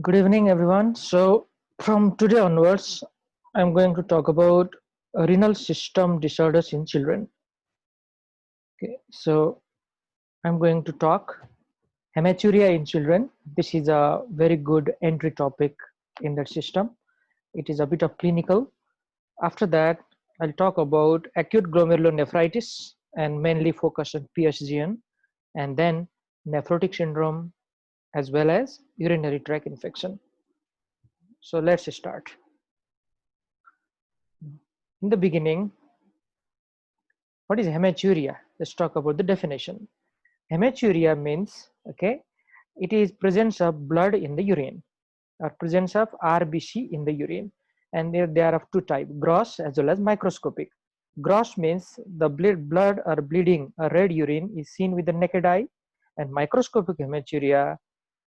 Good evening, everyone. So, from today onwards, I'm going to talk about renal system disorders in children. Okay, so I'm going to talk hematuria in children. This is a very good entry topic in that system. It is a bit of clinical. After that, I'll talk about acute glomerulonephritis and mainly focus on PSGN, and then nephrotic syndrome as well as urinary tract infection. So let's start. In the beginning, what is hematuria? Let's talk about the definition. Hematuria means, okay, it is presence of blood in the urine or presence of RBC in the urine. And they are of two types, gross as well as microscopic. Gross means the blood or bleeding or red urine is seen with the naked eye, and microscopic hematuria,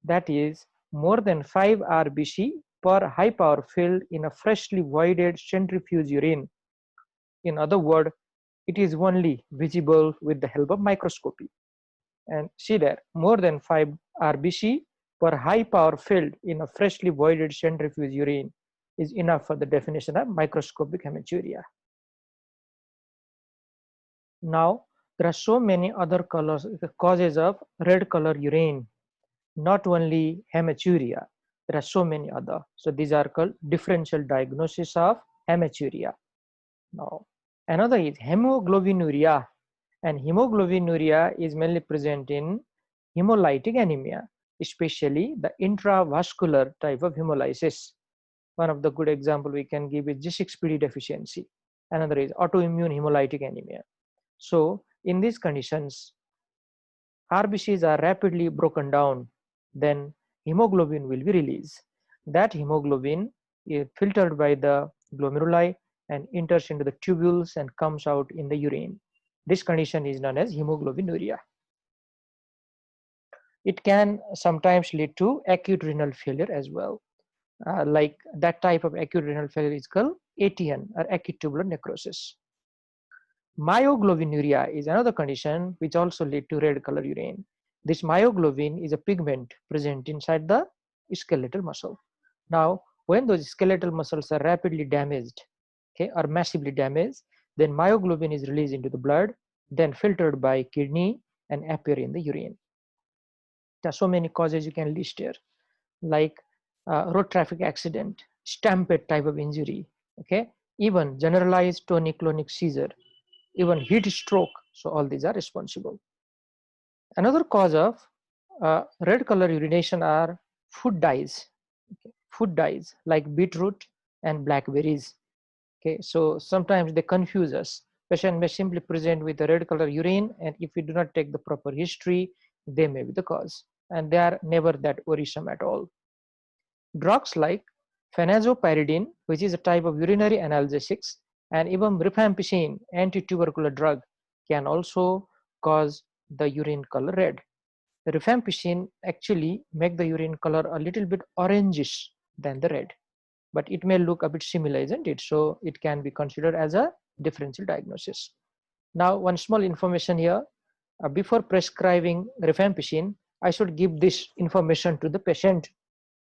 that is more than 5 RBC per high power field in a freshly voided centrifuge urine. In other words, it is only visible with the help of microscopy. And see there, more than 5 RBC per high power field in a freshly voided centrifuge urine is enough for the definition of microscopic hematuria. Now, there are so many other causes of red color urine, not only hematuria. There are so many other. So these are called differential diagnosis of hematuria. Now, another is hemoglobinuria, and hemoglobinuria is mainly present in hemolytic anemia, especially the intravascular type of hemolysis. One of the good example we can give is G6PD deficiency. Another is autoimmune hemolytic anemia. So in these conditions, RBCs are rapidly broken down, then hemoglobin will be released. That hemoglobin is filtered by the glomeruli and enters into the tubules and comes out in the urine. This condition is known as hemoglobinuria. It can sometimes lead to acute renal failure as well. Like that type of acute renal failure is called ATN or acute tubular necrosis. Myoglobinuria is another condition which also lead to red color urine. This myoglobin is a pigment present inside the skeletal muscle. Now, when those skeletal muscles are rapidly damaged, okay, or massively damaged, then myoglobin is released into the blood, then filtered by kidney and appear in the urine. There are so many causes you can list here, like road traffic accident, stampede type of injury, okay, even generalized tonic-clonic seizure, even heat stroke. So all these are responsible. Another cause of red color urination are food dyes. Okay. Food dyes like beetroot and blackberries. Okay, so sometimes they confuse us. Patient may simply present with a red color urine, and if we do not take the proper history, they may be the cause, and they are never that worrisome at all. Drugs like phenazopyridine, which is a type of urinary analgesics, and even rifampicin, anti-tubercular drug, can also cause the urine color red. The rifampicin actually make the urine color a little bit orangish than the red, but it may look a bit similar, isn't it? So it can be considered as a differential diagnosis. Now, one small information here. Before prescribing rifampicin, I should give this information to the patient.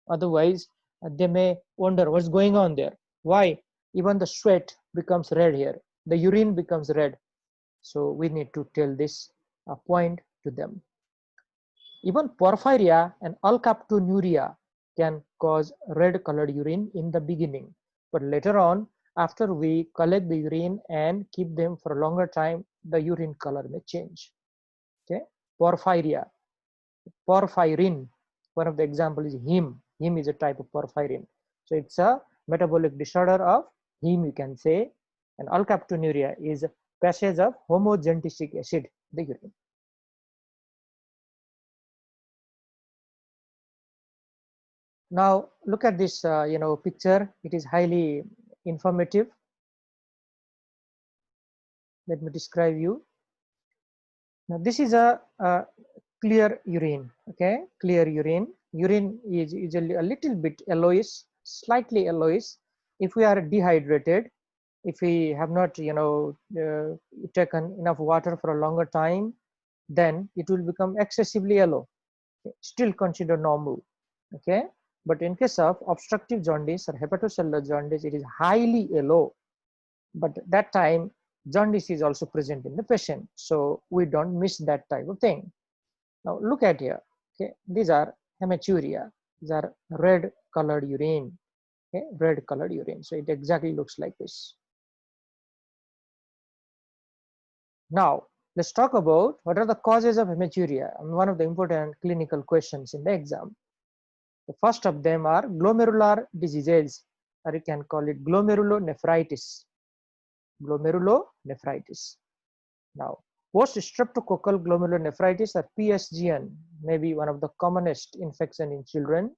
Otherwise, they may wonder what's going on there. Why? Even the sweat becomes red here. The urine becomes red. So we need to tell this point to them. Even porphyria and alkaptonuria can cause red colored urine in the beginning, but later on, after we collect the urine and keep them for a longer time, the urine color may change. Okay, porphyria, porphyrin, one of the examples is heme. Heme is a type of porphyrin. So it's a metabolic disorder of heme, you can say, and alkaptonuria is passage of homogentisic acid in the urine. Now look at this picture. It is highly informative. Let me describe you. Now this is a clear urine. Okay, clear urine. Urine is usually a little bit yellowish, slightly yellowish. If we are dehydrated, if we have not taken enough water for a longer time, then it will become excessively yellow. Okay. Still considered normal. Okay. But in case of obstructive jaundice or hepatocellular jaundice, it is highly yellow. But that time, jaundice is also present in the patient. So we don't miss that type of thing. Now look at here. Okay, these are hematuria. These are red colored urine. Okay, red colored urine. So it exactly looks like this. Now let's talk about what are the causes of hematuria, and one of the important clinical questions in the exam. The first of them are glomerular diseases, or you can call it glomerulonephritis. Glomerulonephritis. Now, post-streptococcal glomerulonephritis or PSGN may be one of the commonest infection in children,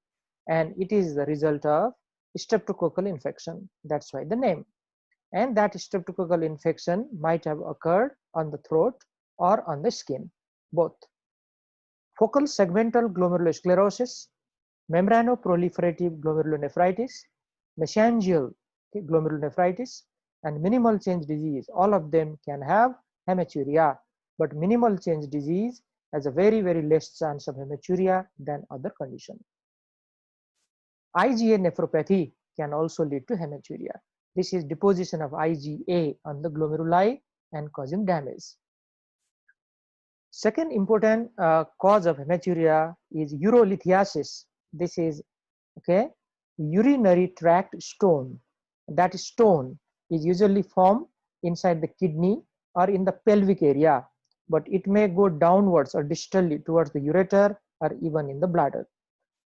and it is the result of streptococcal infection. That's why the name. And that streptococcal infection might have occurred on the throat or on the skin, both. Focal segmental glomerulosclerosis, membranoproliferative glomerulonephritis, mesangial glomerulonephritis, and minimal change disease, all of them can have hematuria, but minimal change disease has a very, very less chance of hematuria than other conditions. IgA nephropathy can also lead to hematuria. This is deposition of IgA on the glomeruli and causing damage. Second important cause of hematuria is urolithiasis. This is urinary tract stone. That stone is usually formed inside the kidney or in the pelvic area, but it may go downwards or distally towards the ureter or even in the bladder.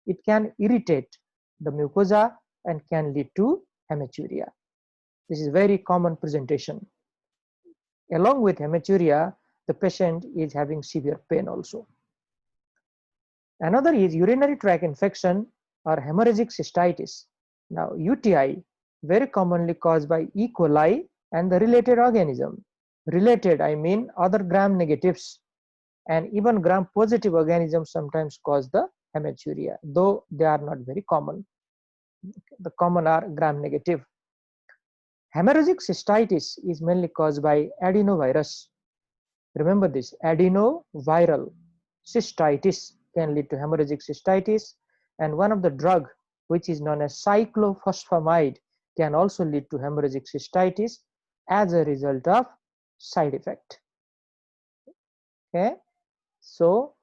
It can irritate the mucosa and can lead to hematuria. This is very common presentation. Along with hematuria, the patient is having severe pain also. Another is urinary tract infection or hemorrhagic cystitis. Now, UTI very commonly caused by E. coli and the related organism. Related, I mean other gram negatives, and even gram positive organisms sometimes cause the hematuria, though they are not very common. The common are gram negative. Hemorrhagic cystitis is mainly caused by adenovirus. Remember this, adenoviral cystitis can lead to hemorrhagic cystitis, and one of the drug which is known as cyclophosphamide can also lead to hemorrhagic cystitis as a result of side effect. Okay, so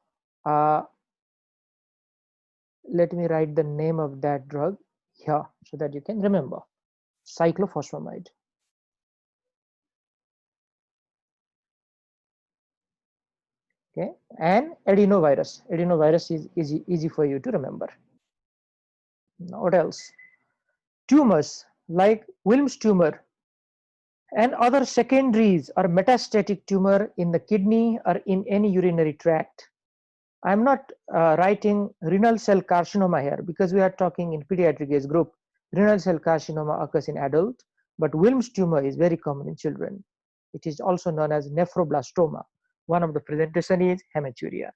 let me write the name of that drug here so that you can remember. Cyclophosphamide. Okay, and adenovirus. Adenovirus is easy for you to remember. Now, what else? Tumors like Wilms tumor and other secondaries or metastatic tumor in the kidney or in any urinary tract. I'm not writing renal cell carcinoma here because we are talking in pediatric age group. Renal cell carcinoma occurs in adult, but Wilms tumor is very common in children. It is also known as nephroblastoma. One of the presentation is hematuria.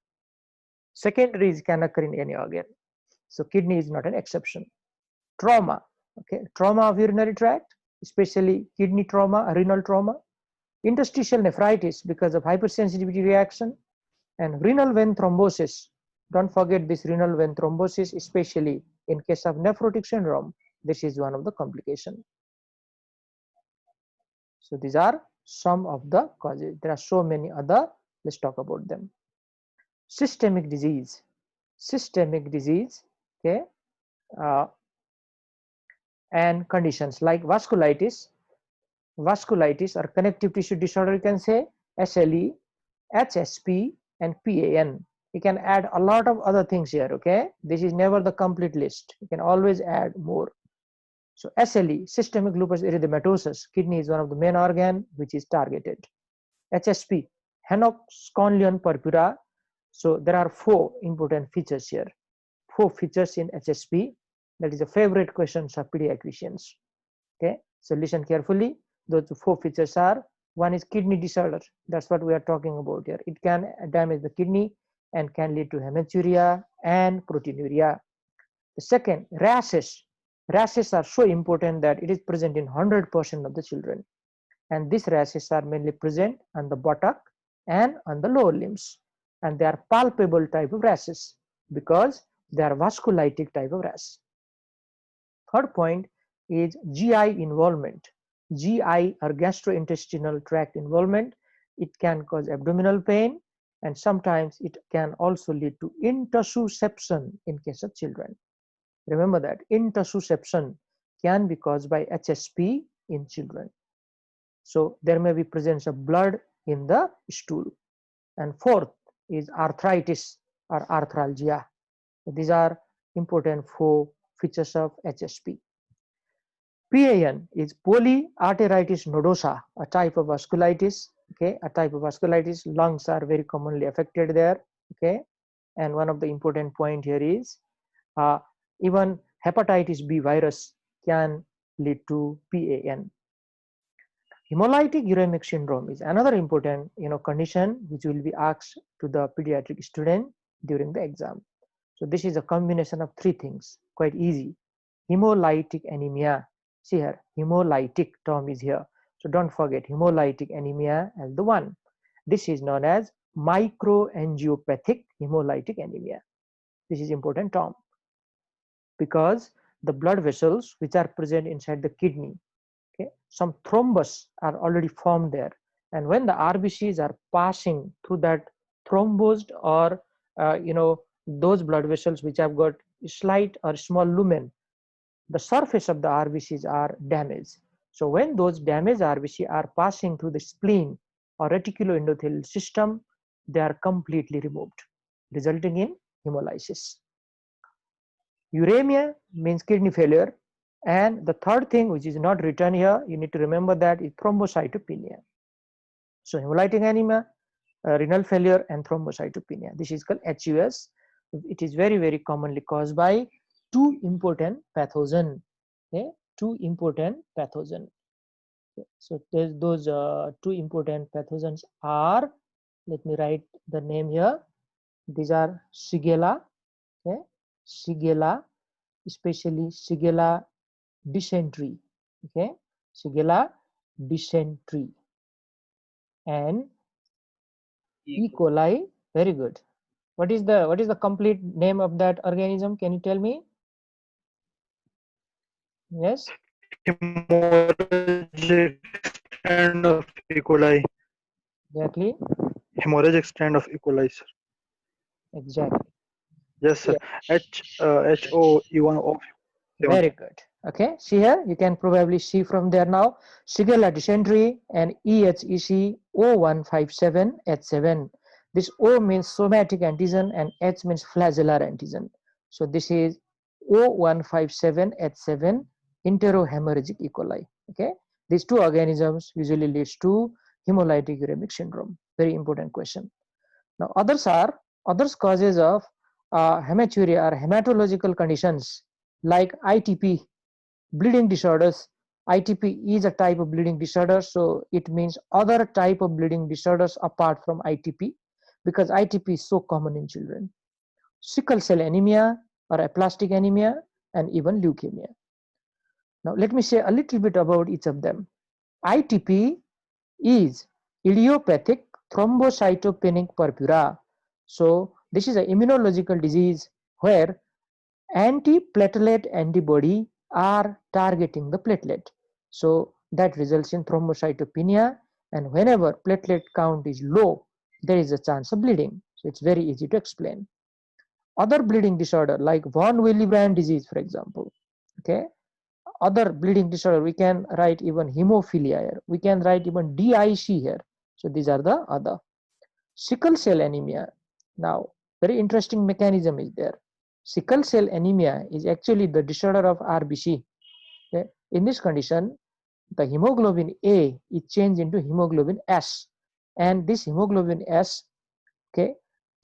Secondaries can occur in any organ. So kidney is not an exception. Trauma, okay, trauma of urinary tract, especially kidney trauma, renal trauma, interstitial nephritis because of hypersensitivity reaction, and renal vein thrombosis. Don't forget this renal vein thrombosis, especially in case of nephrotic syndrome. This is one of the complications. So these are some of the causes. There are so many other. Let's talk about them. Systemic disease. Systemic disease, okay, and conditions like vasculitis or connective tissue disorder, you can say SLE, HSP, and PAN. You can add a lot of other things here, okay? This is never the complete list. You can always add more. So SLE, systemic lupus erythematosus, kidney is one of the main organ which is targeted. HSP, henoch-Schönlein purpura. So there are 4 important features here. 4 features in HSP. That is a favorite questions of pediatricians. Okay, so listen carefully. Those 4 features are: one is kidney disorder. That's what we are talking about here. It can damage the kidney and can lead to hematuria and proteinuria. The second, rashes. Rashes are so important that it is present in 100% of the children. And these rashes are mainly present on the buttock and on the lower limbs. And they are palpable type of rashes because they are vasculitic type of rash. Third point is GI involvement. GI or gastrointestinal tract involvement. It can cause abdominal pain, and sometimes it can also lead to intussusception in case of children. Remember that intussusception can be caused by HSP in children. So there may be presence of blood in the stool. And fourth is arthritis or arthralgia. These are important 4 features of HSP. PAN is polyarteritis nodosa, a type of vasculitis. Okay, a type of vasculitis. Lungs are very commonly affected there. Okay, and one of the important point here is even hepatitis B virus can lead to PAN. Hemolytic uremic syndrome is another important condition which will be asked to the pediatric student during the exam. So this is a combination of 3 things, quite easy. Hemolytic anemia. See here, hemolytic term is here. So don't forget hemolytic anemia as the one. This is known as microangiopathic hemolytic anemia. This is important term because the blood vessels which are present inside the kidney, okay, some thrombus are already formed there, and when the RBCs are passing through that thrombosed or those blood vessels which have got slight or small lumen, the surface of the RBCs are damaged. So when those damaged RBC are passing through the spleen or reticuloendothelial system, they are completely removed, resulting in hemolysis. Uremia means kidney failure. And the third thing which is not written here, you need to remember that, is thrombocytopenia. So hemolytic anemia, renal failure, and thrombocytopenia. This is called HUS. It is very, very commonly caused by 2 important pathogens. Okay? 2 important pathogens. Okay? So those 2 important pathogens are, let me write the name here. These are Shigella, okay? Shigella, especially Shigella dysentery, okay, Shigella dysentery, and E. coli. Very good. What is the complete name of that organism? Can you tell me? Yes. Hemorrhagic stand of E. coli. Exactly. Hemorrhagic stand of E. coli, sir. Exactly. Yes, sir. Yeah. HOE1O7. Very good. Okay. See here, you can probably see from there now. Shigella dysentery and EHEC O157H7. This O means somatic antigen and H means flagellar antigen. So this is O157H7 enterohemorrhagic E. coli. Okay. These 2 organisms usually leads to hemolytic uremic syndrome. Very important question. Now others causes of hematuria are hematological conditions like ITP, bleeding disorders. ITP is a type of bleeding disorder, so it means other type of bleeding disorders apart from ITP, because ITP is so common in children. Sickle cell anemia or aplastic anemia, and even leukemia. Now let me say a little bit about each of them. ITP is idiopathic thrombocytopenic purpura. So this is an immunological disease where anti-platelet antibody are targeting the platelet. So that results in thrombocytopenia, and whenever platelet count is low, there is a chance of bleeding. So it's very easy to explain. Other bleeding disorder like von Willebrand disease, for example. Okay. Other bleeding disorder, we can write even hemophilia here. We can write even DIC here. So these are the other. Sickle cell anemia. Now, very interesting mechanism is there. Sickle cell anemia is actually the disorder of RBC. Okay? In this condition, the hemoglobin A is changed into hemoglobin S, and this hemoglobin S, okay,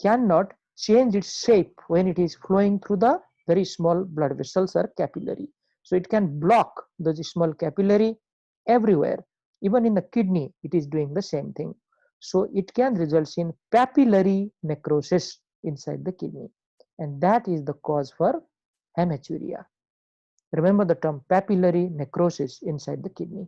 cannot change its shape when it is flowing through the very small blood vessels or capillary. So it can block those small capillary everywhere. Even in the kidney, it is doing the same thing. So it can result in papillary necrosis inside the kidney. And that is the cause for hematuria. Remember the term papillary necrosis inside the kidney.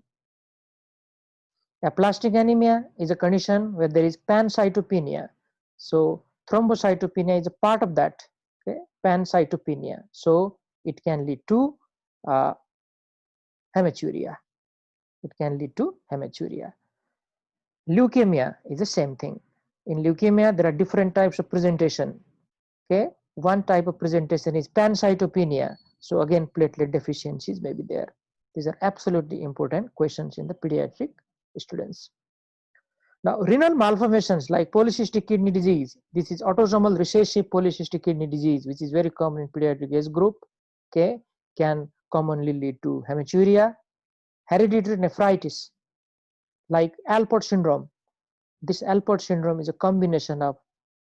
Aplastic anemia is a condition where there is pancytopenia. So thrombocytopenia is a part of that, okay? Pancytopenia. So it can lead to uh, hematuria. It can lead to hematuria. Leukemia is the same thing. In leukemia, there are different types of presentation. Okay, one type of presentation is pancytopenia. So again, platelet deficiencies may be there. These are absolutely important questions in the pediatric students. Now, renal malformations like polycystic kidney disease. This is autosomal recessive polycystic kidney disease, which is very common in pediatric age group. Okay, can commonly lead to hematuria. Hereditary nephritis like Alport syndrome. This Alport syndrome is a combination of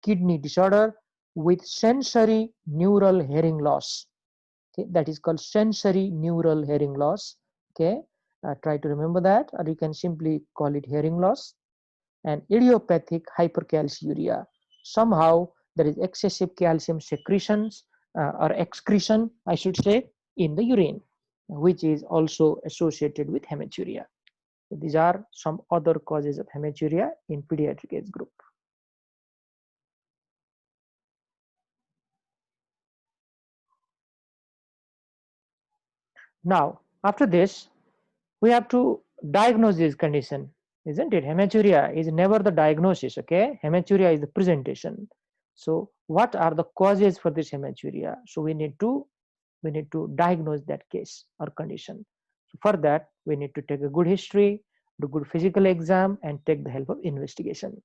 kidney disorder with sensory neural hearing loss. Okay, that is called sensory neural hearing loss. Okay, try to remember that, or you can simply call it hearing loss. And idiopathic hypercalciuria. Somehow there is excessive calcium secretions or excretion, I should say, in the urine, which is also associated with hematuria. So these are some other causes of hematuria in pediatric age group. Now, after this, we have to diagnose this condition, isn't it? Hematuria is never the diagnosis, okay? Hematuria is the presentation. So what are the causes for this hematuria? So we need to diagnose that case or condition. So for that, we need to take a good history, do good physical exam, and take the help of investigation.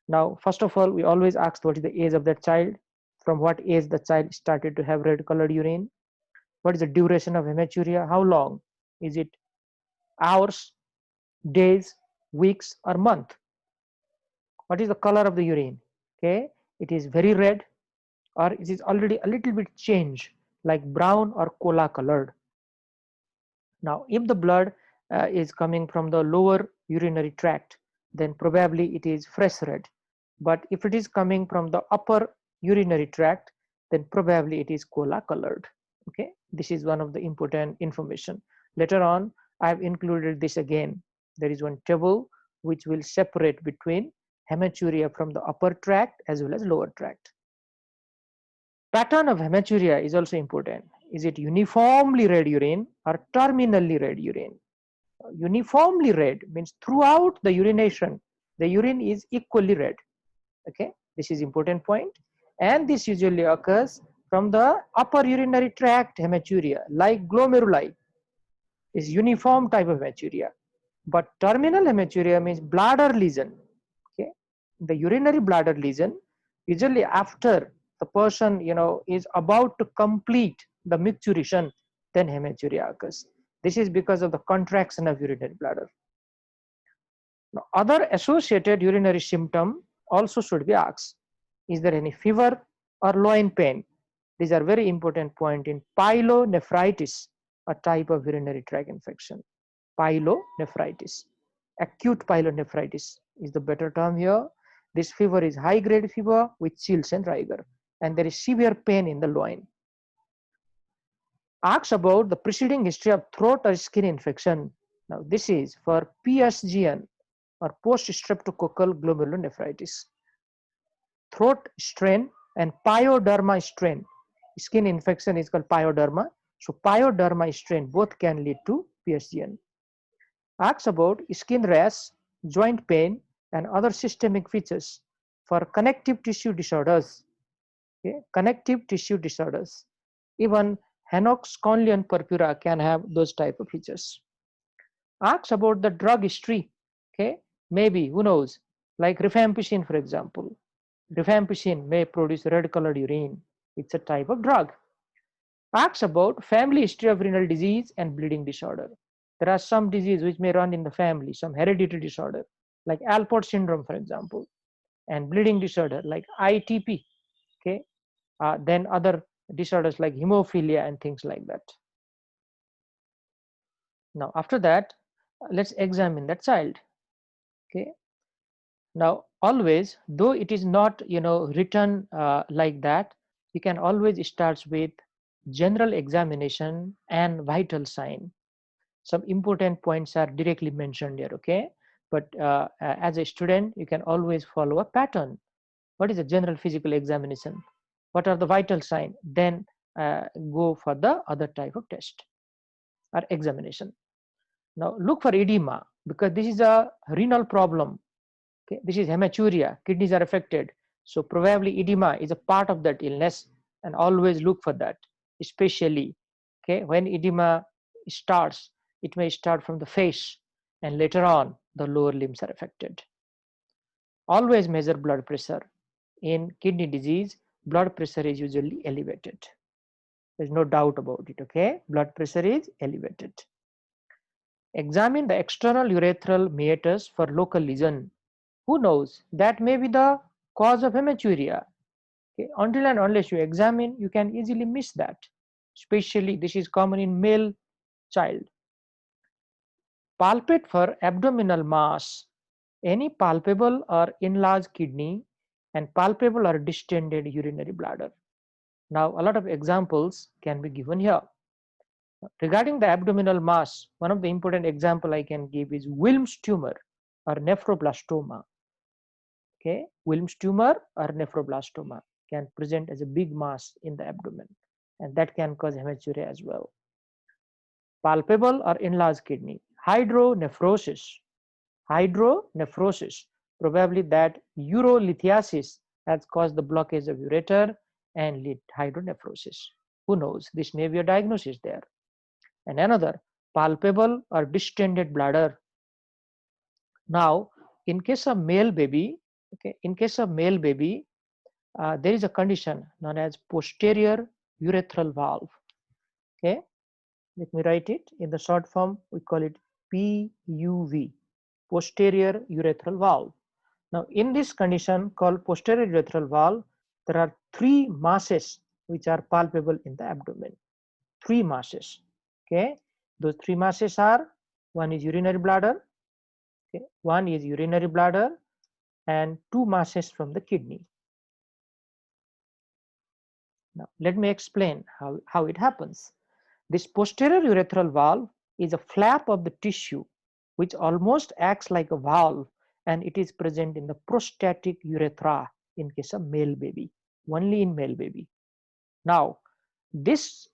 Now, first of all, we always ask what is the age of that child, from what age the child started to have red colored urine, what is the duration of hematuria, how long, is it hours, days, weeks, or month. What is the color of the urine? Okay, it is very red, or it is already a little bit changed, like brown or cola colored. Now, if the blood is coming from the lower urinary tract, then probably it is fresh red. But if it is coming from the upper urinary tract, then probably it is cola colored. Okay, this is one of the important information. Later on, I have included this again. There is one table which will separate between hematuria from the upper tract as well as lower tract. Pattern of hematuria is also important. Is it uniformly red urine or terminally red urine? Uniformly red means throughout the urination, the urine is equally red. Okay, this is important point. And this usually occurs from the upper urinary tract hematuria, like glomeruli, is uniform type of hematuria. But terminal hematuria means bladder lesion. Okay, the urinary bladder lesion, usually after the person is about to complete the micturition, then hematuria occurs. This is because of the contraction of urinary bladder. Now, other associated urinary symptom also should be asked. Is there any fever or loin pain? These are very important point in pyelonephritis, a type of urinary tract infection. Pyelonephritis. Acute pyelonephritis is the better term here. This fever is high grade fever with chills and rigor, and there is severe pain in the loin. Asks about the preceding history of throat or skin infection. Now this is for PSGN or post-streptococcal glomerulonephritis. Throat strain and pyoderma strain. Skin infection is called pyoderma. So pyoderma strain both can lead to PSGN. Asks about skin rash, joint pain, and other systemic features for connective tissue disorders. Okay? Connective tissue disorders. Even Henoch-Schönlein purpura can have those type of features. Asks about the drug history. Okay, maybe, who knows, like rifampicin, for example. Rifampicin may produce red colored urine. It's a type of drug. Asks about family history of renal disease and bleeding disorder. There are some disease which may run in the family, some hereditary disorder, like Alport syndrome, for example, and bleeding disorder like ITP. Okay, then other disorders like hemophilia and things like that. Now, after that, let's examine that child. Okay. Now, always, though it is not written like that, you can always start with general examination and vital sign. Some important points are directly mentioned here. Okay, but as a student, you can always follow a pattern. What is a general physical examination? What are the vital signs? Then go for the other type of test. or examination. Now look for edema, because this is a renal problem. Okay, this is hematuria, kidneys are affected, so probably edema is a part of that illness, and always look for that, especially okay when edema starts. It may start from the face, and later on the lower limbs are affected. Always measure blood pressure. In kidney disease, blood pressure is usually elevated. There's no doubt about it. Okay, blood pressure is elevated. Examine the external urethral meatus for local lesion. Who knows, that may be the cause of hematuria. Okay, until and unless you examine, you can easily miss that. Especially this is common in male child. Palpate for abdominal mass. Any palpable or enlarged kidney and palpable or distended urinary bladder. Now a lot of examples can be given here. Regarding the abdominal mass, one of the important example I can give is Wilms tumor or nephroblastoma. Okay, Wilms tumor or nephroblastoma can present as a big mass in the abdomen, and that can cause hematuria as well. Palpable or enlarged kidney, hydronephrosis. Hydronephrosis, probably that urolithiasis has caused the blockage of ureter and lead hydronephrosis. Who knows, this may be a diagnosis there. And another, palpable or distended bladder. Now in case of male baby, okay, there is a condition known as posterior urethral valve. Okay, let me write it in the short form. We call it PUV, posterior urethral valve. Now in this condition called posterior urethral valve, there are three masses which are palpable in the abdomen. Three masses. Okay, those three masses are, one is urinary bladder, okay, one is urinary bladder, and two masses from the kidney. Now let me explain how it happens. This posterior urethral valve is a flap of the tissue which almost acts like a valve, and it is present in the prostatic urethra in case of male baby, only in male baby. Now this,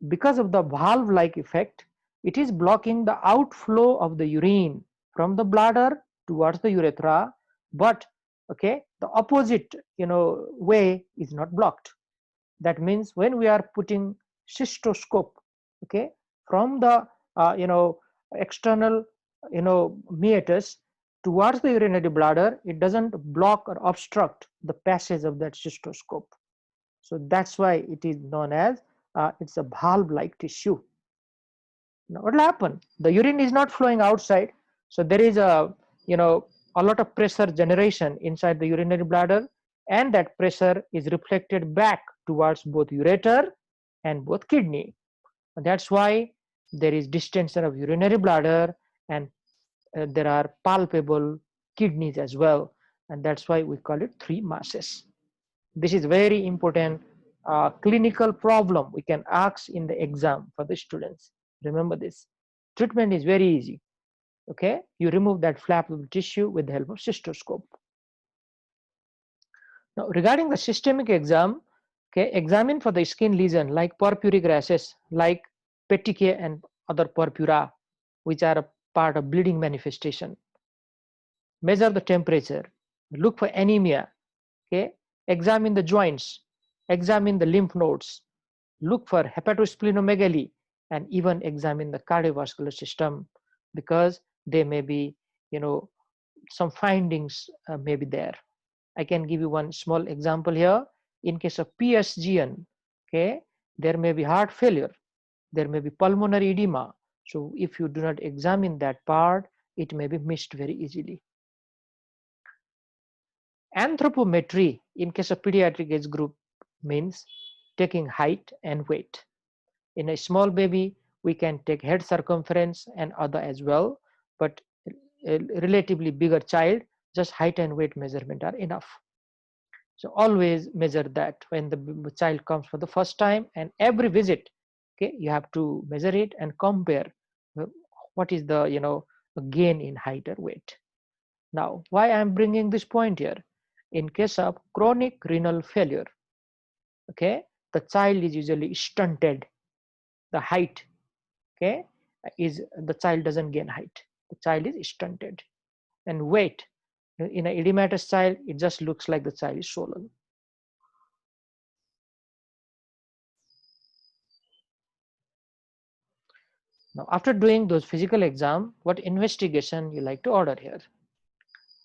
because of the valve like effect, it is blocking the outflow of the urine from the bladder towards the urethra, but okay, the opposite way is not blocked. That means when we are putting cystoscope, okay, from the external meatus towards the urinary bladder, it doesn't block or obstruct the passage of that cystoscope. So that's why it is known as it's a valve like tissue. Now what will happen, the urine is not flowing outside, so there is a a lot of pressure generation inside the urinary bladder, and that pressure is reflected back towards both ureter and both kidney. And that's why there is distension of urinary bladder, and there are palpable kidneys as well, and that's why we call it three masses. This is very important clinical problem we can ask in the exam for the students. Remember this. Treatment is very easy. Okay, you remove that flap of the tissue with the help of cystoscope. Now regarding the systemic exam, okay, examine for the skin lesion like purpuric rashes, like petechiae and other purpura, which are a part of bleeding manifestation. Measure the temperature, look for anemia, okay, examine the joints, examine the lymph nodes, look for hepatosplenomegaly, and even examine the cardiovascular system, because there may be some findings may be there. I can give you one small example here. In case of PSGN, okay, there may be heart failure, there may be pulmonary edema. So if you do not examine that part, it may be missed very easily. Anthropometry in case of pediatric age group means taking height and weight. In a small baby, we can take head circumference and other as well, but a relatively bigger child, just height and weight measurement are enough. So always measure that when the child comes for the first time, and every visit, okay, you have to measure it and compare what is the gain in height or weight. Now why I am bringing this point here, in case of chronic renal failure, okay, the child is usually stunted, the height, okay, is the child doesn't gain height. The child is stunted. And weight, in an edematous child, it just looks like the child is swollen. Now, after doing those physical exam, what investigation you like to order here?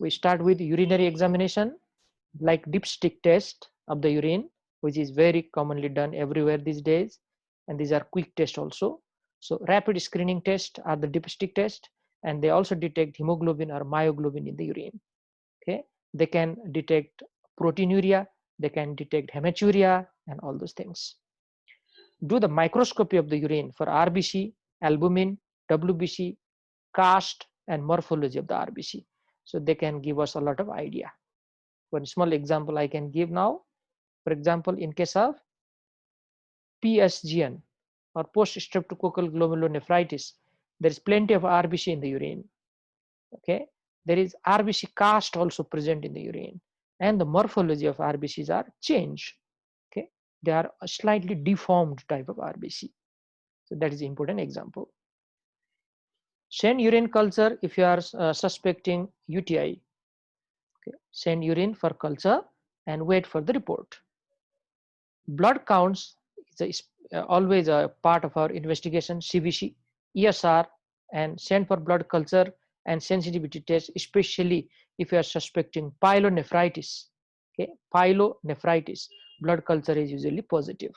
We start with urinary examination, like dipstick test of the urine, which is very commonly done everywhere these days, and these are quick tests also. So rapid screening test are the dipstick test, and they also detect hemoglobin or myoglobin in the urine. Okay, they can detect proteinuria, they can detect hematuria, and all those things. Do the microscopy of the urine for RBC, albumin, WBC, cast, and morphology of the RBC. So they can give us a lot of idea. One small example I can give now. For example, in case of PSGN or post-streptococcal glomerulonephritis, there is plenty of RBC in the urine. Okay, there is RBC cast also present in the urine, and the morphology of RBCs are changed. Okay, they are a slightly deformed type of RBC. So that is an important example. Send urine culture if you are suspecting UTI. Okay, send urine for culture and wait for the report. Blood counts is always a part of our investigation, CBC, ESR, and send for blood culture and sensitivity test, especially if you are suspecting pyelonephritis. Okay, pyelonephritis, blood culture is usually positive.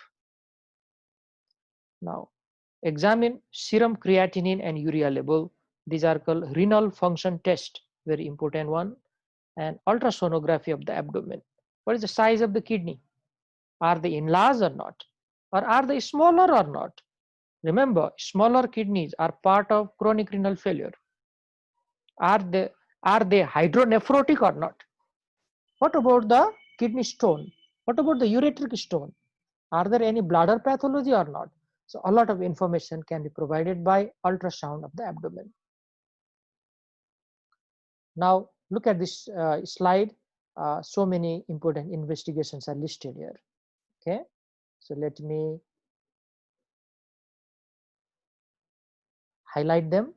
Now, examine serum creatinine and urea level. These are called renal function test, very important one, and ultrasonography of the abdomen. What is the size of the kidney? Are they enlarged or not? Or are they smaller or not? Remember, smaller kidneys are part of chronic renal failure. Are they hydronephrotic or not? What about the kidney stone? What about the ureteric stone? Are there any bladder pathology or not? So a lot of information can be provided by ultrasound of the abdomen. Now look at this slide. So many important investigations are listed here. Okay, so let me highlight them.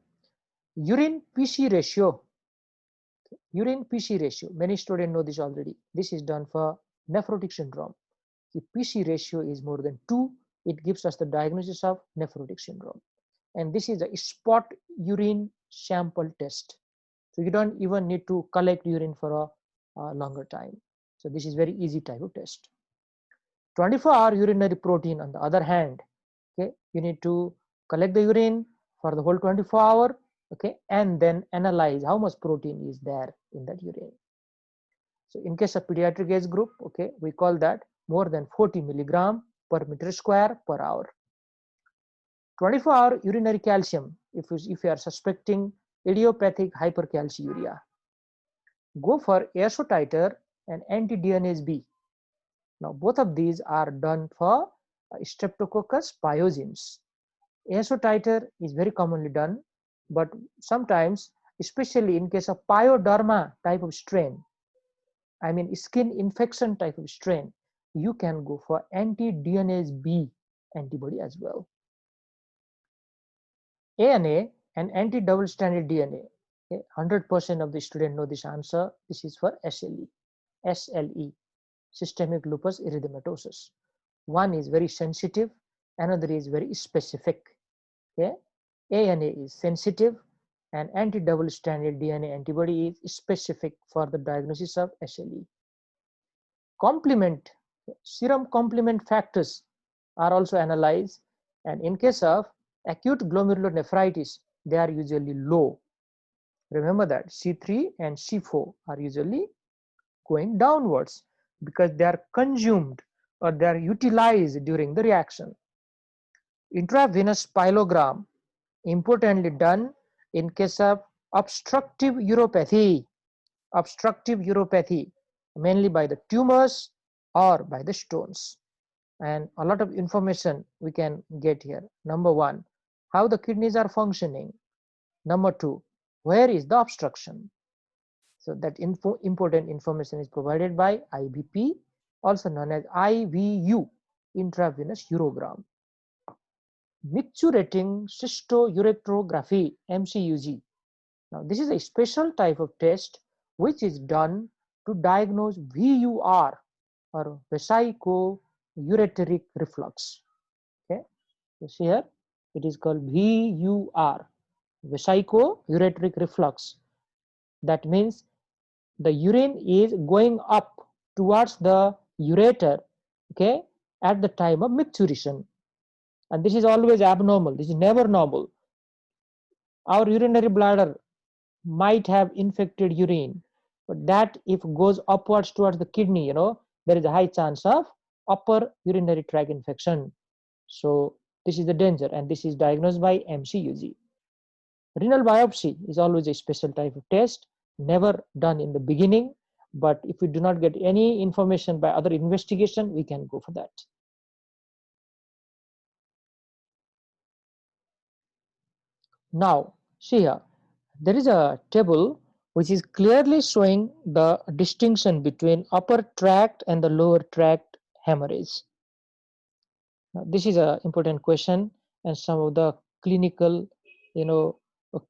Urine PC ratio. Urine PC ratio. Many students know this already. This is done for nephrotic syndrome. If PC ratio is more than 2, it gives us the diagnosis of nephrotic syndrome. And this is a spot urine sample test. So you don't even need to collect urine for a longer time. So this is very easy type of test. 24-hour urinary protein, on the other hand, okay, you need to collect the urine for the whole 24 hour, okay, and then analyze how much protein is there in that urine. So in case of pediatric age group, okay, we call that more than 40 milligram per meter square per hour. 24-hour urinary calcium, if you are suspecting idiopathic hypercalciuria, go for ASO titer and anti-DNase B. Now both of these are done for Streptococcus pyogenes. ASO titer is very commonly done, but sometimes, especially in case of pyoderma type of strain, I mean skin infection type of strain, you can go for anti-DNase B antibody as well. ANA and anti-double stranded DNA. 100% of the students know this answer. This is for SLE, systemic lupus erythematosus. One is very sensitive, another is very specific. Okay? ANA is sensitive and anti-double stranded DNA antibody is specific for the diagnosis of SLE. Complement, serum complement factors are also analyzed, and in case of acute glomerulonephritis, they are usually low. Remember that C3 and C4 are usually going downwards because they are consumed or they are utilized during the reaction. Intravenous pyelogram, importantly done in case of obstructive uropathy, mainly by the tumors or by the stones. And a lot of information we can get here. Number one, how the kidneys are functioning. Number two, where is the obstruction? So that important information is provided by IVP, also known as IVU, intravenous urogram. micturating cystourethropy MCUG. Now, this is a special type of test which is done to diagnose VUR or vesico-ureteric reflux. Okay, so here it is called VUR, vesico-ureteric reflux. That means the urine is going up towards the ureter, okay, at the time of micturition, and this is always abnormal. This is never normal. Our urinary bladder might have infected urine, but that if goes upwards towards the kidney, there is a high chance of upper urinary tract infection. So this is the danger, and this is diagnosed by MCUG. Renal biopsy is always a special type of test, never done in the beginning, but if we do not get any information by other investigation, we can go for that. Now, see here, there is a table which is clearly showing the distinction between upper tract and the lower tract hemorrhage. Now, this is an important question, and some of the clinical,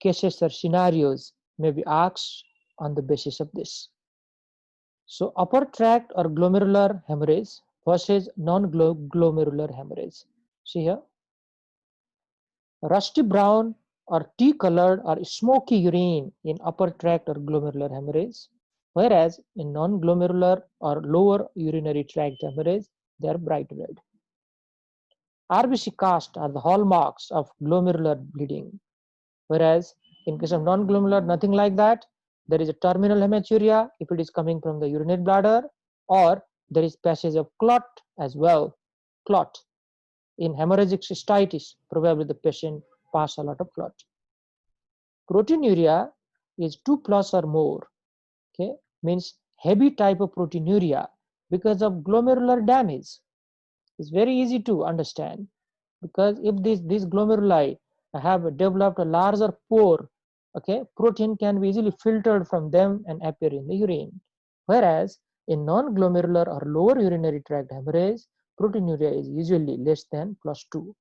cases or scenarios may be asked on the basis of this. So, upper tract or glomerular hemorrhage versus non-glomerular hemorrhage. See here, rusty brown or tea colored or smoky urine in upper tract or glomerular hemorrhage, whereas in non-glomerular or lower urinary tract hemorrhage, they are bright red. RBC cast are the hallmarks of glomerular bleeding, whereas in case of non-glomerular, nothing like that. There is a terminal hematuria if it is coming from the urinary bladder, or there is passage of clot as well. Clot. In hemorrhagic cystitis, probably the patient pass a lot of clot. Proteinuria is 2 plus or more, okay, means heavy type of proteinuria because of glomerular damage. It's very easy to understand, because if these glomeruli have developed a larger pore, okay, protein can be easily filtered from them and appear in the urine. Whereas in non-glomerular or lower urinary tract hemorrhage, proteinuria is usually less than +2.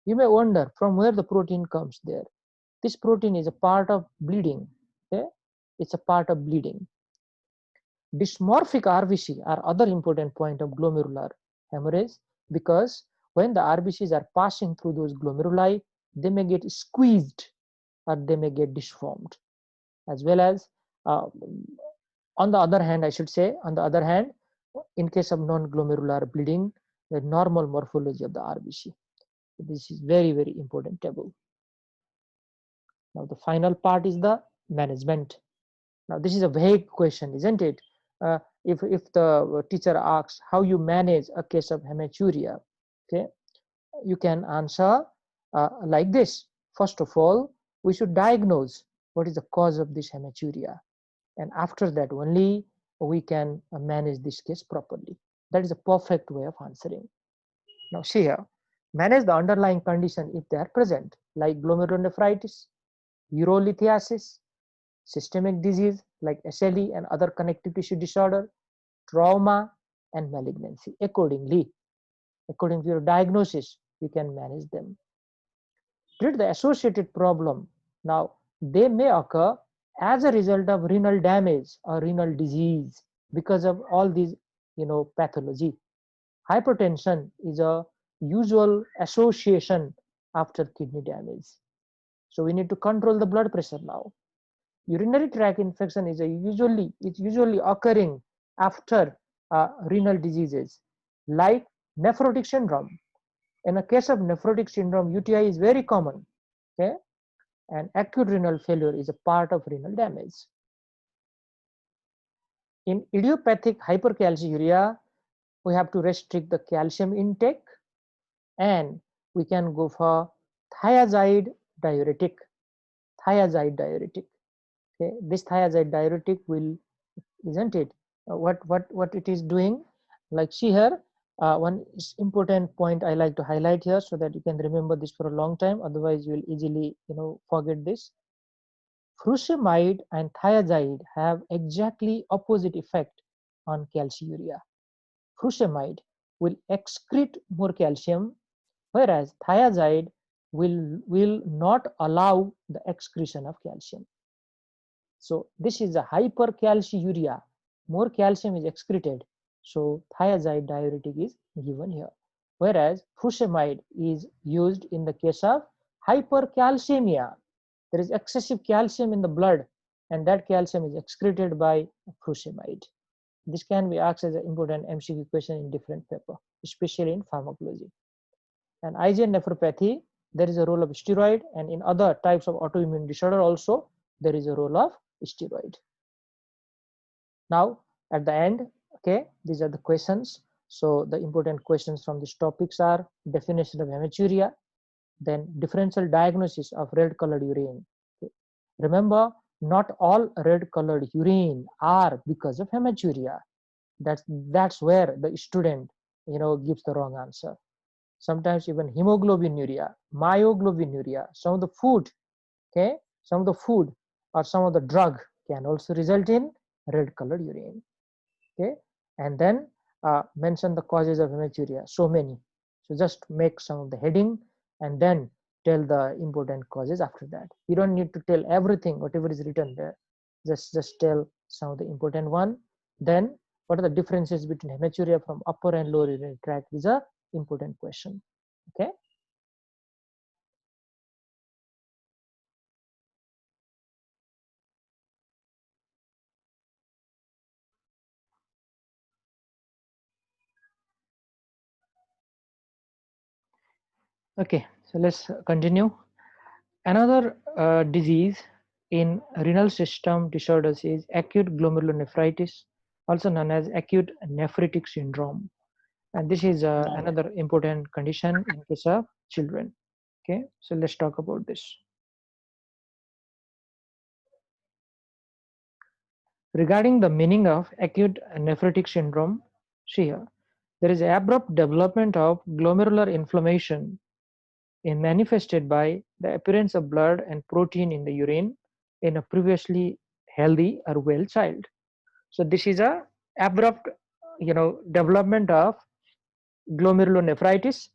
You may wonder from where the protein comes there. This protein is a part of bleeding. Okay? It's a part of bleeding. Dysmorphic RBC are other important point of glomerular hemorrhage, because when the RBCs are passing through those glomeruli, they may get squeezed or they may get disformed. As well as, on the other hand, I should say, on the other hand, in case of non-glomerular bleeding, the normal morphology of the RBC. This is very, very important table. Now the final part is the management. Now this is a vague question, isn't it? If the teacher asks how you manage a case of hematuria, okay, you can answer like this. First of all, we should diagnose what is the cause of this hematuria, and after that only we can manage this case properly. That is a perfect way of answering. Now see here, manage the underlying condition if they are present, like glomerulonephritis, urolithiasis, systemic disease like SLE and other connective tissue disorder, trauma, and malignancy. According to your diagnosis, you can manage them. Treat the associated problem. Now, they may occur as a result of renal damage or renal disease because of all these, pathology. Hypertension is a usual association after kidney damage. So we need to control the blood pressure now. Urinary tract infection is usually occurring after renal diseases like nephrotic syndrome. In a case of nephrotic syndrome, UTI is very common, okay, and acute renal failure is a part of renal damage. In idiopathic hypercalciuria, we have to restrict the calcium intake, and we can go for thiazide diuretic. Okay, this thiazide diuretic will, isn't it? What it is doing? Like see here, one important point I like to highlight here so that you can remember this for a long time. Otherwise, you will easily forget this. Furosemide and thiazide have exactly opposite effect on calciuria. Furosemide will excrete more calcium, whereas thiazide will not allow the excretion of calcium. So this is a hypercalciuria. More calcium is excreted, so thiazide diuretic is given here. Whereas furosemide is used in the case of hypercalcemia. There is excessive calcium in the blood, and that calcium is excreted by furosemide. This can be asked as an important MCQ question in different paper, especially in pharmacology. And IgA nephropathy, there is a role of steroid, and in other types of autoimmune disorder also there is a role of steroid. Now at the end, okay, these are the questions. So the important questions from these topics are definition of hematuria, then differential diagnosis of red colored urine. Okay. Remember, not all red colored urine are because of hematuria. That's where the student gives the wrong answer. Sometimes even hemoglobinuria, myoglobinuria, some of the food, okay, some of the food or some of the drug can also result in red colored urine. Okay, and then mention the causes of hematuria, so many. So just make some of the heading and then tell the important causes after that. You don't need to tell everything whatever is written there. Just tell some of the important one. Then what are the differences between hematuria from upper and lower urinary tract is a important question. Okay. Okay, so let's continue. Another disease in renal system disorders is acute glomerulonephritis, also known as acute nephritic syndrome. And this is another important condition in case of children. Okay, so let's talk about this. Regarding the meaning of acute nephritic syndrome, see here, there is abrupt development of glomerular inflammation manifested by the appearance of blood and protein in the urine in a previously healthy or well child. So this is a abrupt development of glomerulonephritis,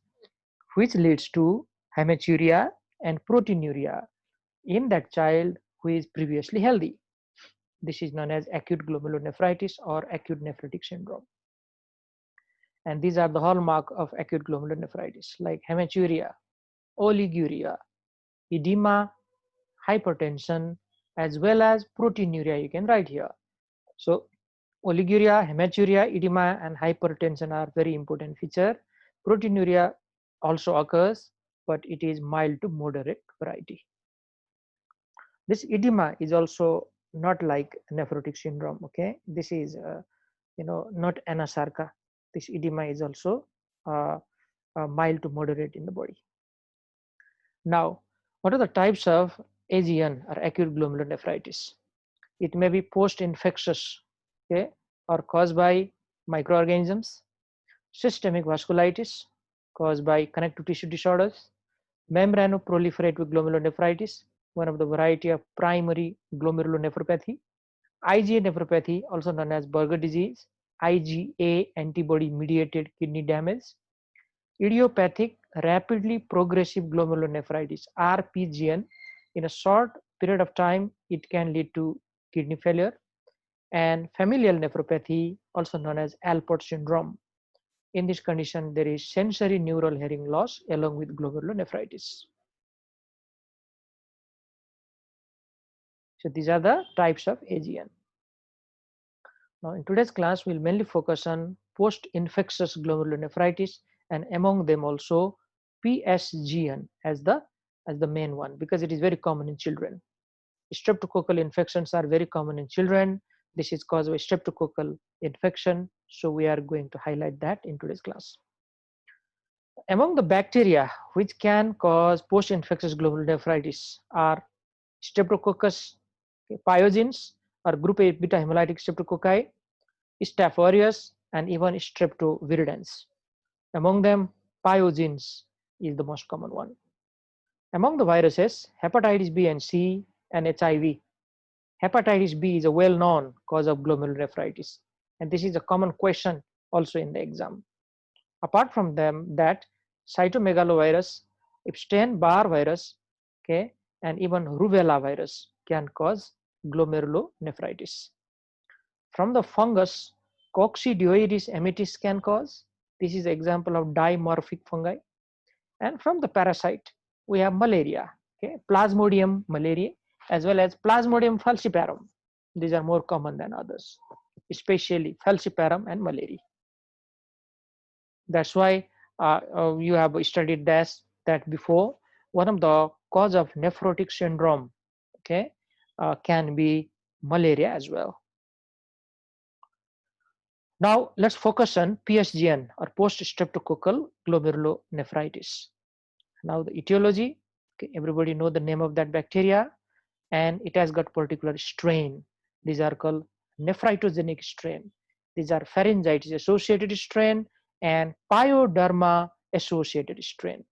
which leads to hematuria and proteinuria in that child who is previously healthy. This is known as acute glomerulonephritis or acute nephritic syndrome. And these are the hallmark of acute glomerulonephritis, like hematuria, oliguria, edema, hypertension, as well as proteinuria. You can write here. So oliguria, hematuria, edema, and hypertension are very important feature. Proteinuria also occurs, but it is mild to moderate variety. This edema is also not like nephrotic syndrome. Okay, this is not anasarca. This edema is also mild to moderate in the body. Now, what are the types of AGN or acute glomerulonephritis? It may be post-infectious, okay, or caused by microorganisms, systemic vasculitis caused by connective tissue disorders, membranoproliferative glomerulonephritis, one of the variety of primary glomerulonephropathy, IgA nephropathy, also known as Berger disease, IgA antibody-mediated kidney damage, idiopathic rapidly progressive glomerulonephritis, RPGN. In a short period of time, it can lead to kidney failure, and familial nephropathy, also known as Alport syndrome. In this condition, there is sensory neural hearing loss along with glomerulonephritis. So these are the types of AGN. Now in today's class, we'll mainly focus on post-infectious glomerulonephritis, and among them also PSGN as the main one, because it is very common in children. Streptococcal infections are very common in children. This is caused by streptococcal infection, so we are going to highlight that in today's class. Among the bacteria which can cause post-infectious glomerulonephritis are Streptococcus pyogenes or group A beta hemolytic streptococci, Staph aureus, and even Streptoviridans. Among them, pyogenes is the most common one. Among the viruses, hepatitis B and C and HIV. Hepatitis B is a well-known cause of glomerulonephritis, and this is a common question also in the exam. Apart from them, that cytomegalovirus Epstein-Barr virus, okay, and even rubella virus can cause glomerulonephritis. From the fungus, Coccidioides amitis can cause. This is an example of dimorphic fungi. And from the parasite, we have malaria, okay, Plasmodium malariae, as well as Plasmodium falciparum. These are more common than others, especially falciparum and malaria. That's why you have studied this that before. One of the cause of nephrotic syndrome, okay, can be malaria as well. Now let's focus on PSGN, or post-streptococcal glomerulonephritis. Now the etiology, okay, everybody know the name of that bacteria, and it has got particular strain. These are called nephritogenic strain. These are pharyngitis associated strain and pyoderma associated strain.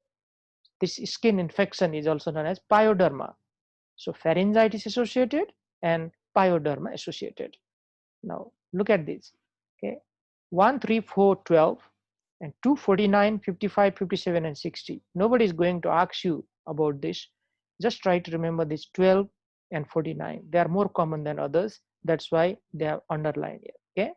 This skin infection is also known as pyoderma. So pharyngitis associated and pyoderma associated. Now look at this. Okay, 1, 3, 4, 12 and 2, 49, 55, 57 and 60. Nobody is going to ask you about this. Just try to remember this 12 and 49. They are more common than others. That's why they are underlined here. Okay.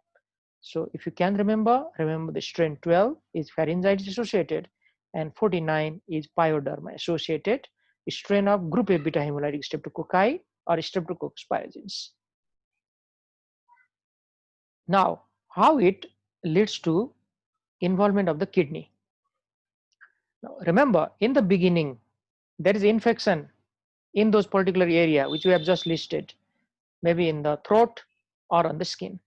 So if you can remember the strain 12 is pharyngitis associated and 49 is pyoderma associated strain of group A beta hemolytic streptococci or Streptococcus pyogenes. Now, how it leads to involvement of the kidney. Now, remember, in the beginning, there is infection in those particular area which we have just listed, maybe in the throat or on the skin.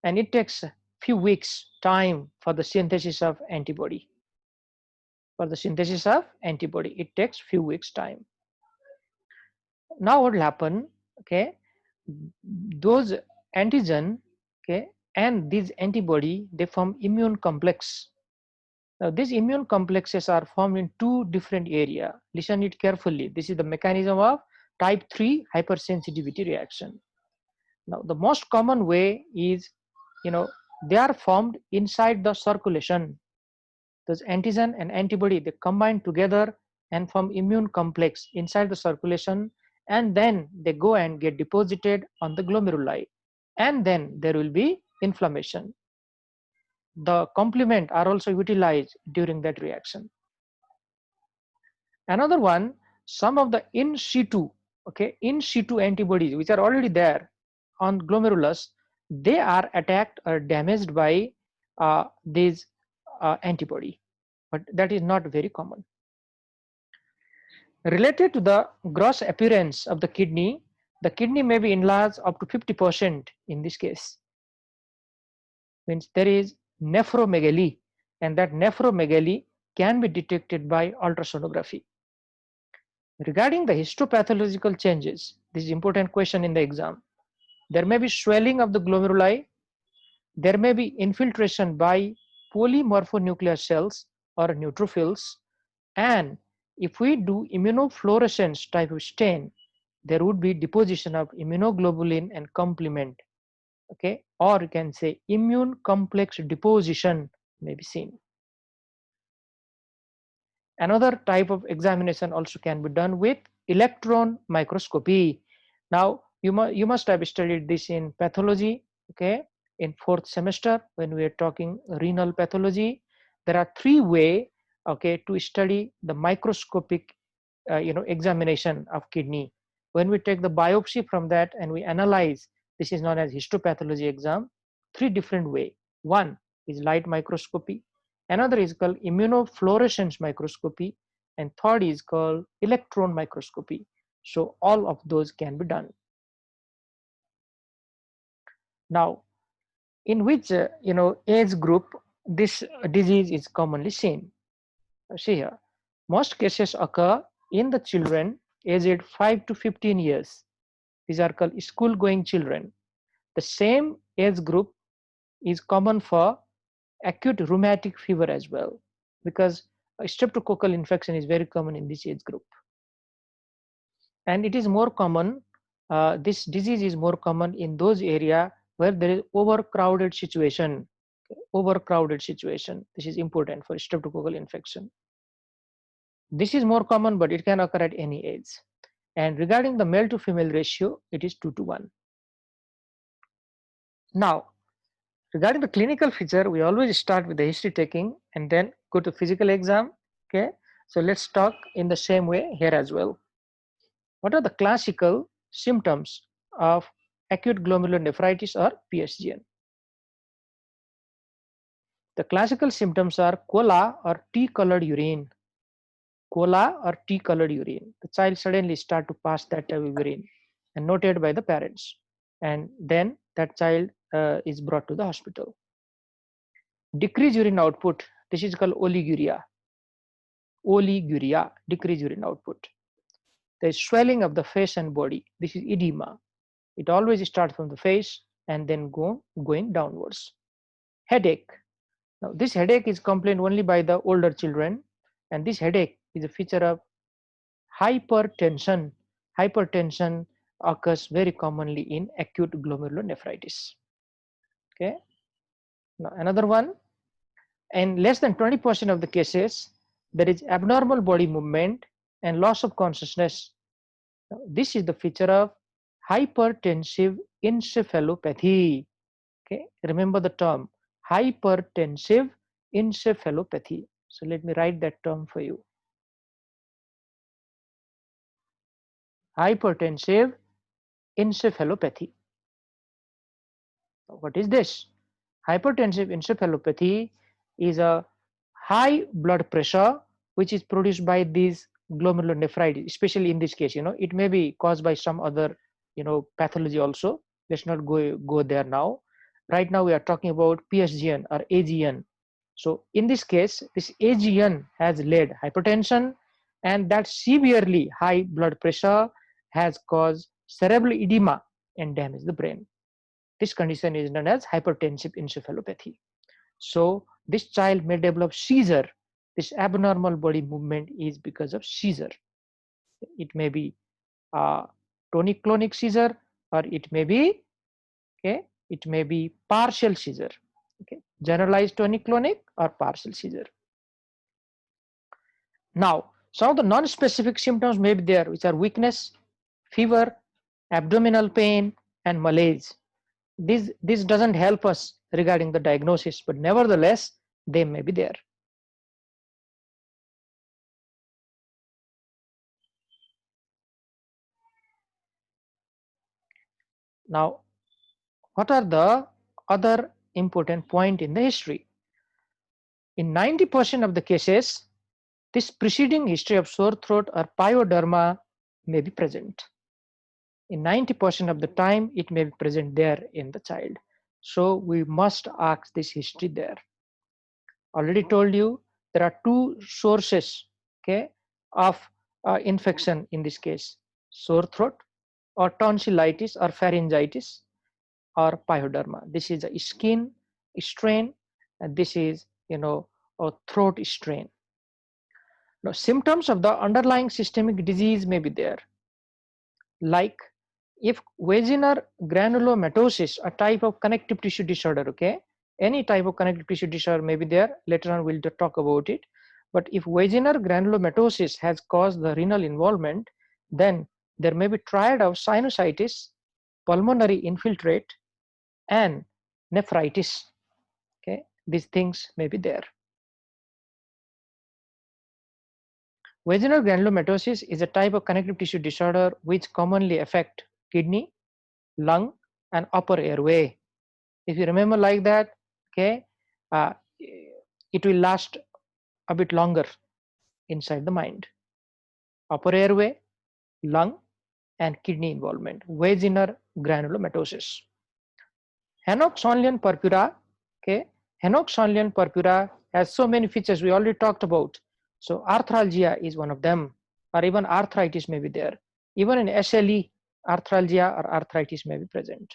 And it takes a few weeks time for the synthesis of antibody. It takes few weeks time. Now what will happen, okay, those antigen, okay, and these antibody, they form immune complex. Now these immune complexes are formed in two different areas. Listen it carefully. This is the mechanism of type 3 hypersensitivity reaction. Now the most common way is, they are formed inside the circulation. Those antigen and antibody, they combine together and form immune complex inside the circulation, and then they go and get deposited on the glomeruli, and then there will be inflammation. The complement are also utilized during that reaction. Another one, some of the in situ antibodies which are already there on glomerulus, they are attacked or damaged by these antibody, but that is not very common. Related to the gross appearance of the kidney may be enlarged up to 50% in this case. Means there is nephromegaly, and that nephromegaly can be detected by ultrasonography. Regarding the histopathological changes, this is important question in the exam. There may be swelling of the glomeruli, there may be infiltration by polymorphonuclear cells or neutrophils, and if we do immunofluorescence type of stain, there would be deposition of immunoglobulin and complement, okay, or you can say immune complex deposition may be seen. Another type of examination also can be done with electron microscopy. Now you must have studied this in pathology, okay, in 4th semester when we are talking renal pathology. There are 3 ways, okay, to study the microscopic examination of kidney. When we take the biopsy from that and we analyze, this is known as histopathology exam. 3 different ways. One is light microscopy, another is called immunofluorescence microscopy, and third is called electron microscopy. So all of those can be done. Now, in which age group this disease is commonly seen? See here, most cases occur in the children aged 5 to 15 years. These are called school-going children. The same age group is common for acute rheumatic fever as well, because a streptococcal infection is very common in this age group. And it is more common, this disease is more common in those areas where there is overcrowded situation. This is important for streptococcal infection. This is more common, but it can occur at any age. And regarding the male to female ratio, it is 2 to 1. Now, regarding the clinical feature, we always start with the history taking and then go to physical exam. Okay, so let's talk in the same way here as well. What are the classical symptoms of acute glomerulonephritis or PSGN? The classical symptoms are cola or tea-colored urine. Cola or tea-colored urine. The child suddenly start to pass that type of urine and noted by the parents, and then that child is brought to the hospital. Decreased urine output. This is called oliguria. Oliguria, decreased urine output. There is swelling of the face and body. This is edema. It always starts from the face and then going downwards. Headache. Now, this headache is complained only by the older children, and this headache is a feature of hypertension. Hypertension occurs very commonly in acute glomerulonephritis. Okay. Now, another one, in less than 20% of the cases, there is abnormal body movement and loss of consciousness. Now, this is the feature of hypertensive encephalopathy. Okay, remember the term hypertensive encephalopathy. So let me write that term for you. Hypertensive encephalopathy. What is this? Hypertensive encephalopathy is a high blood pressure which is produced by these glomerulonephritis, especially in this case. It may be caused by some other pathology also. Let's not go there now. Right now we are talking about PSGN or AGN. So in this case, this AGN has led hypertension, and that severely high blood pressure has caused cerebral edema and damaged the brain. This condition is known as hypertensive encephalopathy. So this child may develop seizure. This abnormal body movement is because of seizure. It may be tonic-clonic seizure, or it may be partial seizure. Okay, generalized tonic-clonic or partial seizure. Now, some of the non-specific symptoms may be there, which are weakness, fever, abdominal pain, and malaise. This doesn't help us regarding the diagnosis, but nevertheless, they may be there. Now, what are the other important points in the history? In 90% of the cases, this preceding history of sore throat or pyoderma may be present. In 90% of the time, it may be present there in the child. So we must ask this history there. Already told you there are two sources, okay, of infection in this case: sore throat or tonsillitis or pharyngitis or pyoderma. This is a skin strain, and this is a throat strain. Now, symptoms of the underlying systemic disease may be there, like if vaginal granulomatosis, a type of connective tissue disorder. Okay, any type of connective tissue disorder may be there. Later on we'll talk about it. But if vaginal granulomatosis has caused the renal involvement, then there may be triad of sinusitis, pulmonary infiltrate, and nephritis. Okay, these things may be there. Vaginal granulomatosis is a type of connective tissue disorder which commonly affect kidney, lung, and upper airway. If you remember like that, okay, it will last a bit longer inside the mind. Upper airway, lung, and kidney involvement. Vaginal granulomatosis. Henoch-Sonlian purpura. Okay, Henoch-Sonlian purpura has so many features we already talked about. So arthralgia is one of them, or even arthritis may be there. Even in SLE, arthralgia or arthritis may be present.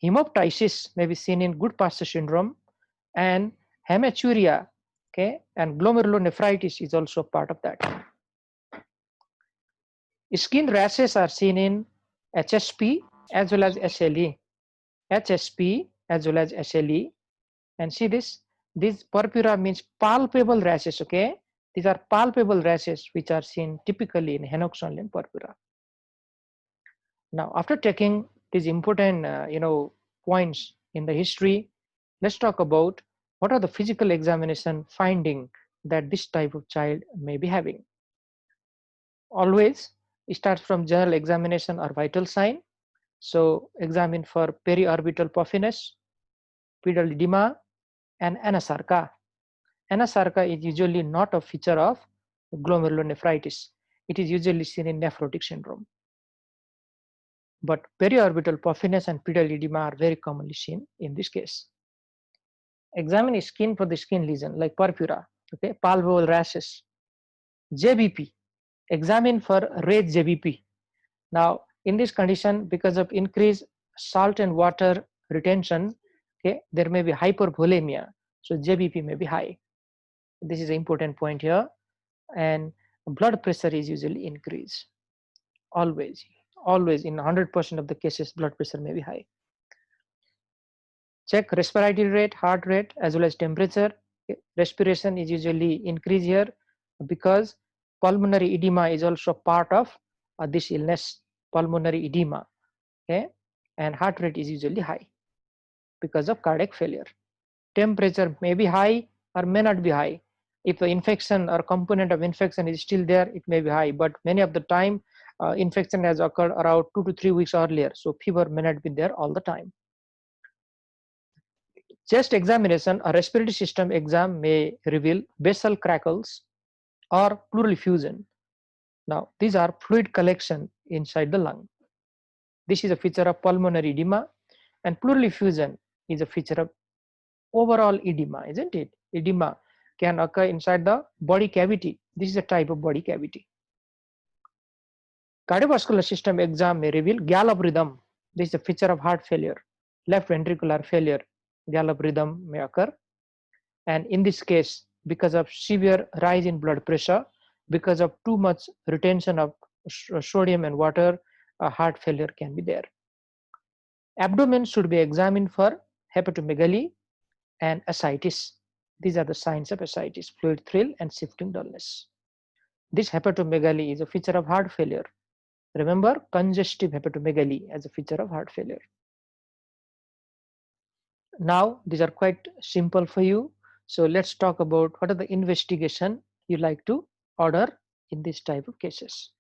Hemoptysis may be seen in Goodpasture syndrome, and hematuria, okay, and glomerulonephritis is also part of that. Skin rashes are seen in HSP as well as SLE. HSP as well as SLE, and see this, This purpura means palpable rashes, okay? These are palpable rashes which are seen typically in henoxonal purpura. Now, after taking these important, points in the history, let's talk about what are the physical examination finding that this type of child may be having. Always it starts from general examination or vital sign. So examine for periorbital puffiness, pedal edema, and anasarca. Anasarca is usually not a feature of glomerulonephritis. It is usually seen in nephrotic syndrome. But periorbital puffiness and pedal edema are very commonly seen in this case. Examine skin for the skin lesion like purpura, okay, palpable rashes. JBP, examine for raised JBP. Now, in this condition, because of increased salt and water retention, okay, there may be hypervolemia. So JBP may be high. This is an important point here. And blood pressure is usually increased. Always in 100% of the cases, blood pressure may be high. Check respiratory rate, heart rate, as well as temperature. Respiration is usually increased here because pulmonary edema is also part of this illness, pulmonary edema. Okay, and heart rate is usually high because of cardiac failure. Temperature may be high or may not be high. If the infection or component of infection is still there, it may be high, but many of the time infection has occurred around 2 to 3 weeks earlier, so fever may not be there all the time. Chest examination or respiratory system exam may reveal basal crackles or pleural effusion. Now, these are fluid collection inside the lung. This is a feature of pulmonary edema, and pleural effusion is a feature of overall edema, isn't it? Edema can occur inside the body cavity. This is a type of body cavity. Cardiovascular system exam may reveal gallop rhythm. This is a feature of heart failure. Left ventricular failure, gallop rhythm may occur. And in this case, because of severe rise in blood pressure, because of too much retention of sodium and water, heart failure can be there. Abdomen should be examined for hepatomegaly and ascites. These are the signs of ascites: fluid thrill and shifting dullness. This hepatomegaly is a feature of heart failure. Remember, congestive hepatomegaly as a feature of heart failure. Now, these are quite simple for you. So let's talk about what are the investigation you like to order in this type of cases.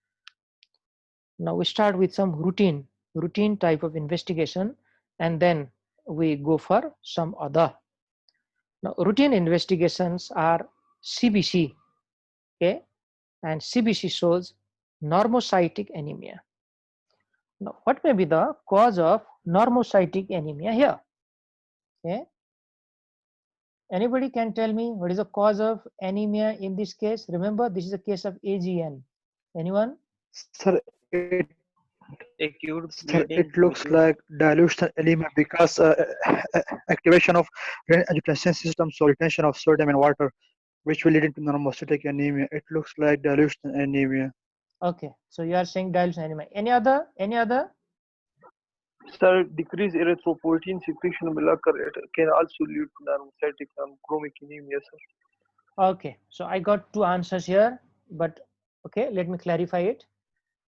Now we start with some routine type of investigation, and then we go for some other. Now routine investigations are CBC, okay, and CBC shows normocytic anemia. Now what may be the cause of normocytic anemia here? Okay, anybody can tell me what is the cause of anemia in this case? Remember, this is a case of AGN. Anyone? Sir, Acute sir, bleeding it looks with like dilution element because activation of angiotensin system, so retention of sodium and water, which will lead into normocytic anemia. It looks like dilution anemia. Okay, so you are saying dilution anemia. Any other? Any other? sir, decreased erythropoietin secretion will occur. It can also lead to normocytic and chromic anemia, sir. Okay, so I got two answers here, but okay, let me clarify it.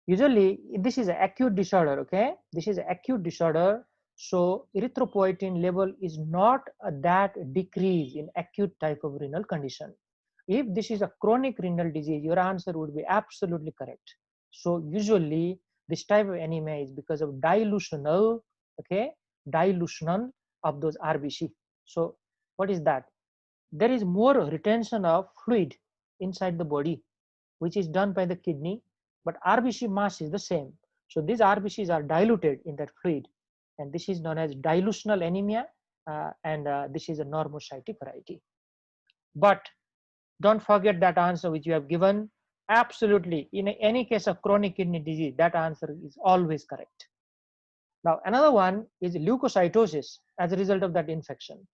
Usually, this is an acute disorder, okay? This is an acute disorder, so erythropoietin level is not that decrease in acute type of renal condition. If this is a chronic renal disease, your answer would be absolutely correct. So usually, this type of anemia is because of dilutional, okay, dilution of those RBC. So what is that? There is more retention of fluid inside the body, which is done by the kidney, but RBC mass is the same. So these RBCs are diluted in that fluid, and this is known as dilutional anemia, and this is a normocytic variety. But don't forget that answer which you have given. Absolutely, in any case of chronic kidney disease, that answer is always correct. Now, another one is leukocytosis as a result of that infection.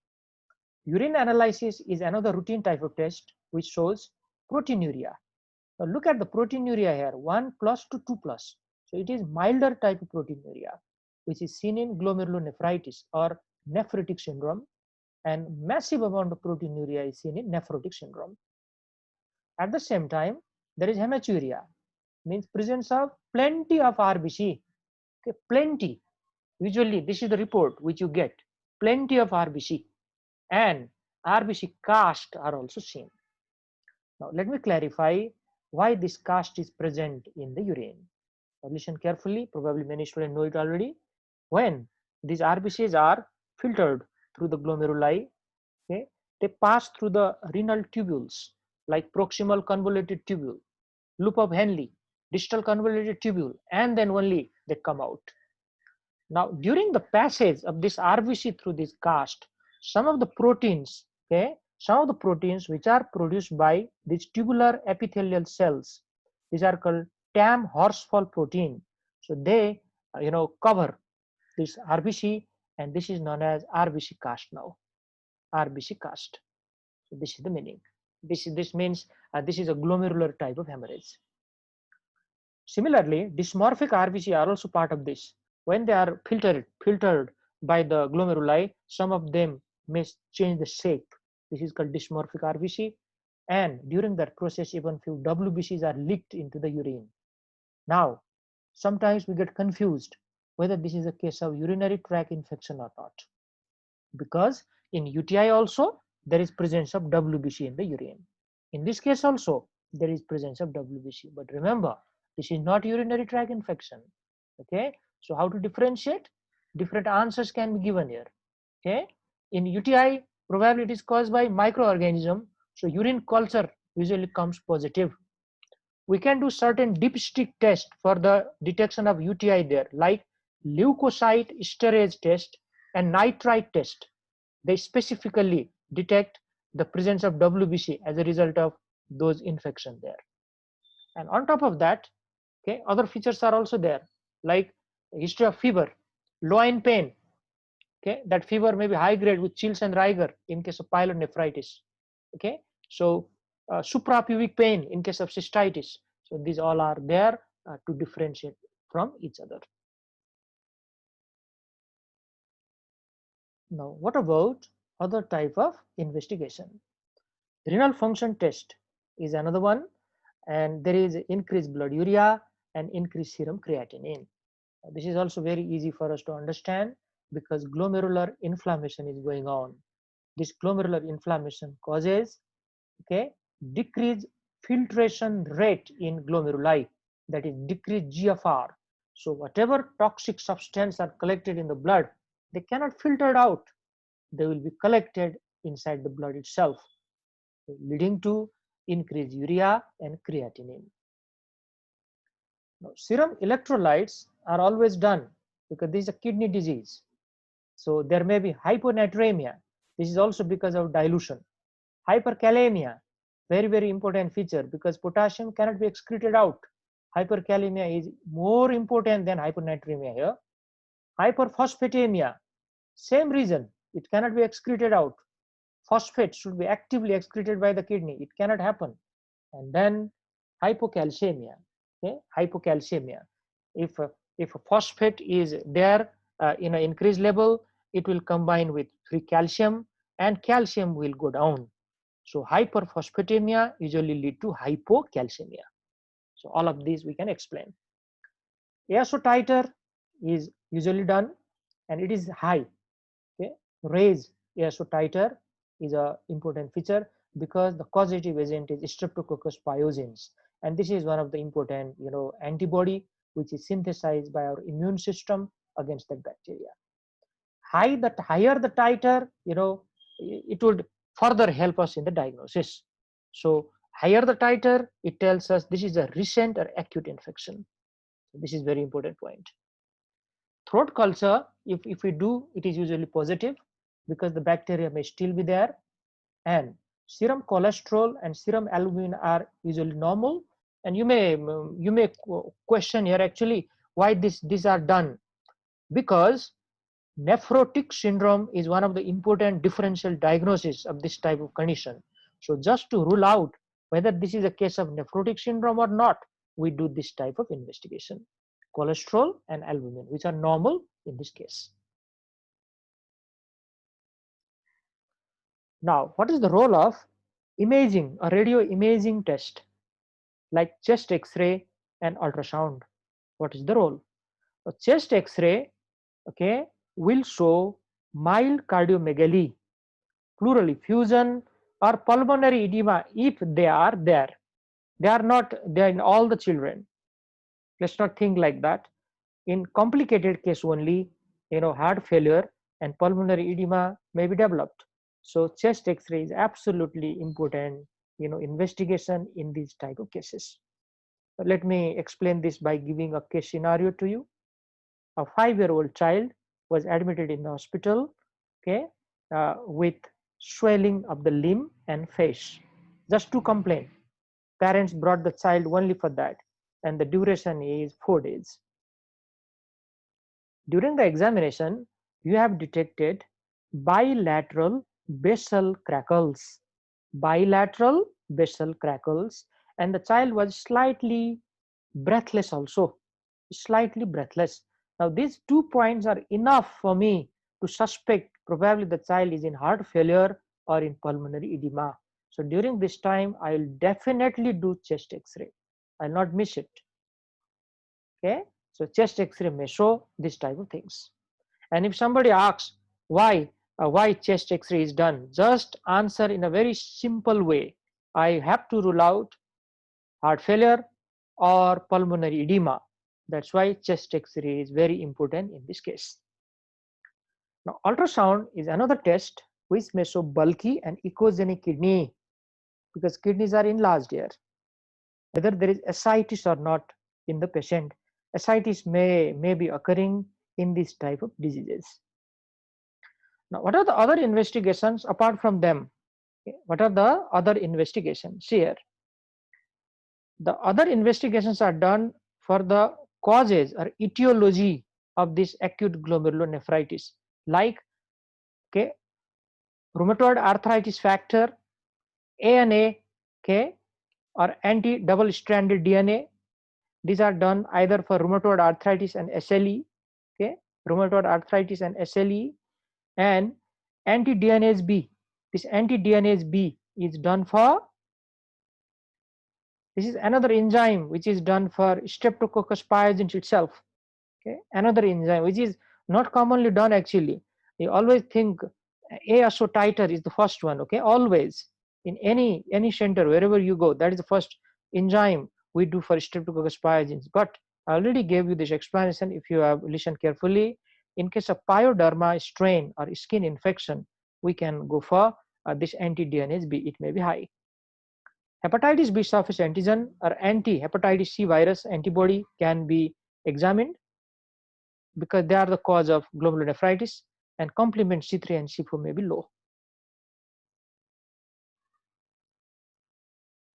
Urine analysis is another routine type of test which shows proteinuria. Now look at the proteinuria here, 1 plus to 2 plus. So it is milder type of proteinuria, which is seen in glomerulonephritis or nephrotic syndrome. and massive amount of proteinuria is seen in nephrotic syndrome. At the same time, there is hematuria, means presence of plenty of RBC, okay, plenty. Usually, this is the report which you get, plenty of RBC, and RBC cast are also seen. Now, let me clarify why this cast is present in the urine. Now, listen carefully, probably many students know it already. When these RBCs are filtered through the glomeruli, okay, they pass through the renal tubules like proximal convoluted tubule, loop of Henle, distal convoluted tubule, and then only they come out. Now, during the passage of this RBC through this cast, some of the proteins, okay, some of the proteins which are produced by these tubular epithelial cells, these are called TAM horsefall protein. So they, cover this RBC, and this is known as RBC cast now. RBC cast. So this is the meaning. This means this is a glomerular type of hemorrhage. Similarly, dysmorphic RBC are also part of this. When they are filtered by the glomeruli, some of them may change the shape. This is called dysmorphic RBC, and during that process, even few WBCs are leaked into the urine. Now, sometimes we get confused whether this is a case of urinary tract infection or not, because in UTI also there is presence of WBC in the urine. In this case also there is presence of WBC, but remember, this is not urinary tract infection. Okay, so how to differentiate? Different answers can be given here. Okay, in UTI probably it is caused by microorganism, so urine culture usually comes positive. We can do certain dipstick test for the detection of UTI there, like leukocyte esterase test and nitrite test. They specifically detect the presence of WBC as a result of those infections there. And on top of that, okay, other features are also there, like history of fever, loin pain. Okay, that fever may be high grade with chills and rigor in case of pyelonephritis. Okay, so suprapubic pain in case of cystitis. So these all are there to differentiate from each other. Now, what about other type of investigation? Renal function test is another one, and there is increased blood urea and increased serum creatinine. This is also very easy for us to understand because glomerular inflammation is going on. This glomerular inflammation causes, okay, decreased filtration rate in glomeruli, that is decreased GFR. So whatever toxic substance are collected in the blood, they cannot filter it out. They will be collected inside the blood itself, leading to increased urea and creatinine. Now, serum electrolytes are always done because this is a kidney disease. So there may be hyponatremia. This is also because of dilution. Hyperkalemia, very, very important feature because potassium cannot be excreted out. Hyperkalemia is more important than hyponatremia here. Hyperphosphatemia, same reason, it cannot be excreted out. Phosphate should be actively excreted by the kidney. It cannot happen. And then hypocalcemia. Okay, hypocalcemia. If a phosphate is there in an increased level, it will combine with free calcium, and calcium will go down. So hyperphosphatemia usually lead to hypocalcemia. So all of these we can explain. ASO titer is usually done, and it is high. Okay, raise ASO titer is a important feature because the causative agent is Streptococcus pyogenes, and this is one of the important antibody which is synthesized by our immune system against that bacteria. Higher the titer, it would further help us in the diagnosis. So higher the titer, it tells us this is a recent or acute infection. This is very important point. Throat culture, if we do, it is usually positive because the bacteria may still be there, and serum cholesterol and serum albumin are usually normal. And you may question here actually why these are done, because nephrotic syndrome is one of the important differential diagnoses of this type of condition. So just to rule out whether this is a case of nephrotic syndrome or not, we do this type of investigation, cholesterol and albumin, which are normal in this case. Now, what is the role of imaging, a radio imaging test like chest X-ray and ultrasound? What is the role? A chest X-ray, okay, will show mild cardiomegaly, pleural effusion, or pulmonary edema if they are there. They are not there in all the children. Let's not think like that. In complicated case only, heart failure and pulmonary edema may be developed. So chest X-ray is absolutely important, investigation in these type of cases. Let me explain this by giving a case scenario to you. A 5-year-old child was admitted in the hospital, okay, with swelling of the limb and face, just to complain. Parents brought the child only for that, and the duration is 4 days. During the examination, you have detected bilateral basal crackles, bilateral basal crackles, and the child was slightly breathless also, slightly breathless. Now these 2 points are enough for me to suspect probably the child is in heart failure or in pulmonary edema. So during this time, I will definitely do chest X-ray. I'll not miss it. Okay, so chest X-ray may show this type of things. And if somebody asks why chest X-ray is done, just answer in a very simple way. I have to rule out heart failure or pulmonary edema. That's why chest X-ray is very important in this case. Now, ultrasound is another test which may show bulky and echogenic kidney, because kidneys are enlarged here. Whether there is ascites or not in the patient, ascites may be occurring in this type of diseases. Now, what are the other investigations apart from them? Okay, what are the other investigations here? The other investigations are done for the causes or etiology of this acute glomerulonephritis, like, okay, rheumatoid arthritis factor, ANA, okay, or anti-double stranded DNA. These are done either for rheumatoid arthritis and SLE, okay, rheumatoid arthritis and SLE, and anti-DNase B. This anti-DNase B is done for, this is another enzyme which is done for Streptococcus pyogenes itself. Okay, another enzyme which is not commonly done actually. You always think ASO titer is the first one. Okay, always in any center wherever you go, that is the first enzyme we do for Streptococcus pyogenes. But I already gave you this explanation if you have listened carefully. In case of pyoderma strain or skin infection, we can go for this anti-DNase B. It may be high. Hepatitis B surface antigen or anti-hepatitis C virus antibody can be examined because they are the cause of glomerulonephritis, and complement C3 and C4 may be low.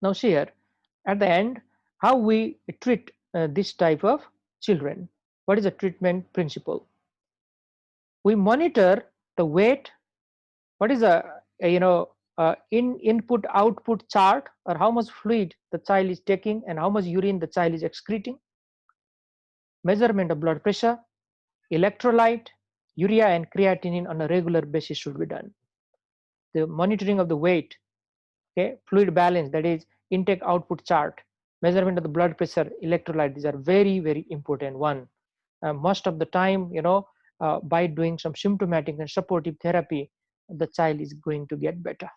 Now see here, at the end, how we treat this type of children. What is the treatment principle? We monitor the weight. What is a input output chart, or how much fluid the child is taking and how much urine the child is excreting. Measurement of blood pressure, electrolyte, urea and creatinine on a regular basis should be done. The monitoring of the weight, okay, fluid balance, that is intake output chart, measurement of the blood pressure, electrolyte, these are very important one. Most of the time, by doing some symptomatic and supportive therapy, the child is going to get better.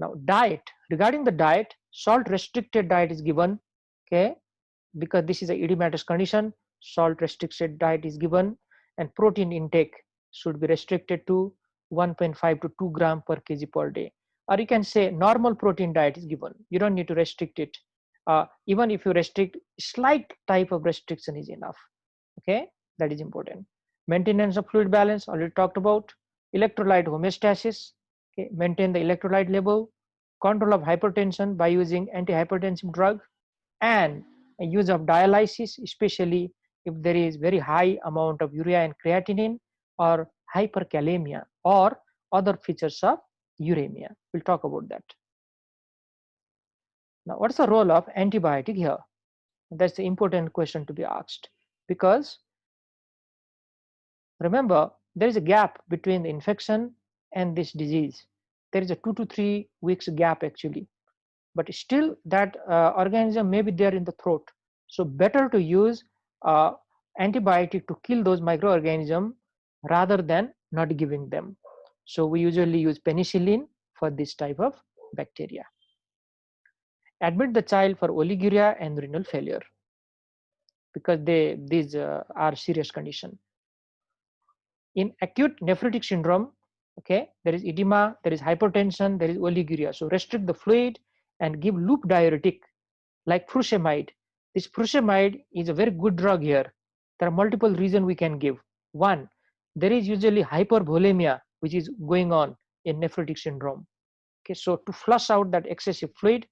Now diet, regarding the diet, salt restricted diet is given, okay, because this is a edematous condition. Salt restricted diet is given, and protein intake should be restricted to 1.5 to 2 gram per kg per day, or you can say normal protein diet is given. You don't need to restrict it. Even if you restrict, slight type of restriction is enough. Okay, that is important. Maintenance of fluid balance, already talked about. Electrolyte homeostasis, okay, maintain the electrolyte level. Control of hypertension by using antihypertensive drug, and use of dialysis, especially if there is very high amount of urea and creatinine, or hyperkalemia, or other features of uremia. We'll talk about that. Now, what's the role of antibiotic here? That's the important question to be asked, because remember, there is a gap between the infection and this disease. there is a 2 to 3 weeks gap actually, but still that organism may be there in the throat. So better to use antibiotic to kill those microorganisms rather than not giving them. So we usually use penicillin for this type of bacteria. Admit the child for oliguria and renal failure because these are serious condition. In acute nephrotic syndrome, okay, there is edema, there is hypertension, there is oliguria. So restrict the fluid and give loop diuretic like furosemide. This furosemide is a very good drug here. There are multiple reasons we can give. One, there is usually hypervolemia which is going on in nephrotic syndrome. Okay, so to flush out that excessive fluid,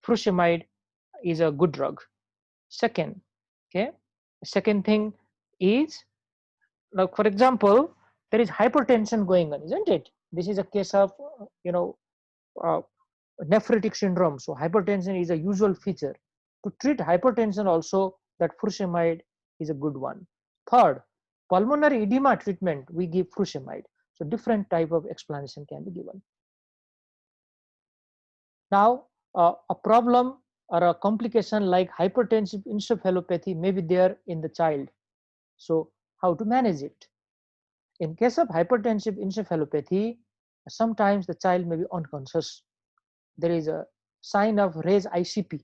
furosemide is a good drug. Second, okay, second thing is, like for example, there is hypertension going on, isn't it? This is a case of uh, nephrotic syndrome. So hypertension is a usual feature. To treat hypertension also, that furosemide is a good one. Third, pulmonary edema treatment, we give furosemide. So different type of explanation can be given. Now a problem or a complication like hypertensive encephalopathy may be there in the child. So how to manage it? In case of hypertensive encephalopathy, sometimes the child may be unconscious. There is a sign of raised ICP.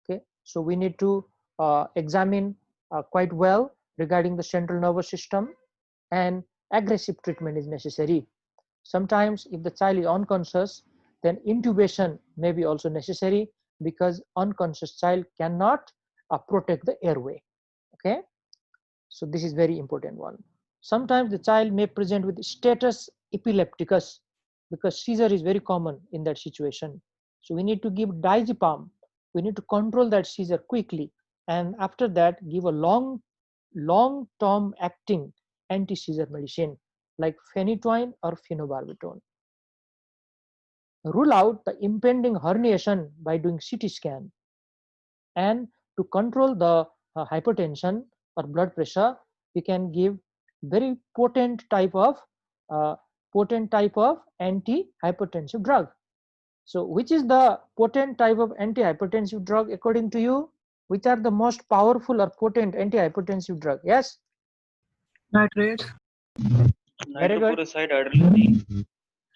Okay, so we need to examine quite well regarding the central nervous system, and aggressive treatment is necessary. Sometimes if the child is unconscious, then intubation may be also necessary because unconscious child cannot protect the airway. Okay, so this is very important one. Sometimes the child may present with status epilepticus because seizure is very common in that situation. So we need to give diazepam. We need to control that seizure quickly, and after that give a long-term acting anti-seizure medicine like phenytoin or phenobarbital. Rule out the impending herniation by doing CT scan, and to control the hypertension or blood pressure, we can give very potent type of anti-hypertensive drug. So which is the potent type of anti-hypertensive drug according to you? Which are the most powerful or potent anti-hypertensive drug? Yes? Nitrate. Very good. Nitropuroside adrenaline.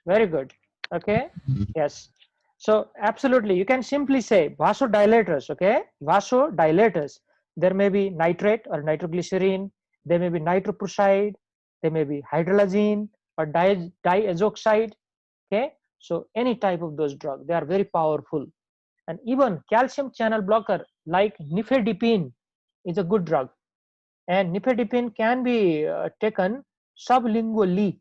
Very good. Okay. Yes. So absolutely, you can simply say vasodilators. Okay, vasodilators. There may be nitrate or nitroglycerin. There may be nitroprusside. There may be hydralazine or diazoxide. Okay. So any type of those drugs, they are very powerful. And even calcium channel blocker like nifedipine is a good drug. And nifedipine can be taken sublingually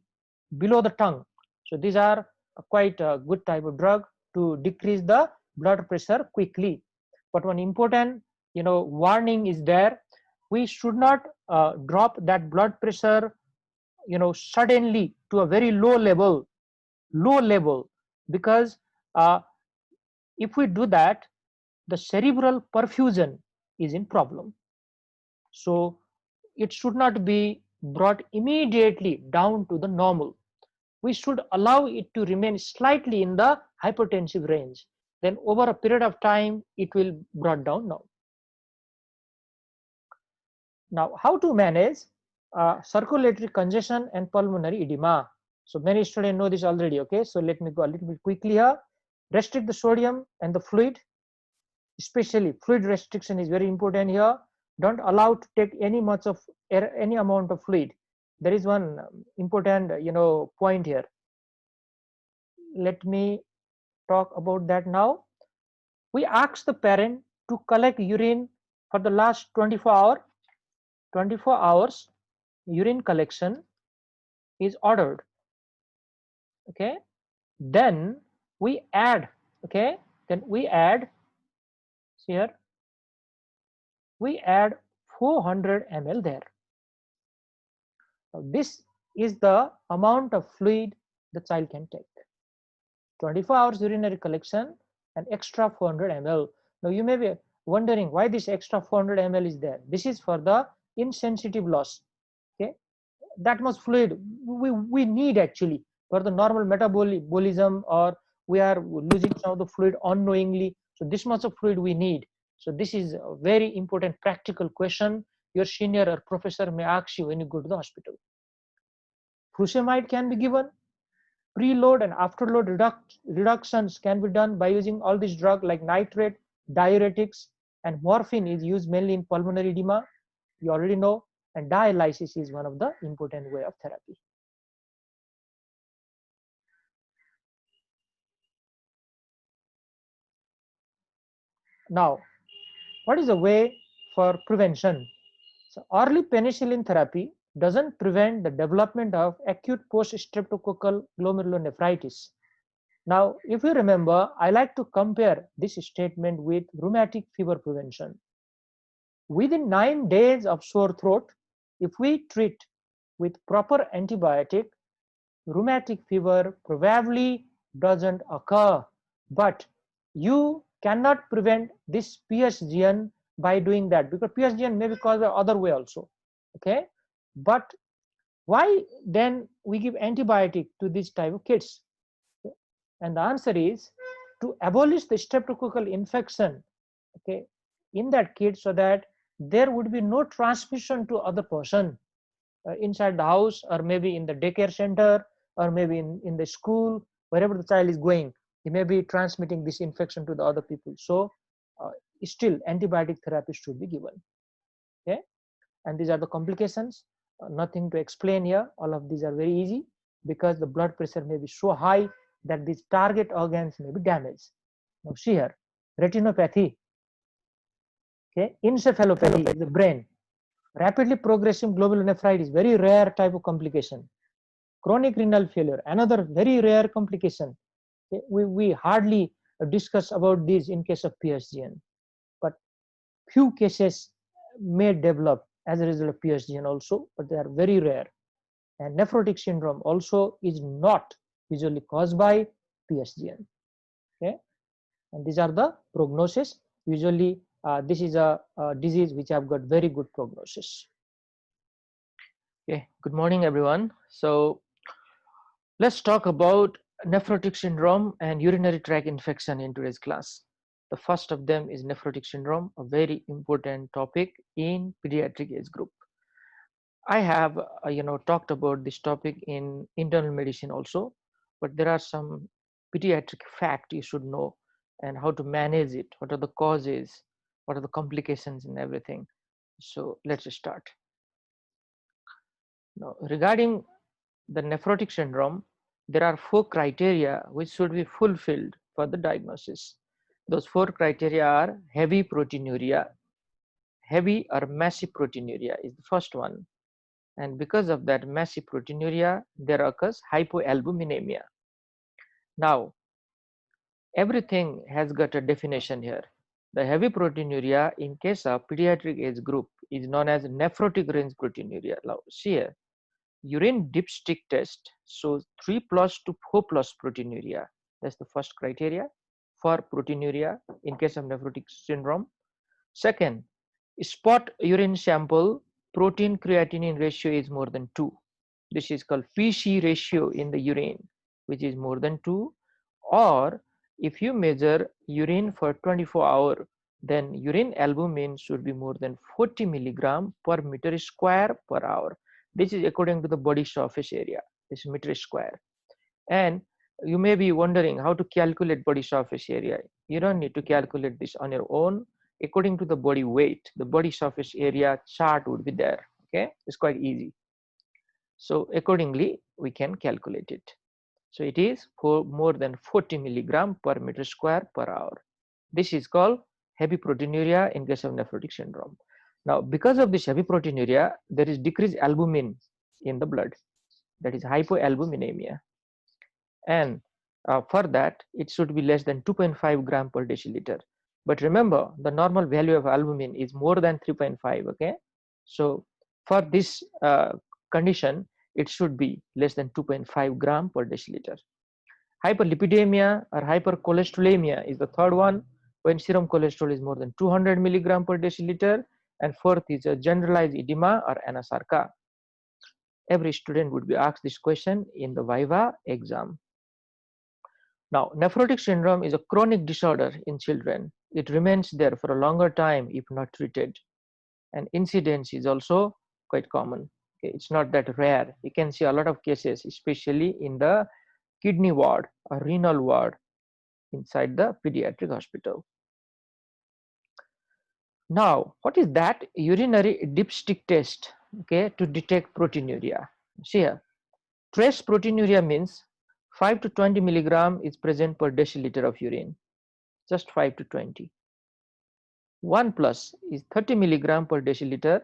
below the tongue. So these are quite a good type of drug to decrease the blood pressure quickly. But one important warning is there: we should not drop that blood pressure suddenly to a very low level, because if we do that, the cerebral perfusion is in problem. So it should not be brought immediately down to the normal. We should allow it to remain slightly in the hypertensive range. Then over a period of time, it will brought down now. Now, how to manage circulatory congestion and pulmonary edema? So many students know this already. Okay, so let me go a little bit quickly here. Restrict the sodium and the fluid, especially fluid restriction is very important here. Don't allow to take any amount of fluid. There is one important point here. Let me talk about that now. We ask the parent to collect urine for the last 24 hours. Urine collection is ordered. Okay, then we add. Okay, then we add here. We add 400 ml there. Now, this is the amount of fluid the child can take. 24 hours urinary collection and extra 400 ml. Now you may be wondering why this extra 400 ml is there. This is for the insensitive loss. Okay, that much fluid we need actually. for the normal metabolism, or we are losing some of the fluid unknowingly. So this much of fluid we need. So this is a very important practical question your senior or professor may ask you when you go to the hospital. Furosemide can be given. Preload and afterload reductions can be done by using all these drugs like nitrate, diuretics, and morphine is used mainly in pulmonary edema. You already know, and dialysis is one of the important way of therapy. Now, what is the way for prevention? So early penicillin therapy doesn't prevent the development of acute post-streptococcal glomerulonephritis. Now, if you remember, I like to compare this statement with rheumatic fever prevention. Within 9 days of sore throat, if we treat with proper antibiotic, rheumatic fever probably doesn't occur. But you cannot prevent this PSGN by doing that, because PSGN may be caused by other way also. Okay, but why then we give antibiotic to this type of kids? And the answer is to abolish the streptococcal infection, okay, in that kid, so that there would be no transmission to other person inside the house, or maybe in the daycare center, or maybe in the school, wherever the child is going, he may be transmitting this infection to the other people. So still antibiotic therapy should be given. Okay, and these are the complications. Nothing to explain here. All of these are very easy, because the blood pressure may be so high that these target organs may be damaged. Now see here, retinopathy, okay, encephalopathy, the brain, rapidly progressive glomerulonephritis, very rare type of complication. Chronic renal failure, another very rare complication. Okay, we hardly discuss about this in case of PSGN, but few cases may develop as a result of PSGN also, but they are very rare. And nephrotic syndrome also is not usually caused by PSGN. Okay, and these are the prognosis. Usually this is a disease which have got very good prognosis. Okay, good morning everyone. So let's talk about nephrotic syndrome and urinary tract infection in today's class. The first of them is nephrotic syndrome, a very important topic in pediatric age group. I have talked about this topic in internal medicine also, but there are some pediatric facts you should know, and how to manage it, what are the causes, what are the complications and everything. So let's start. Now, regarding the nephrotic syndrome, there are 4 criteria which should be fulfilled for the diagnosis. Those 4 criteria are heavy proteinuria. Heavy or massive proteinuria is the first one. And because of that massive proteinuria, there occurs hypoalbuminemia. Now, everything has got a definition here. The heavy proteinuria in case of pediatric age group is known as nephrotic range proteinuria. Now, see here, urine dipstick test shows 3+ to 4+ proteinuria. That's the first criteria for proteinuria in case of nephrotic syndrome. Second, spot urine sample protein creatinine ratio is more than 2. This is called PC ratio in the urine, which is more than 2. Or if you measure urine for 24 hours, then urine albumin should be more than 40 milligram per meter square per hour. This is according to the body surface area, this meter square. And you may be wondering how to calculate body surface area. You don't need to calculate this on your own. According to the body weight, the body surface area chart would be there. Okay, it's quite easy. So accordingly, we can calculate it. So it is for more than 40 milligram per meter square per hour. This is called heavy proteinuria in case of nephrotic syndrome. Now, because of this heavy proteinuria, there is decreased albumin in the blood. That is hypoalbuminemia. And for that, it should be less than 2.5 gram per deciliter. But remember, the normal value of albumin is more than 3.5. Okay, so for this condition, it should be less than 2.5 gram per deciliter. Hyperlipidemia or hypercholesterolemia is the third one, when serum cholesterol is more than 200 milligram per deciliter. And fourth is a generalized edema or anasarca. Every student would be asked this question in the Viva exam. Now, nephrotic syndrome is a chronic disorder in children. It remains there for a longer time if not treated, and incidence is also quite common. Okay, it's not that rare. You can see a lot of cases, especially in the kidney ward or renal ward inside the pediatric hospital. Now, what is that urinary dipstick test, okay, to detect proteinuria? See here, trace proteinuria means 5 to 20 milligram is present per deciliter of urine, just 5 to 20. 1 plus is 30 milligram per deciliter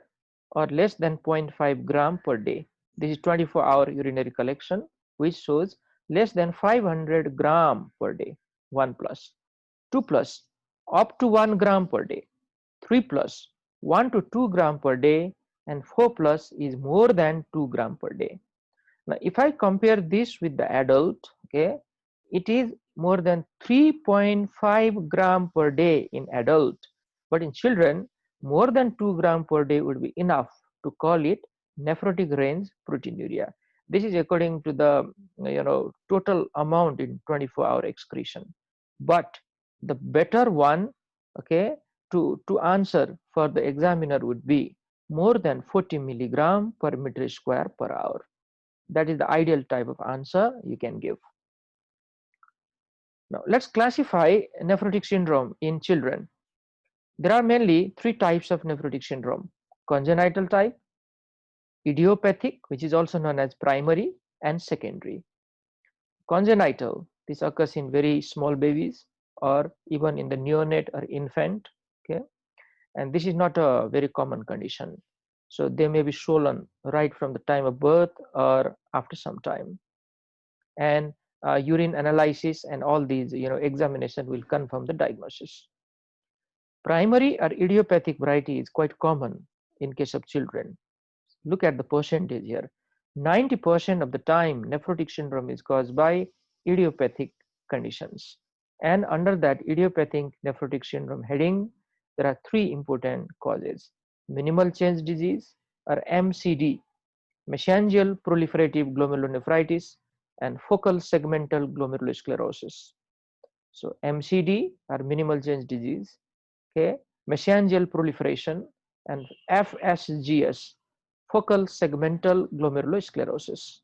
or less than 0.5 gram per day. This is 24-hour urinary collection, which shows less than 500 gram per day, 1 plus. 2 plus, up to 1 gram per day. 3 plus, 1 to 2 gram per day, and 4 plus is more than 2 gram per day. Now, if I compare this with the adult, okay, it is more than 3.5 gram per day in adult, but in children, more than 2 gram per day would be enough to call it nephrotic range proteinuria. This is according to the total amount in 24-hour excretion. But the better one, okay, to answer for the examiner would be more than 40 milligram per meter square per hour. That is the ideal type of answer you can give. Now, let's classify nephrotic syndrome in children. There are mainly 3 types of nephrotic syndrome: congenital type, idiopathic, which is also known as primary, and secondary. Congenital, this occurs in very small babies or even in the neonate or infant, okay, and this is not a very common condition. So they may be swollen right from the time of birth or after some time, and urine analysis and all these examination will confirm the diagnosis. Primary or idiopathic variety is quite common in case of children. Look at the percentage here. 90% of the time nephrotic syndrome is caused by idiopathic conditions, and under that idiopathic nephrotic syndrome heading there are 3 important causes: minimal change disease or MCD, mesangial proliferative glomerulonephritis, and focal segmental glomerulosclerosis. So MCD or minimal change disease, okay, mesangial proliferation, and FSGS, focal segmental glomerulosclerosis.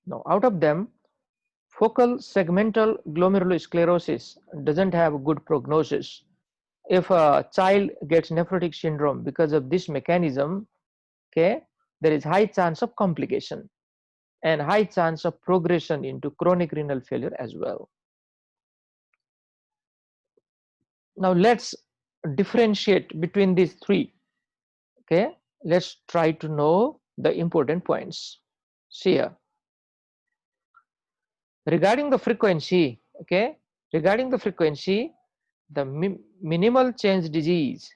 Now, out of them, focal segmental glomerulosclerosis doesn't have a good prognosis. If a child gets nephrotic syndrome because of this mechanism, okay, there is high chance of complication and high chance of progression into chronic renal failure as well. Now let's differentiate between these 3. Okay, let's try to know the important points. See here, regarding the frequency, okay, regarding the frequency, the minimal change disease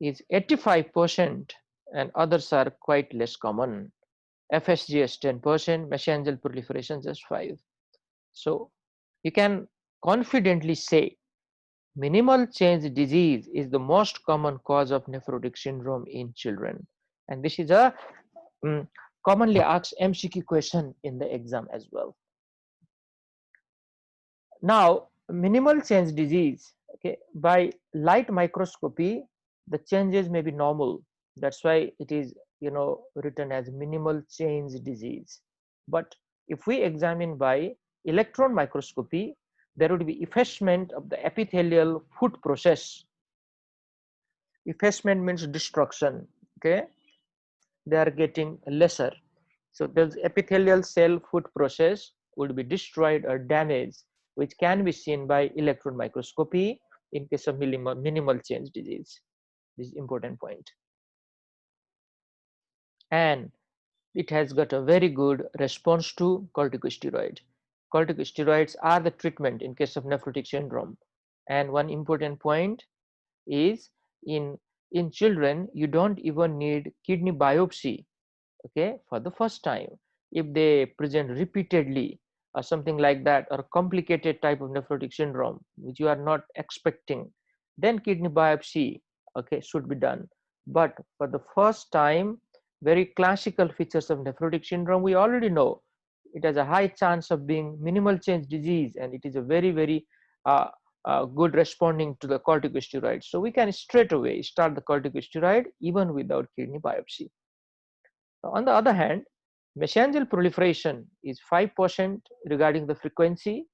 is 85% and others are quite less common. FSGS 10%, mesangial proliferation just 5. So you can confidently say minimal change disease is the most common cause of nephrotic syndrome in children, and this is a commonly asked MCQ question in the exam as well. Now, minimal change disease, okay, by light microscopy the changes may be normal, that's why it is written as minimal change disease. But if we examine by electron microscopy, there would be effacement of the epithelial foot process. Effacement means destruction, okay, they are getting lesser. So the epithelial cell foot process would be destroyed or damaged, which can be seen by electron microscopy in case of minimal change disease. This is important point. And it has got a very good response to corticosteroid. Corticosteroids are the treatment in case of nephrotic syndrome. And one important point is in children you don't even need kidney biopsy, okay, for the first time. If they present repeatedly or something like that, or complicated type of nephrotic syndrome which you are not expecting, then kidney biopsy, okay, should be done. But for the first time, very classical features of nephrotic syndrome, we already know it has a high chance of being minimal change disease, and it is a very uh, good responding to the corticosteroid. So we can straight away start the corticosteroid even without kidney biopsy. On the other hand, mesangial proliferation is 5% regarding the frequency.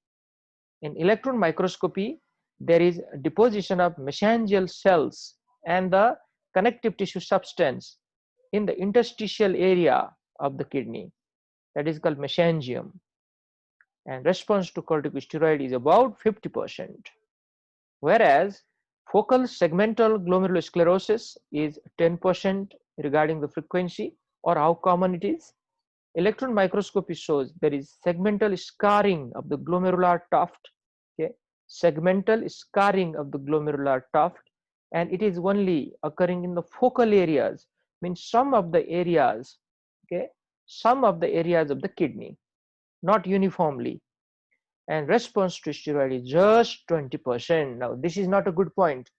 In electron microscopy, there is deposition of mesangial cells and the connective tissue substance in the interstitial area of the kidney, that is called mesangium, and response to corticosteroid is about 50%, whereas focal segmental glomerulosclerosis is 10% regarding the frequency or how common it is. Electron microscopy shows there is segmental scarring of the glomerular tuft, okay, segmental scarring of the glomerular tuft, and it is only occurring in the focal areas, means some of the areas, okay, some of the areas of the kidney, not uniformly, and response to steroid is just 20%. Now this is not a good point,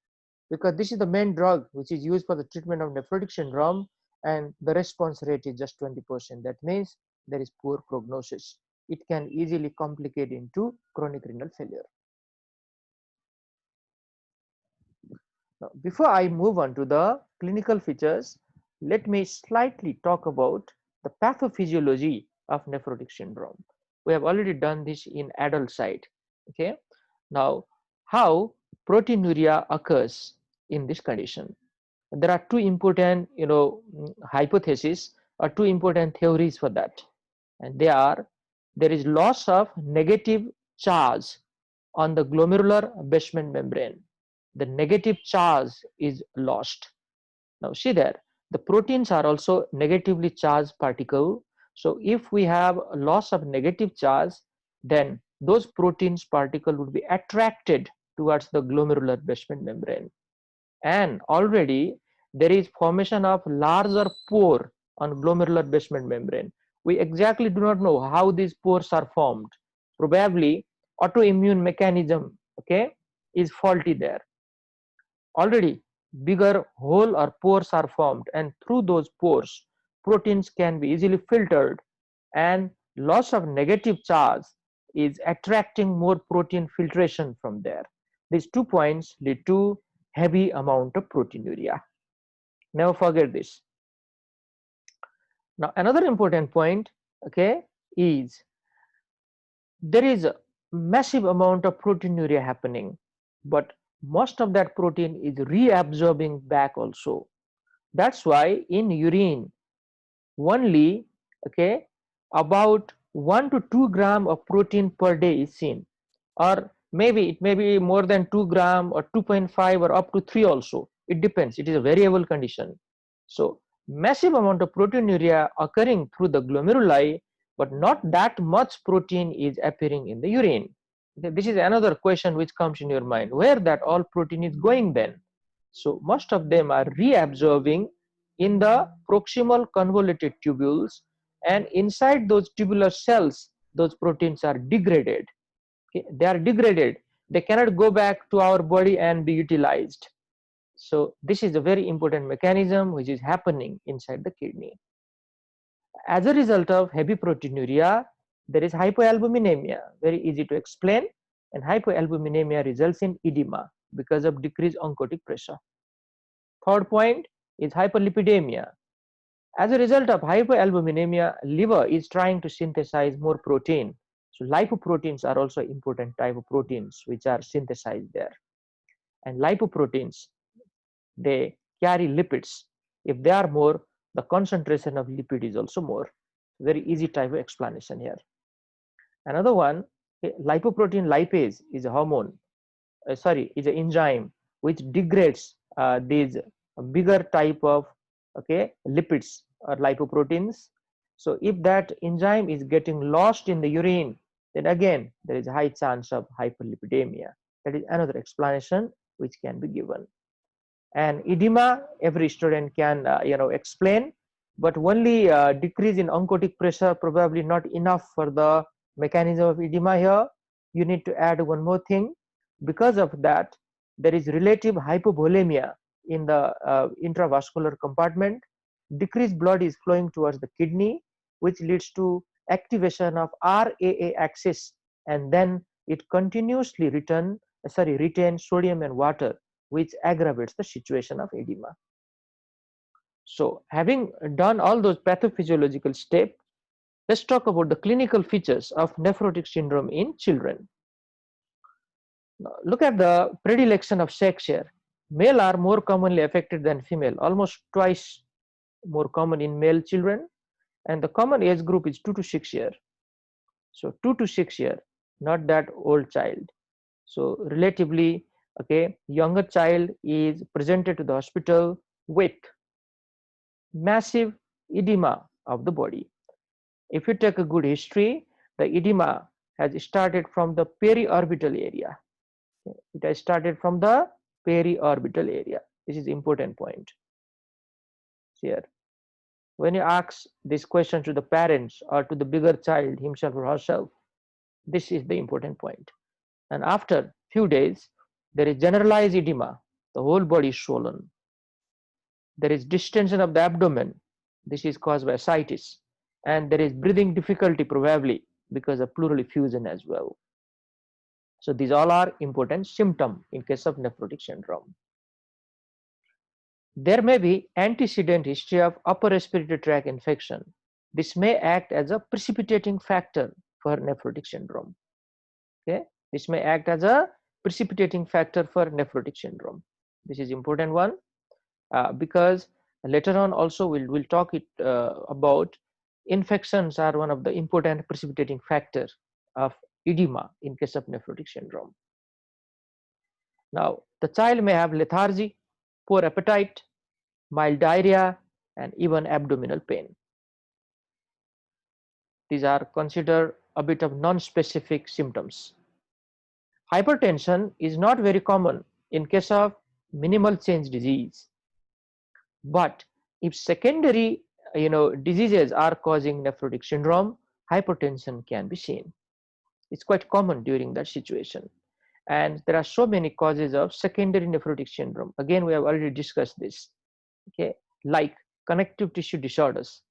because this is the main drug which is used for the treatment of nephrotic syndrome, and the response rate is just 20%. That means there is poor prognosis. It can easily complicate into chronic renal failure. Now, before I move on to the clinical features, let me slightly talk about the pathophysiology of nephrotic syndrome. We have already done this in adult side. Okay. Now, how proteinuria occurs in this condition? There are two important, hypotheses or two important theories for that, and they are: there is loss of negative charge on the glomerular basement membrane. The negative charge is lost. Now see there, the proteins are also negatively charged particle. So if we have a loss of negative charge, then those proteins particle would be attracted towards the glomerular basement membrane, and already there is formation of larger pore on glomerular basement membrane. We exactly do not know how these pores are formed. Probably autoimmune mechanism, okay, is faulty there. Already bigger hole or pores are formed, and through those pores proteins can be easily filtered, and loss of negative charge is attracting more protein filtration from there. These 2 points lead to heavy amount of proteinuria. Never forget this. Now another important point, okay, is there is a massive amount of proteinuria happening, but most of that protein is reabsorbing back also. That's why in urine only, okay, about 1 to 2 gram of protein per day is seen, or maybe it may be more than 2 gram or 2.5 or up to 3 also. It depends. It is a variable condition. So massive amount of proteinuria occurring through the glomeruli, but not that much protein is appearing in the urine. This is another question which comes in your mind, where that all protein is going then. So most of them are reabsorbing in the proximal convoluted tubules, and inside those tubular cells those proteins are degraded. Okay, they are degraded, they cannot go back to our body and be utilized. So this is a very important mechanism which is happening inside the kidney. As a result of heavy proteinuria, there is hypoalbuminemia, very easy to explain, and hypoalbuminemia results in edema because of decreased oncotic pressure. Third point is hyperlipidemia. As a result of hypoalbuminemia, liver is trying to synthesize more protein. So lipoproteins are also important type of proteins which are synthesized there. And lipoproteins, they carry lipids. If they are more, the concentration of lipid is also more. Very easy type of explanation here. Another one, lipoprotein lipase is a hormone, is an enzyme which degrades these bigger type of, okay, lipids or lipoproteins. So if that enzyme is getting lost in the urine, then again there is a high chance of hyperlipidemia. That is another explanation which can be given. And edema, every student can explain, but only decrease in oncotic pressure probably not enough for the mechanism of edema here. You need to add one more thing. Because of that, there is relative hypovolemia in the intravascular compartment. Decreased blood is flowing towards the kidney, which leads to activation of RAA axis, and then it continuously retains sodium and water, which aggravates the situation of edema. So having done all those pathophysiological steps, let's talk about the clinical features of nephrotic syndrome in children. Now, look at the predilection of sex here. Male are more commonly affected than female, almost twice more common in male children, and the common age group is 2 to 6 years. So 2 to 6 years, not that old child. So relatively, okay, younger child is presented to the hospital with massive edema of the body. If you take a good history, the edema has started from the periorbital area. It has started from the periorbital area. This is important point here. When you ask this question to the parents or to the bigger child himself or herself, this is the important point. And after few days, there is generalized edema. The whole body is swollen. There is distension of the abdomen. This is caused by ascites. And there is breathing difficulty probably because of pleural effusion as well. So these all are important symptoms in case of nephrotic syndrome. There may be antecedent history of upper respiratory tract infection. This may act as a precipitating factor for nephrotic syndrome. Okay, this may act as a precipitating factor for nephrotic syndrome. This is important one because later on also we'll talk about infections are one of the important precipitating factors of edema in case of nephrotic syndrome. Now, the child may have lethargy, poor appetite, mild diarrhea, and even abdominal pain. These are considered a bit of non-specific symptoms. Hypertension is not very common in case of minimal change disease, but if secondary diseases are causing nephrotic syndrome, hypertension can be seen. It's quite common during that situation. And there are so many causes of secondary nephrotic syndrome. Again, we have already discussed this. Okay, like connective tissue disorders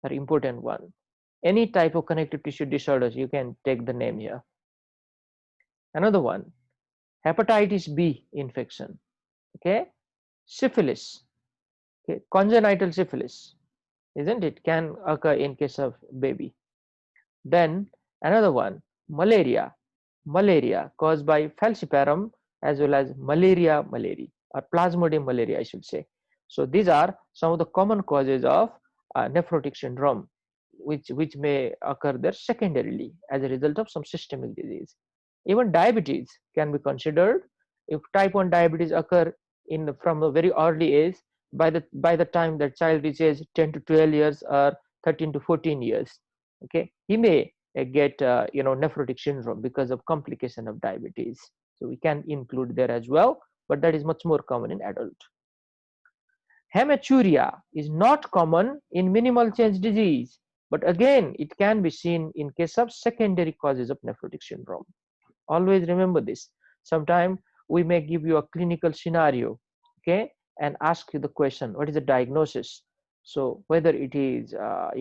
are important one. Any type of connective tissue disorders, you can take the name here. Another one, hepatitis B infection. Okay, syphilis. Okay, congenital syphilis, isn't it? Can occur in case of baby. Then another one, malaria. Malaria caused by falciparum as well as malaria malaria or plasmodium malaria, I should say. So these are some of the common causes of nephrotic syndrome, which may occur there secondarily as a result of some systemic disease. Even diabetes can be considered. If type 1 diabetes occur from a very early age, by the time the child reaches 10 to 12 years or 13 to 14 years, okay, he may get nephrotic syndrome because of complication of diabetes. So we can include there as well, but that is much more common in adult. Hematuria is not common in minimal change disease, but again it can be seen in case of secondary causes of nephrotic syndrome. Always remember this. Sometimes we may give you a clinical scenario, okay, and ask you the question, what is the diagnosis? So whether it is a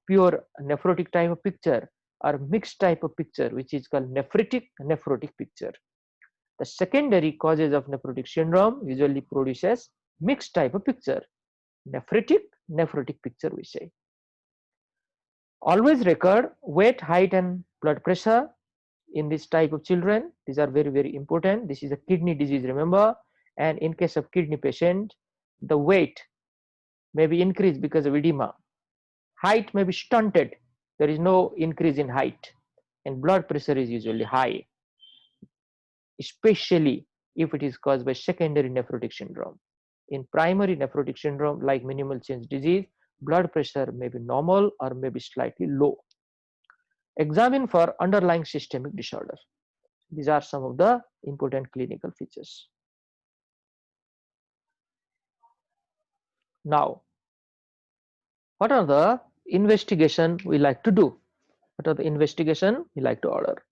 pure nephrotic type of picture or mixed type of picture, which is called nephrotic picture. The secondary causes of nephrotic syndrome usually produces mixed type of picture, nephrotic picture we say. Always record weight, height and blood pressure in this type of children. These are very, very important. This is a kidney disease, remember, and in case of kidney patient, the weight may be increased because of edema. Height may be stunted, there is no increase in height, and blood pressure is usually high, especially if it is caused by secondary nephrotic syndrome. In primary nephrotic syndrome, like minimal change disease, blood pressure may be normal or may be slightly low. Examine for underlying systemic disorder. These are some of the important clinical features. Now, what are the investigation we like to do? What are the investigation we like to order?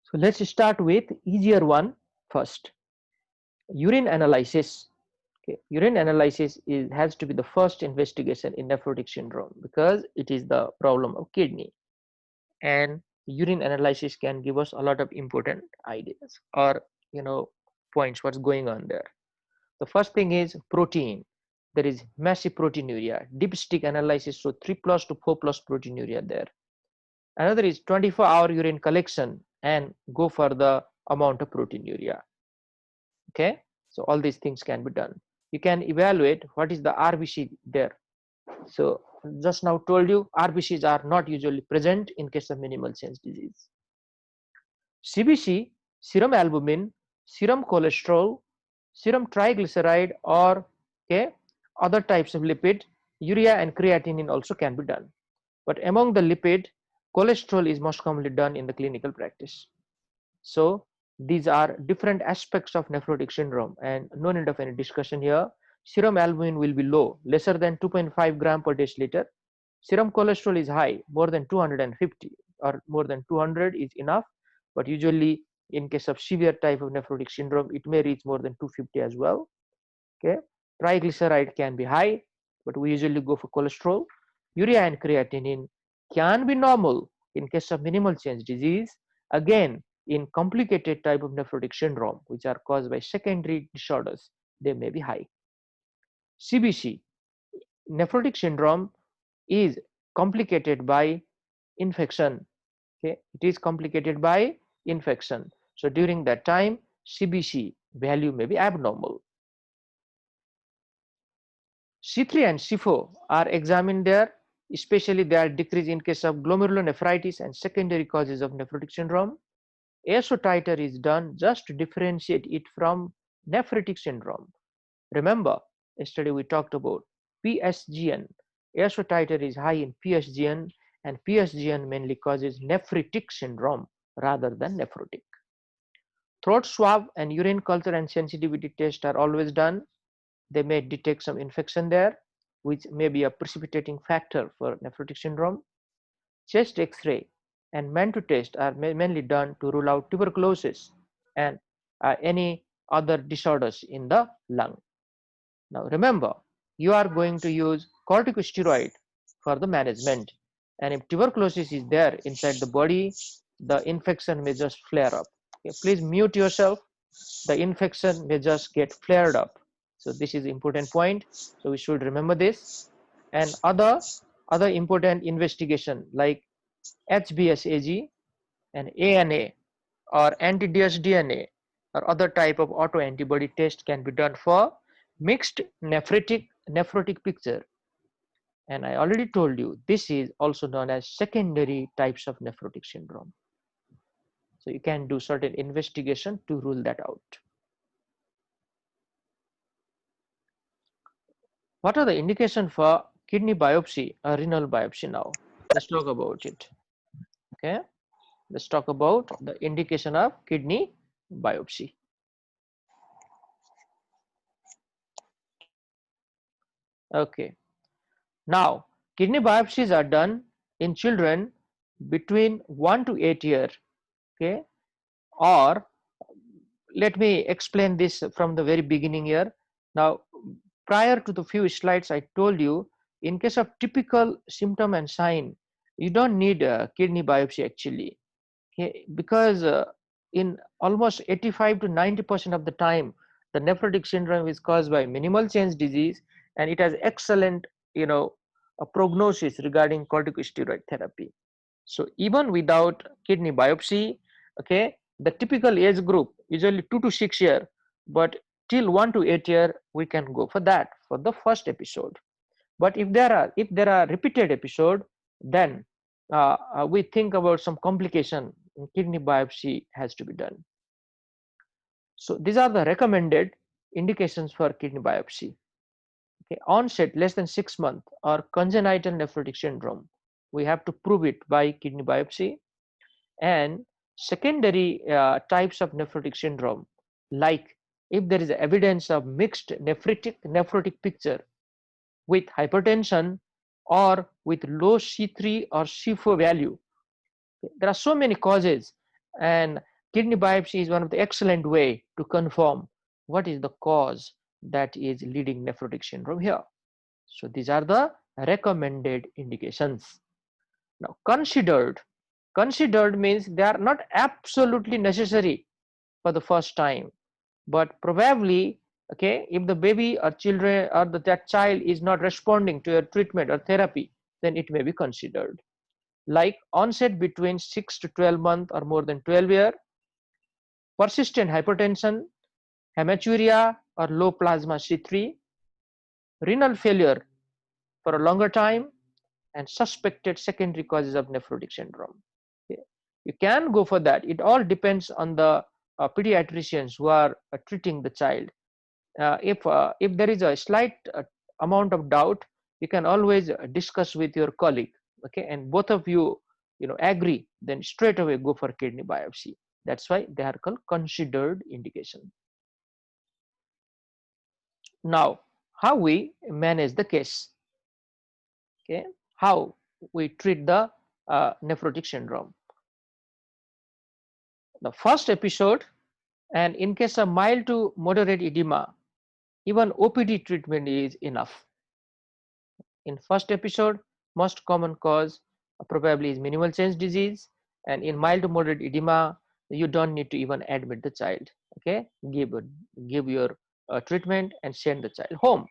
So let's start with easier one first. Urine analysis Okay. Urine analysis has to be the first investigation in nephrotic syndrome because it is the problem of kidney, and urine analysis can give us a lot of important ideas or points what's going on there. The first thing is protein. There is massive proteinuria. Dipstick analysis show 3 plus to 4 plus proteinuria there. Another is 24-hour urine collection and go for the amount of proteinuria. Okay, so all these things can be done. You can evaluate what is the RBC there. So just now told you RBCs are not usually present in case of minimal change disease. CBC, serum albumin, serum cholesterol, serum triglyceride, or other types of lipid, urea and creatinine also can be done. But among the lipid, cholesterol is most commonly done in the clinical practice. So these are different aspects of nephrotic syndrome and no need of any discussion here. Serum albumin will be low, lesser than 2.5 gram per deciliter. Serum cholesterol is high, more than 250 or more than 200 is enough, but usually in case of severe type of nephrotic syndrome it may reach more than 250 as well. Okay, triglyceride can be high, but we usually go for cholesterol. Urea and creatinine can be normal in case of minimal change disease. Again, in complicated type of nephrotic syndrome which are caused by secondary disorders, they may be high. CBC, nephrotic syndrome is complicated by infection. Okay, it is complicated by infection. So during that time CBC value may be abnormal. C3 and C4 are examined there, especially they are decreased in case of glomerulonephritis and secondary causes of nephrotic syndrome. ASO titer is done just to differentiate it from nephritic syndrome. Remember, yesterday we talked about PSGN. ASO titer is high in PSGN, and PSGN mainly causes nephritic syndrome rather than nephrotic. Throat swab and urine culture and sensitivity test are always done. They may detect some infection there, which may be a precipitating factor for nephrotic syndrome. Chest X-ray and Mantoux test are mainly done to rule out tuberculosis and any other disorders in the lung. Now remember, you are going to use corticosteroid for the management, and if tuberculosis is there inside the body, the infection may just flare up. Okay, please mute yourself. The infection may just get flared up. So this is important point. So we should remember this. And other important investigation like HBsAg and ANA or anti-dsDNA or other type of autoantibody test can be done for mixed nephrotic picture. And I already told you this is also known as secondary types of nephrotic syndrome. So you can do certain investigation to rule that out. What are the indications for kidney biopsy or renal biopsy now? Let's talk about it. Okay, let's talk about the indication of kidney biopsy. Okay, now kidney biopsies are done in children between 1 to 8 years. Okay, or let me explain this from the very beginning here. Now, prior to the few slides I told you, in case of typical symptom and sign, you don't need a kidney biopsy actually. Okay, because in almost 85 to 90% of the time, the nephrotic syndrome is caused by minimal change disease, and it has excellent, a prognosis regarding corticosteroid therapy. So even without kidney biopsy, okay, the typical age group usually 2 to 6 year, but till 1 to 8 year we can go for that for the first episode. But if there are repeated episode, then we think about some complication. Kidney biopsy has to be done. So these are the recommended indications for kidney biopsy. Okay, onset less than 6 months or congenital nephrotic syndrome, we have to prove it by kidney biopsy. And secondary types of nephrotic syndrome, like if there is evidence of mixed nephrotic picture with hypertension or with low C3 or C4 value, there are so many causes, and kidney biopsy is one of the excellent way to confirm what is the cause that is leading nephrotic syndrome here. So these are the recommended indications. Now considered means they are not absolutely necessary for the first time, but probably, okay, if the baby or children or that child is not responding to your treatment or therapy, then it may be considered. Like onset between 6 to 12 months or more than 12 years, persistent hypertension, hematuria or low plasma C3, renal failure for a longer time, and suspected secondary causes of nephrotic syndrome. Okay. You can go for that. It all depends on the pediatricians who are treating the child. If there is a slight amount of doubt, you can always discuss with your colleague, okay, and both of you, agree, then straight away go for kidney biopsy. That's why they are called considered indication. Now, how we manage the case, okay, how we treat the nephrotic syndrome. The first episode, and in case of mild to moderate edema, even OPD treatment is enough. In first episode, most common cause probably is minimal change disease, and in mild to moderate edema, you don't need to even admit the child. Okay, give your treatment and send the child home,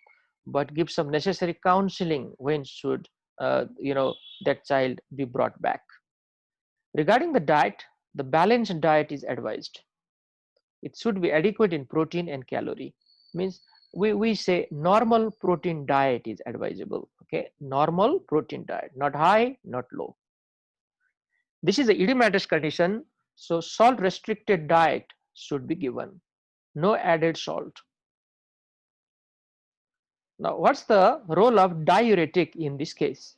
but give some necessary counseling when should that child be brought back. Regarding the diet, the balanced diet is advised. It should be adequate in protein and calorie. Means we say normal protein diet is advisable. Okay, normal protein diet, not high, not low. This is a edematous condition, so salt restricted diet should be given. No added salt. Now, what's the role of diuretic in this case?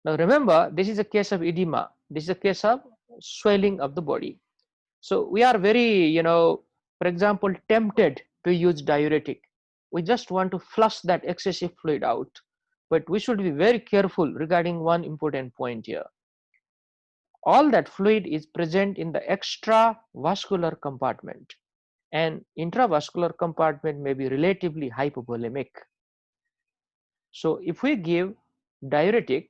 Now remember, this is a case of edema. This is a case of swelling of the body. So we are very, for example, tempted to use diuretic. We just want to flush that excessive fluid out. But we should be very careful regarding one important point here. All that fluid is present in the extravascular compartment, and intravascular compartment may be relatively hypovolemic. So if we give diuretic,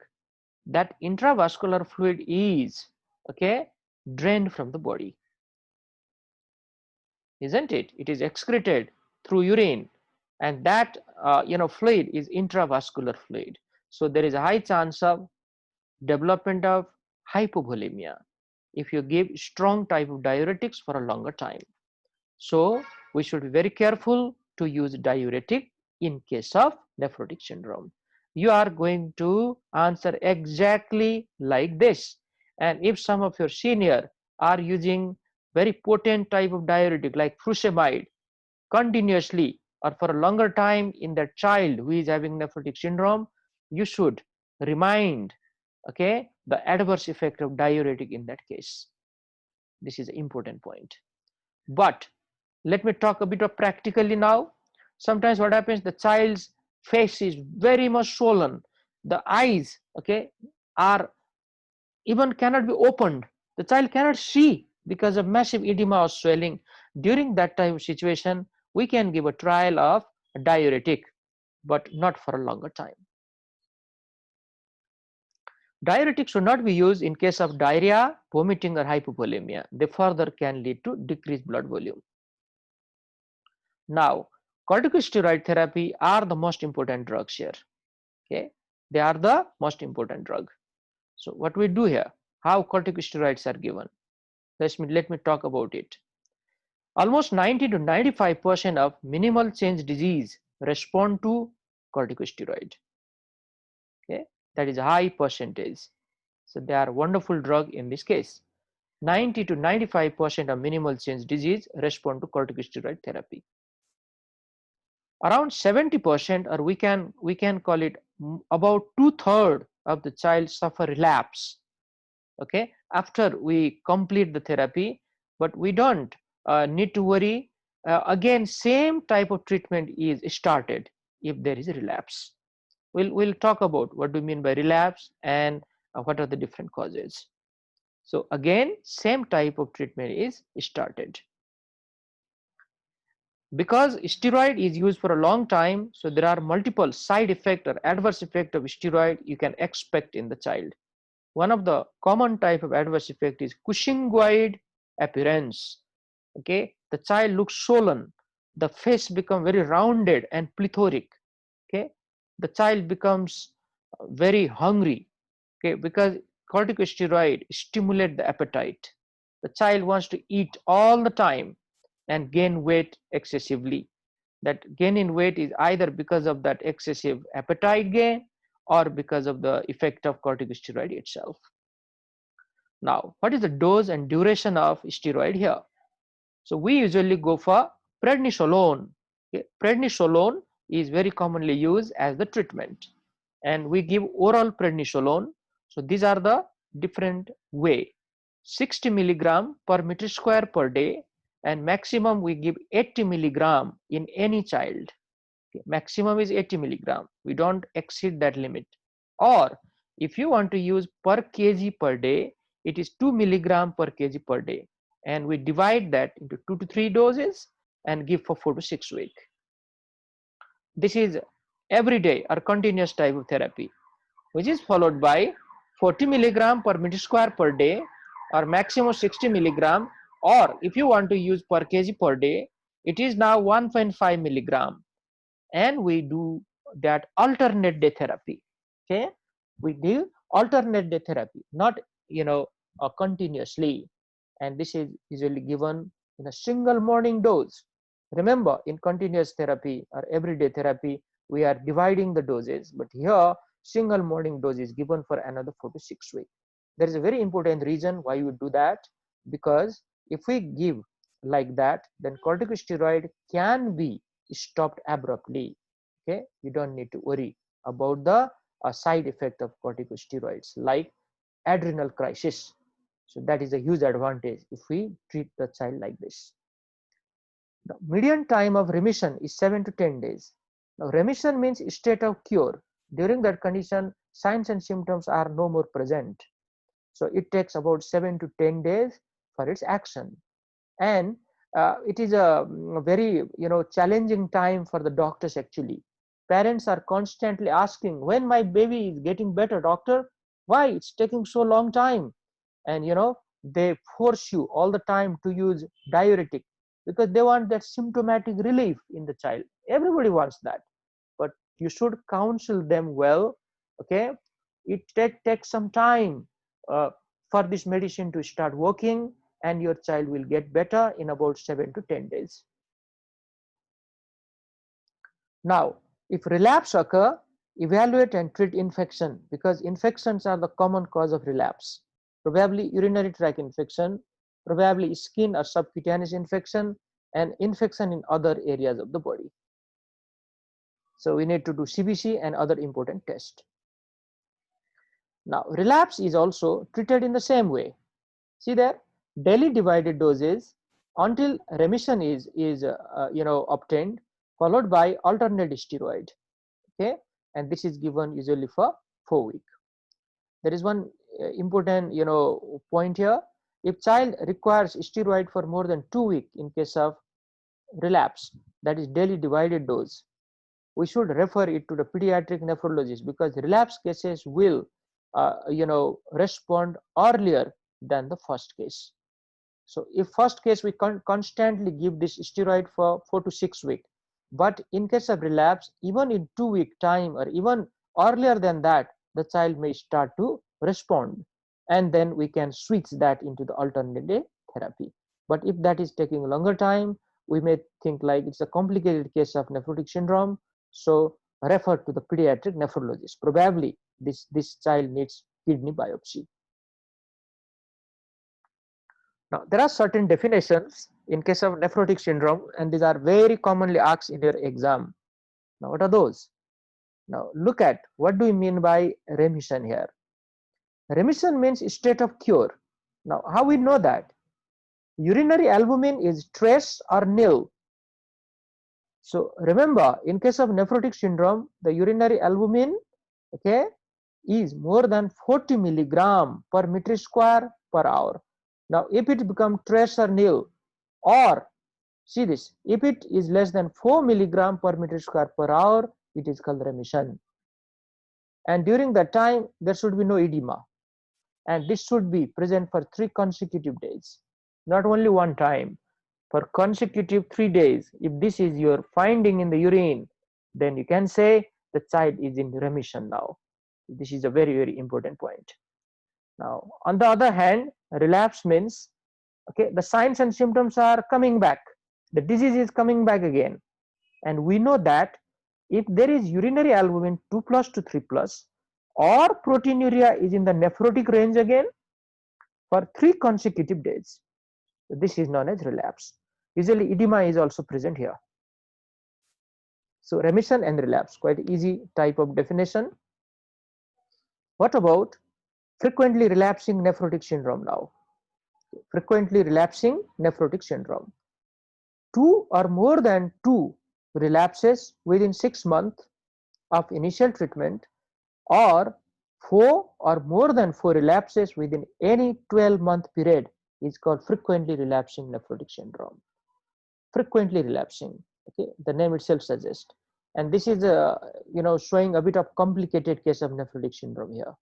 that intravascular fluid is, okay, drained from the body, isn't it? It is excreted through urine, and that fluid is intravascular fluid. So there is a high chance of development of hypovolemia if you give strong type of diuretics for a longer time. So we should be very careful to use diuretic in case of nephrotic syndrome. You are going to answer exactly like this, and if some of your senior are using very potent type of diuretic like furosemide continuously or for a longer time in that child who is having nephrotic syndrome, you should remind, okay, the adverse effect of diuretic in that case. This is an important point. But let me talk a bit of practically now. Sometimes what happens, the child's face is very much swollen, the eyes, okay, are even cannot be opened, the child cannot see because of massive edema or swelling. During that type of situation, we can give a trial of a diuretic, but not for a longer time. Diuretics should not be used in case of diarrhea, vomiting or hypovolemia. They further can lead to decreased blood volume. Now, corticosteroid therapy are the most important drugs here. Okay, they are the most important drug. So what we do here, how corticosteroids are given? Let me talk about it. Almost 90 to 95% of minimal change disease respond to corticosteroid. Okay, that is a high percentage. So they are wonderful drug in this case. 90 to 95% of minimal change disease respond to corticosteroid therapy. Around 70%, or we can call it about 2/3 of the child suffer relapse, okay, after we complete the therapy, but we don't need to worry. Again, same type of treatment is started if there is a relapse. We'll talk about what do we mean by relapse and what are the different causes. So again, same type of treatment is started. Because steroid is used for a long time, so there are multiple side effect or adverse effect of steroid you can expect in the child. One of the common type of adverse effect is Cushingoid appearance. Okay, the child looks swollen, the face become very rounded and plethoric. Okay, the child becomes very hungry. Okay, because corticosteroid stimulate the appetite. The child wants to eat all the time and gain weight excessively. That gain in weight is either because of that excessive appetite gain or because of the effect of corticosteroid itself. Now, what is the dose and duration of steroid here? So we usually go for prednisolone. Okay. Prednisolone is very commonly used as the treatment, and we give oral prednisolone. So these are the different way: 60 milligram per meter square per day, and maximum we give 80 milligram in any child. Okay. Maximum is 80 milligram. We don't exceed that limit. Or if you want to use per kg per day, it is 2 milligram per kg per day, and we divide that into 2 to 3 doses and give for 4 to 6 weeks. This is everyday or continuous type of therapy, which is followed by 40 milligram per meter square per day, or maximum 60 milligram, or if you want to use per kg per day, it is now 1.5 milligram, and we do that alternate day therapy. Okay, we do alternate day therapy, not continuously, and this is usually given in a single morning dose. Remember, in continuous therapy or everyday therapy we are dividing the doses, but here single morning dose is given for another 4 to 6 weeks. There is a very important reason why we do that, because if we give like that, then corticosteroid can be stopped abruptly. Okay, you don't need to worry about the side effect of corticosteroids like adrenal crisis. So that is a huge advantage if we treat the child like this. The median time of remission is 7 to 10 days. Now, remission means state of cure. During that condition, signs and symptoms are no more present. So it takes about 7 to 10 days for its action, and it is a very challenging time for the doctors. Actually, parents are constantly asking, when my baby is getting better, doctor, why it's taking so long time? And they force you all the time to use diuretic because they want that symptomatic relief in the child. Everybody wants that, but you should counsel them well. Okay, it takes some time for this medicine to start working, and your child will get better in about 7 to 10 days. Now, if relapse occur, evaluate and treat infection, because infections are the common cause of relapse. Probably urinary tract infection, probably skin or subcutaneous infection, and infection in other areas of the body. So we need to do CBC and other important tests. Now, relapse is also treated in the same way. See there, daily divided doses until remission is obtained, followed by alternate steroid. Okay, and this is given usually for 4 weeks. There is one important point here. If child requires steroid for more than 2 weeks in case of relapse, that is daily divided dose, we should refer it to the pediatric nephrologist, because relapse cases will respond earlier than the first case. So if first case we constantly give this steroid for 4 to 6 weeks, but in case of relapse, even in 2 week time or even earlier than that, the child may start to respond, and then we can switch that into the alternate day therapy. But if that is taking longer time, we may think like it's a complicated case of nephrotic syndrome, so refer to the pediatric nephrologist. Probably this child needs kidney biopsy. Now, there are certain definitions in case of nephrotic syndrome, and these are very commonly asked in your exam. Now, what are those? Now, look at what do we mean by remission here. Remission means state of cure. Now, how we know that? Urinary albumin is trace or nil. So, remember, in case of nephrotic syndrome, the urinary albumin, okay, is more than 40 milligram per meter square per hour. Now, if it becomes trace or nil, or See this, if it is less than 4 milligram per meter square per hour, it is called remission. And during that time, there should be no edema. And this should be present for 3 consecutive days, not only one time, for consecutive 3 days. If this is your finding in the urine, then you can say the child is in remission now. This is a very, very important point. Now, on the other hand, relapse means, okay, the signs and symptoms are coming back. The disease is coming back again. And we know that if there is urinary albumin 2 plus to 3 plus, or proteinuria is in the nephrotic range again for 3 consecutive days, this is known as relapse. Usually edema is also present here. So remission and relapse, quite easy type of definition. What about frequently relapsing nephrotic syndrome now? Frequently relapsing nephrotic syndrome. 2 or more than 2 relapses within 6 months of initial treatment, or 4 or more than 4 relapses within any 12-month period is called frequently relapsing nephrotic syndrome. Frequently relapsing, okay, the name itself suggests. And this is showing a bit of complicated case of nephrotic syndrome here.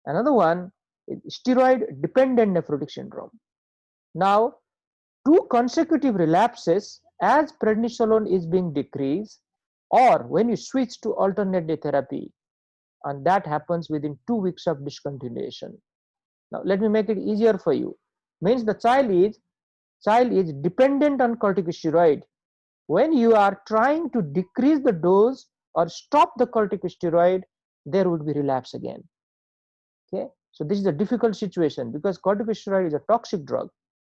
Another one is steroid dependent nephrotic syndrome. Now, 2 consecutive relapses as prednisolone is being decreased, or when you switch to alternate day therapy, and that happens within 2 weeks of discontinuation. Now let me make it easier for you. Means the child is dependent on corticosteroid. When you are trying to decrease the dose or stop the corticosteroid, there would be relapse again. Okay, so this is a difficult situation because corticosteroid is a toxic drug.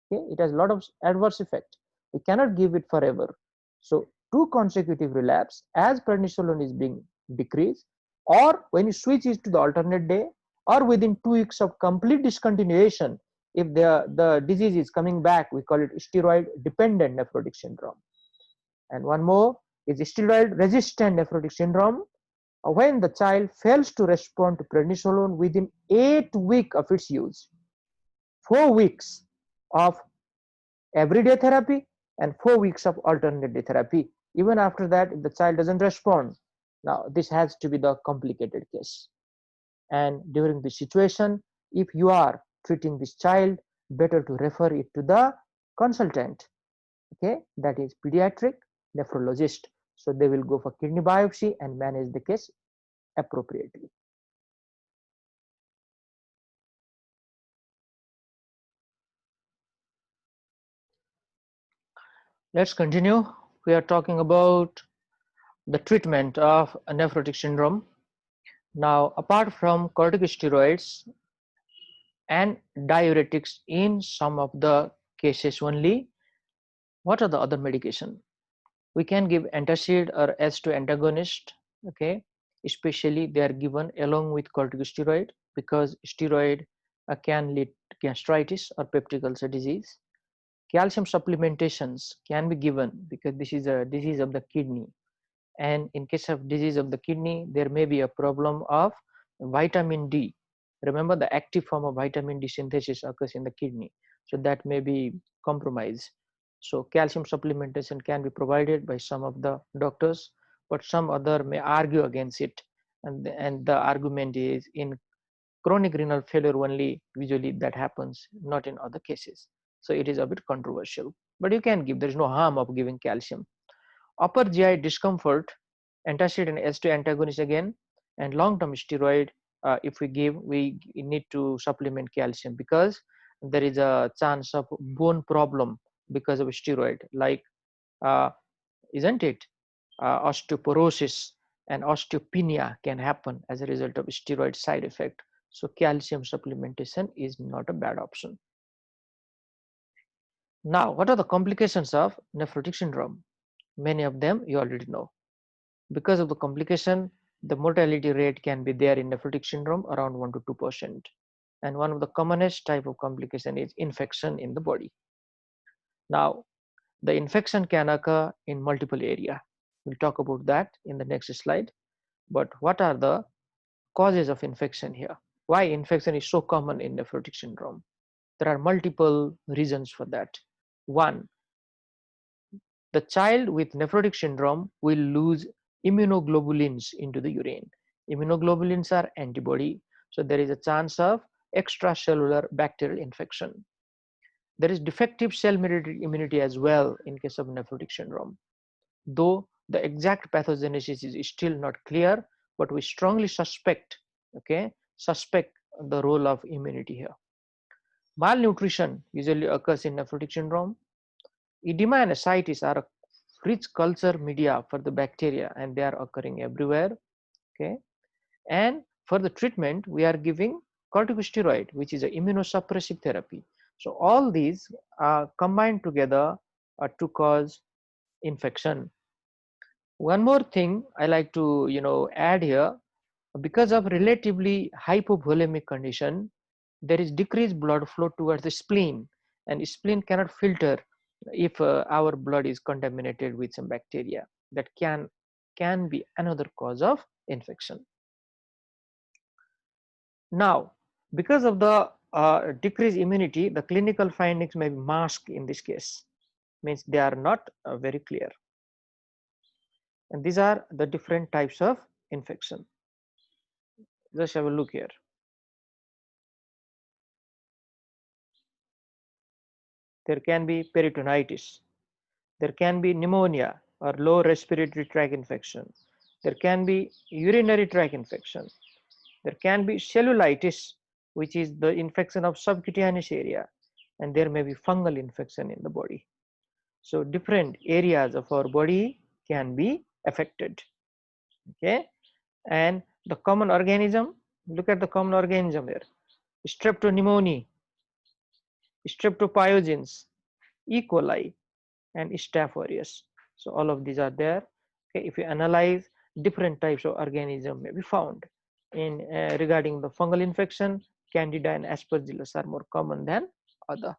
Okay, it has a lot of adverse effect. We cannot give it forever. So 2 consecutive relapse as prednisolone is being decreased, or when you switch it to the alternate day, or within 2 weeks of complete discontinuation, if the disease is coming back, we call it steroid dependent nephrotic syndrome. And one more is steroid resistant nephrotic syndrome, when the child fails to respond to prednisolone within 8 weeks of its use, 4 weeks of everyday therapy and 4 weeks of alternate day therapy. Even after that, if the child doesn't respond, now this has to be the complicated case. And during this situation, if you are treating this child, better to refer it to the consultant, okay, that is pediatric nephrologist. So they will go for kidney biopsy and manage the case appropriately. Let's continue. We are talking about the treatment of a nephrotic syndrome. Now, apart from corticosteroids and diuretics in some of the cases only, what are the other medication? We can give antacid or S2 antagonist, okay, especially they are given along with corticosteroid because steroid can lead to gastritis or peptic ulcer disease. Calcium supplementations can be given because this is a disease of the kidney, and in case of disease of the kidney there may be a problem of vitamin D. Remember, the active form of vitamin D synthesis occurs in the kidney, so that may be compromised. So calcium supplementation can be provided by some of the doctors, but some other may argue against it, and the argument is in chronic renal failure only usually that happens, not in other cases. So it is a bit controversial, but you can give, there is no harm of giving calcium. Upper GI discomfort, antacid and S2 antagonist again, and long-term steroid, if we give, we need to supplement calcium because there is a chance of bone problem because of steroid, like isn't it, osteoporosis and osteopenia can happen as a result of steroid side effect. So calcium supplementation is not a bad option. Now, what are the complications of nephrotic syndrome? Many of them you already know. Because of the complication, the mortality rate can be there in nephrotic syndrome around 1 to 2%. And one of the commonest type of complication is infection in the body. Now, the infection can occur in multiple areas. We'll talk about that in the next slide. But what are the causes of infection here? Why infection is so common in nephrotic syndrome? There are multiple reasons for that. One, the child with nephrotic syndrome will lose immunoglobulins into the urine. Immunoglobulins are antibody, so there is a chance of extracellular bacterial infection. There is defective cell-mediated immunity as well in case of nephrotic syndrome. Though the exact pathogenesis is still not clear, but we strongly suspect, suspect the role of immunity here. Malnutrition usually occurs in nephrotic syndrome. Edema and ascites are a rich culture media for the bacteria, and they are occurring everywhere. And for the treatment, we are giving corticosteroid, which is an immunosuppressive therapy. So all these are combined together to cause infection. One more thing I like to add here, because of relatively hypovolemic condition, there is decreased blood flow towards the spleen, and spleen cannot filter if our blood is contaminated with some bacteria. That can be another cause of infection. Now, because of the decreased immunity, the clinical findings may be masked in this case, means they are not very clear. And these are the different types of infection. Just have a look here. There can be peritonitis. There can be pneumonia or lower respiratory tract infection. There can be urinary tract infection. There can be cellulitis, which is the infection of subcutaneous area, and there may be fungal infection in the body. So different areas of our body can be affected. And the common organism, look at the common organism here: streptopneumoniae, streptopyogenes, E. coli, and Staph aureus. So all of these are there. If you analyze, different types of organism may be found. In regarding the fungal infection, Candida and Aspergillus are more common than other.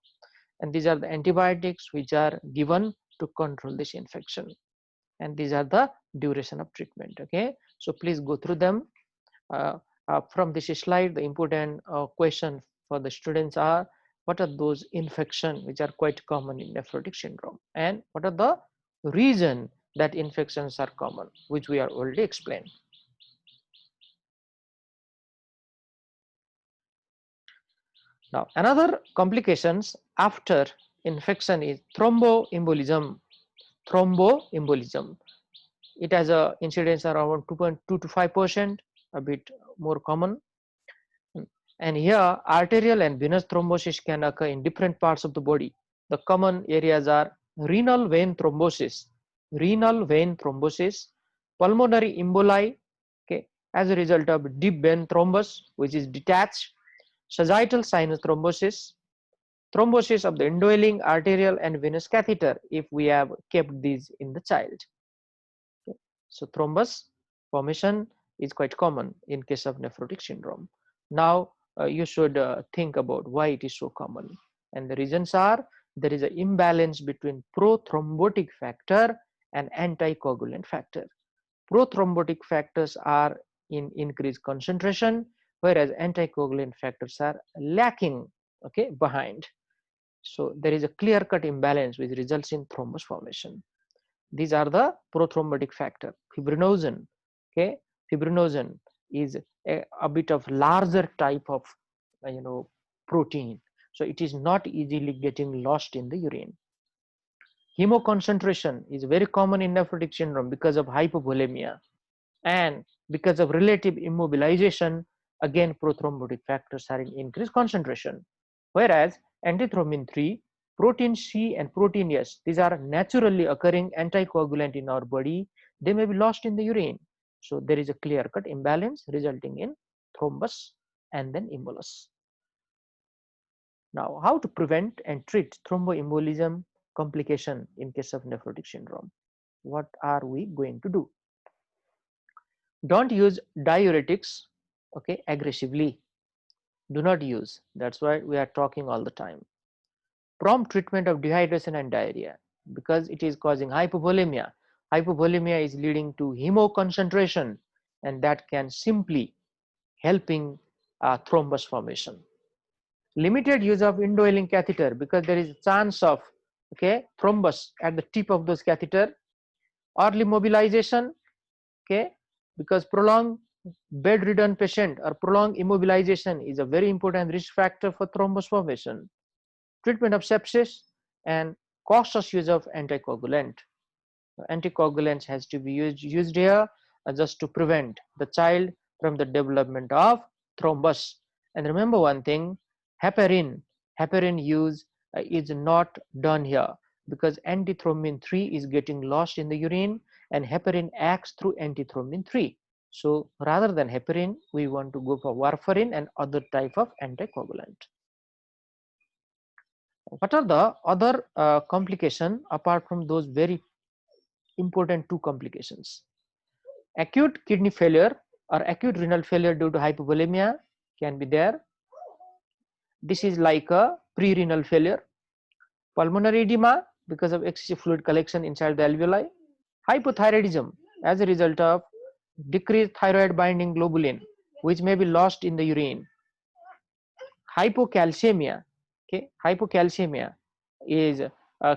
And these are the antibiotics which are given to control this infection. And these are the duration of treatment. So please go through them. From this slide, the important question for the students are: what are those infections which are quite common in nephrotic syndrome, and what are the reason that infections are common, which we are already explained. Now, another complications after infection is thromboembolism. Thromboembolism. It has a incidence around 2.2 to 5%, a bit more common. And here, arterial and venous thrombosis can occur in different parts of the body. The common areas are renal vein thrombosis, pulmonary emboli, as a result of deep vein thrombus, which is detached, sagittal sinus thrombosis, thrombosis of the indwelling arterial and venous catheter if we have kept these in the child. So thrombus formation is quite common in case of nephrotic syndrome. Now you should think about why it is so common, and the reasons are: there is an imbalance between prothrombotic factor and anticoagulant factor. Prothrombotic factors are in increased concentration, whereas anticoagulant factors are lacking behind. So there is a clear-cut imbalance which results in thrombus formation. These are the prothrombotic factor. Fibrinogen, fibrinogen is a bit of larger type of protein, so it is not easily getting lost in the urine. Hemoconcentration is very common in nephrotic syndrome because of hypovolemia, and because of relative immobilization, again prothrombotic factors are in increased concentration, whereas antithrombin 3, protein C and protein S, these are naturally occurring anticoagulant in our body. They may be lost in the urine. So there is a clear-cut imbalance resulting in thrombus and then embolus. Now, how to prevent and treat thromboembolism complication in case of nephrotic syndrome? What are we going to do? Don't use diuretics aggressively. Do not use. That's why we are talking all the time. Prompt treatment of dehydration and diarrhea, because it is causing hypovolemia. Hypovolemia is leading to hemoconcentration, and that can simply helping thrombus formation. Limited use of indwelling catheter, because there is a chance of okay, thrombus at the tip of those catheter, early mobilization, okay, because prolonged bedridden patient or prolonged immobilization is a very important risk factor for thrombus formation, treatment of sepsis, and cautious use of anticoagulant. Anticoagulants has to be used here just to prevent the child from the development of thrombus. And remember one thing, heparin use is not done here because antithrombin 3 is getting lost in the urine and heparin acts through antithrombin 3. So rather than heparin, we want to go for warfarin and other type of anticoagulant. What are the other complications apart from those very important two complications? Acute kidney failure or acute renal failure due to hypovolemia can be there. This is like a pre-renal failure. Pulmonary edema because of excessive fluid collection inside the alveoli. Hypothyroidism as a result of decreased thyroid binding globulin which may be lost in the urine. Hypocalcemia, okay, hypocalcemia is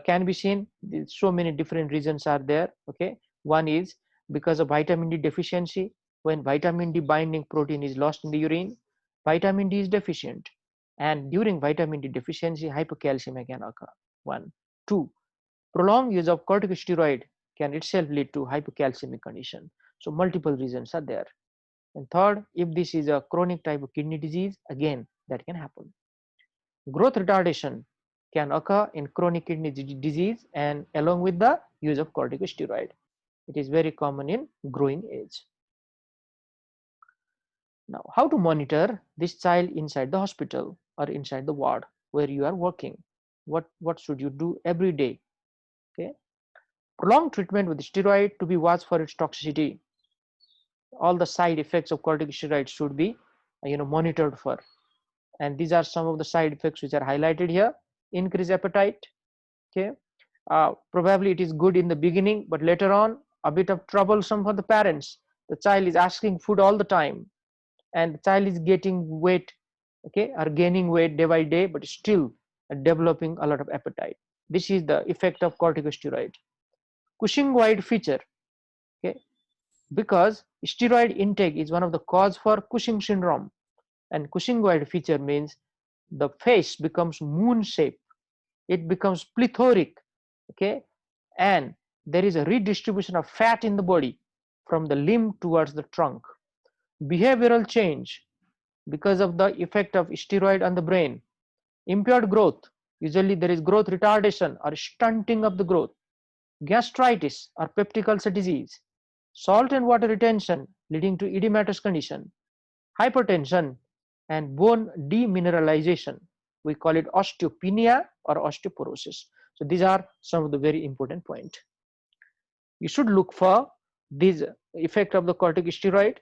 can be seen, so many different reasons are there, okay. One is because of vitamin D deficiency. When vitamin D binding protein is lost in the urine, vitamin D is deficient, and during vitamin D deficiency hypocalcemia can occur. 1. 2, prolonged use of corticosteroid can itself lead to hypocalcemic condition. So multiple reasons are there. And third, if this is a chronic type of kidney disease, again that can happen. Growth retardation can occur in chronic kidney disease and along with the use of corticosteroid. It is very common in growing age. Now, how to monitor this child inside the hospital or inside the ward where you are working? What should you do every day? Okay, prolonged treatment with steroid to be watched for its toxicity. All the side effects of corticosteroid should be monitored for, and these are some of the side effects which are highlighted here. Increased appetite, okay, probably it is good in the beginning, but later on a bit of troublesome for the parents. The child is asking food all the time and the child is getting weight, okay, or gaining weight day by day, but still developing a lot of appetite. This is the effect of corticosteroid. Cushing-White feature, okay, because steroid intake is one of the cause for Cushing syndrome, and Cushing-White feature means the face becomes moon shape, it becomes plethoric, okay, and there is a redistribution of fat in the body from the limb towards the trunk. Behavioral change because of the effect of steroid on the brain. Impaired growth, usually there is growth retardation or stunting of the growth. Gastritis or peptic ulcer disease. Salt and water retention leading to edematous condition. Hypertension and bone demineralization. We call it osteopenia or osteoporosis. So these are some of the very important points. You should look for this effect of the corticosteroid.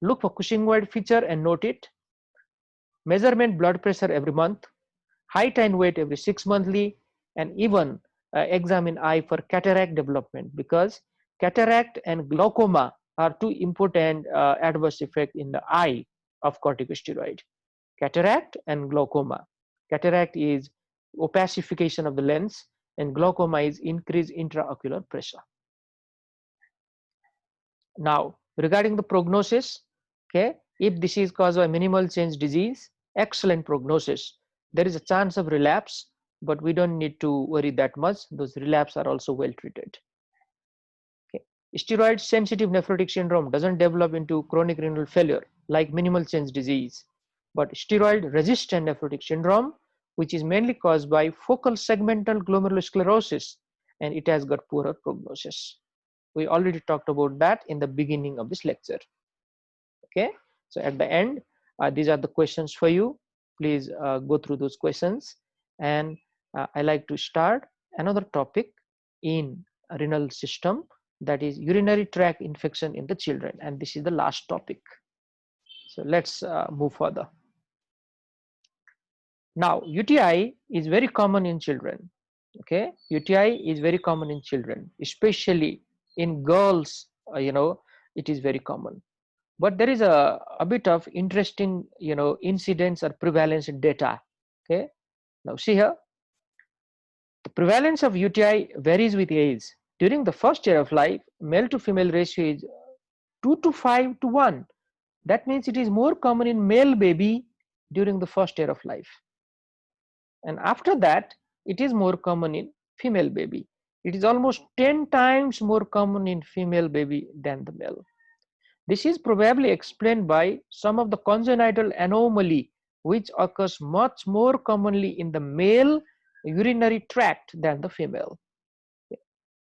Look for Cushing-White feature and note it. Measurement blood pressure every month. Height and weight every 6 monthly, and even examine eye for cataract development, because cataract and glaucoma are two important adverse effects in the eye of corticosteroid. Cataract and glaucoma. Cataract is opacification of the lens and glaucoma is increased intraocular pressure. Now, regarding the prognosis, okay, if this is caused by minimal change disease, excellent prognosis. There is a chance of relapse, but we don't need to worry that much. Those relapse are also well treated. Okay. Steroid sensitive nephrotic syndrome doesn't develop into chronic renal failure like minimal change disease, but steroid resistant nephrotic syndrome, which is mainly caused by focal segmental glomerulosclerosis, and it has got poorer prognosis. We already talked about that in the beginning of this lecture. Okay, so at the end, these are the questions for you. Please go through those questions, and I like to start another topic in renal system, that is urinary tract infection in the children, and this is the last topic. So let's move further. Now, UTI is very common in children. Okay, UTI is very common in children, especially in girls. It is very common. But there is a bit of interesting, incidence or prevalence data. Okay, now see here, the Prevalence of UTI varies with age. During the first year of life, male to female ratio is 2 to 5 to 1. That means it is more common in male baby during the first year of life. And after that, it is more common in female baby. It is almost 10 times more common in female baby than the male. This is probably explained by some of the congenital anomaly which occurs much more commonly in the male urinary tract than the female.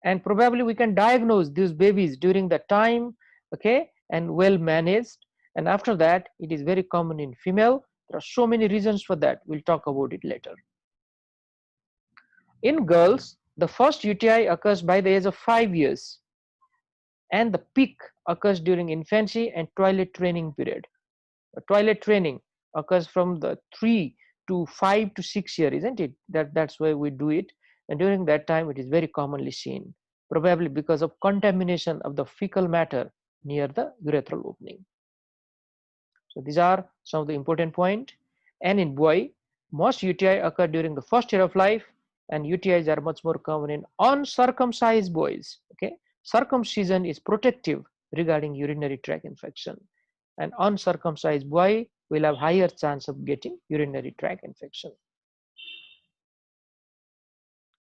And probably we can diagnose these babies during the time, okay, and well managed. And after that, it is very common in female. There are so many reasons for that. We'll talk about it later. In girls, the first UTI occurs by the age of 5 years, and the peak occurs during infancy and toilet training period. Toilet training occurs from the 3 to 5 to 6 year, isn't it? That's why we do it, and during that time it is very commonly seen, probably because of contamination of the fecal matter near the urethral opening. So these are some of the important points. And in boy, most UTI occur during the first year of life, and UTIs are much more common in uncircumcised boys. Okay, circumcision is protective regarding urinary tract infection, and uncircumcised boy will have higher chance of getting urinary tract infection.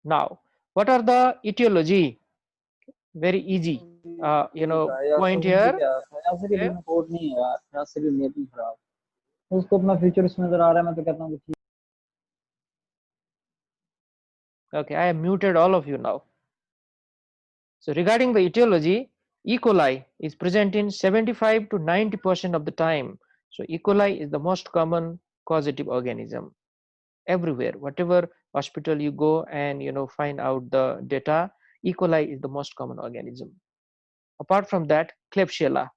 Now, what are the etiology? Very easy, point here. Okay. Okay, I have muted all of you now. So regarding the etiology, E. coli is present in 75 to 90% of the time. So E. coli is the most common causative organism everywhere. Whatever hospital you go and find out the data, E. coli is the most common organism. Apart from that, Klebsiella,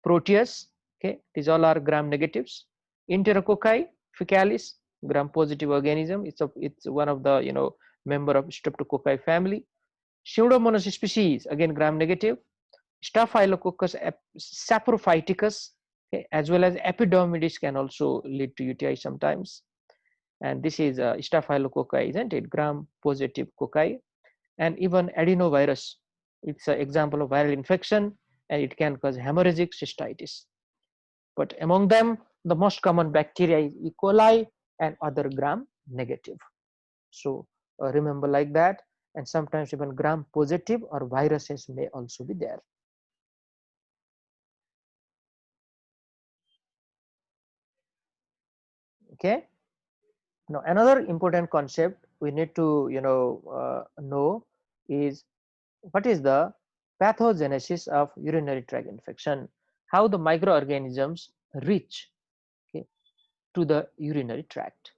Proteus, okay, these all are gram negatives. Enterococci fecalis, gram positive organism. It's one of the member of Streptococci family. Pseudomonas species, again gram negative. Staphylococcus saprophyticus, okay, as well as epidermidis can also lead to UTI sometimes. And this is staphylococci, isn't it? Gram positive cocci. And even adenovirus, it's an example of viral infection, and it can cause hemorrhagic cystitis. But among them, the most common bacteria is E. coli and other gram negative. So remember like that, and sometimes even gram positive or viruses may also be there. Okay. Now another important concept we need to know is what is the pathogenesis of urinary tract infection, how the microorganisms reach, okay, to the urinary tract.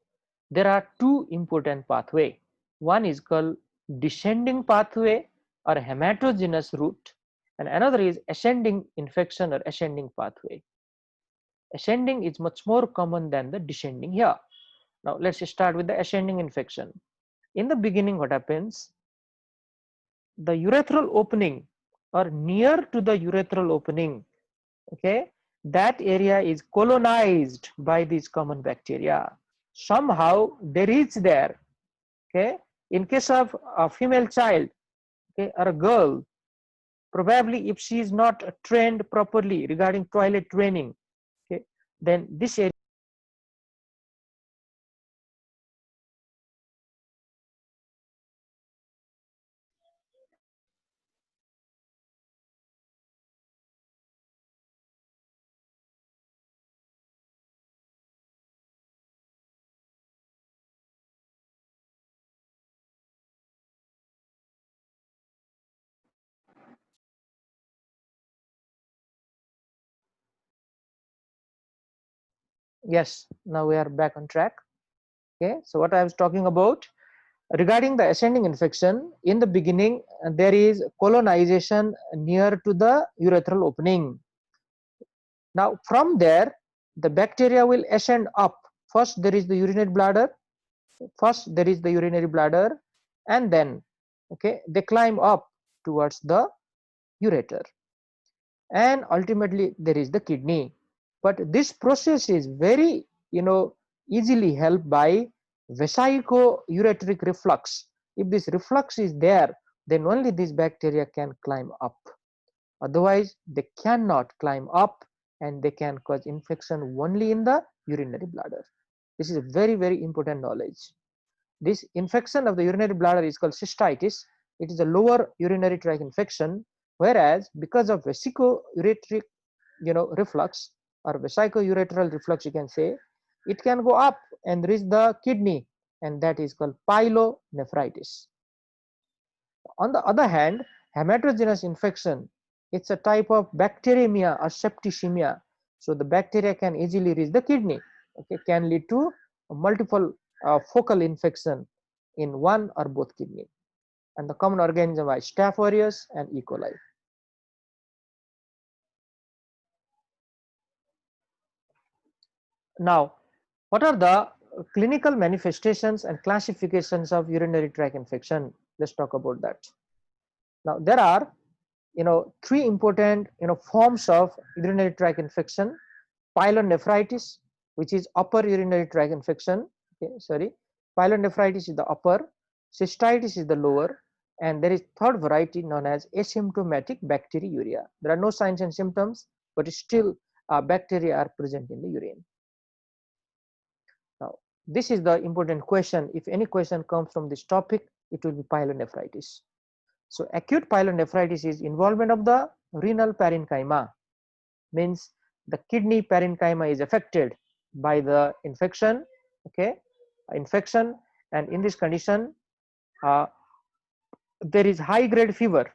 There are two important pathways. One is called descending pathway or hematogenous route, and another is ascending infection or ascending pathway. Ascending is much more common than the descending here. Now let's start with the ascending infection. In the beginning, what happens? The urethral opening or near to the urethral opening, okay, that area is colonized by these common bacteria. Somehow they reach there. Okay, in case of a female child, okay, or a girl, probably if she is not trained properly regarding toilet training, okay, then this area. Yes, now we are back on track. Okay, so what I was talking about regarding the ascending infection, in the beginning there is colonization near to the urethral opening. Now from there the bacteria will ascend up. First there is the urinary bladder, and then, okay, they climb up towards the ureter, and ultimately there is the kidney. But this process is very easily helped by Vesico-ureteric reflux. If this reflux is there, then only these bacteria can climb up. Otherwise, they cannot climb up, and they can cause infection only in the urinary bladder. This is a very, very important knowledge. This infection of the urinary bladder is called cystitis. It is a lower urinary tract infection, whereas because of vesico-ureteric reflux or vesico-ureteral reflux, you can say, it can go up and reach the kidney, and that is called pyelonephritis. On the other hand, hematogenous infection, it's a type of bacteremia or septicemia. So the bacteria can easily reach the kidney, okay, can lead to multiple focal infection in one or both kidney. And the common organism are Staph aureus and E. coli. Now, what are the clinical manifestations and classifications of urinary tract infection? Let's talk about that. Now, there are three important forms of urinary tract infection: pyelonephritis, which is upper urinary tract infection. Okay, sorry, pyelonephritis is the upper, cystitis is the lower, and there is third variety known as asymptomatic bacteriuria. There are no signs and symptoms, but still bacteria are present in the urine. Now, this is the important question. If any question comes from this topic, it will be pyelonephritis. So acute pyelonephritis is involvement of the renal parenchyma, means the kidney parenchyma is affected by the infection, okay, and in this condition there is high grade fever,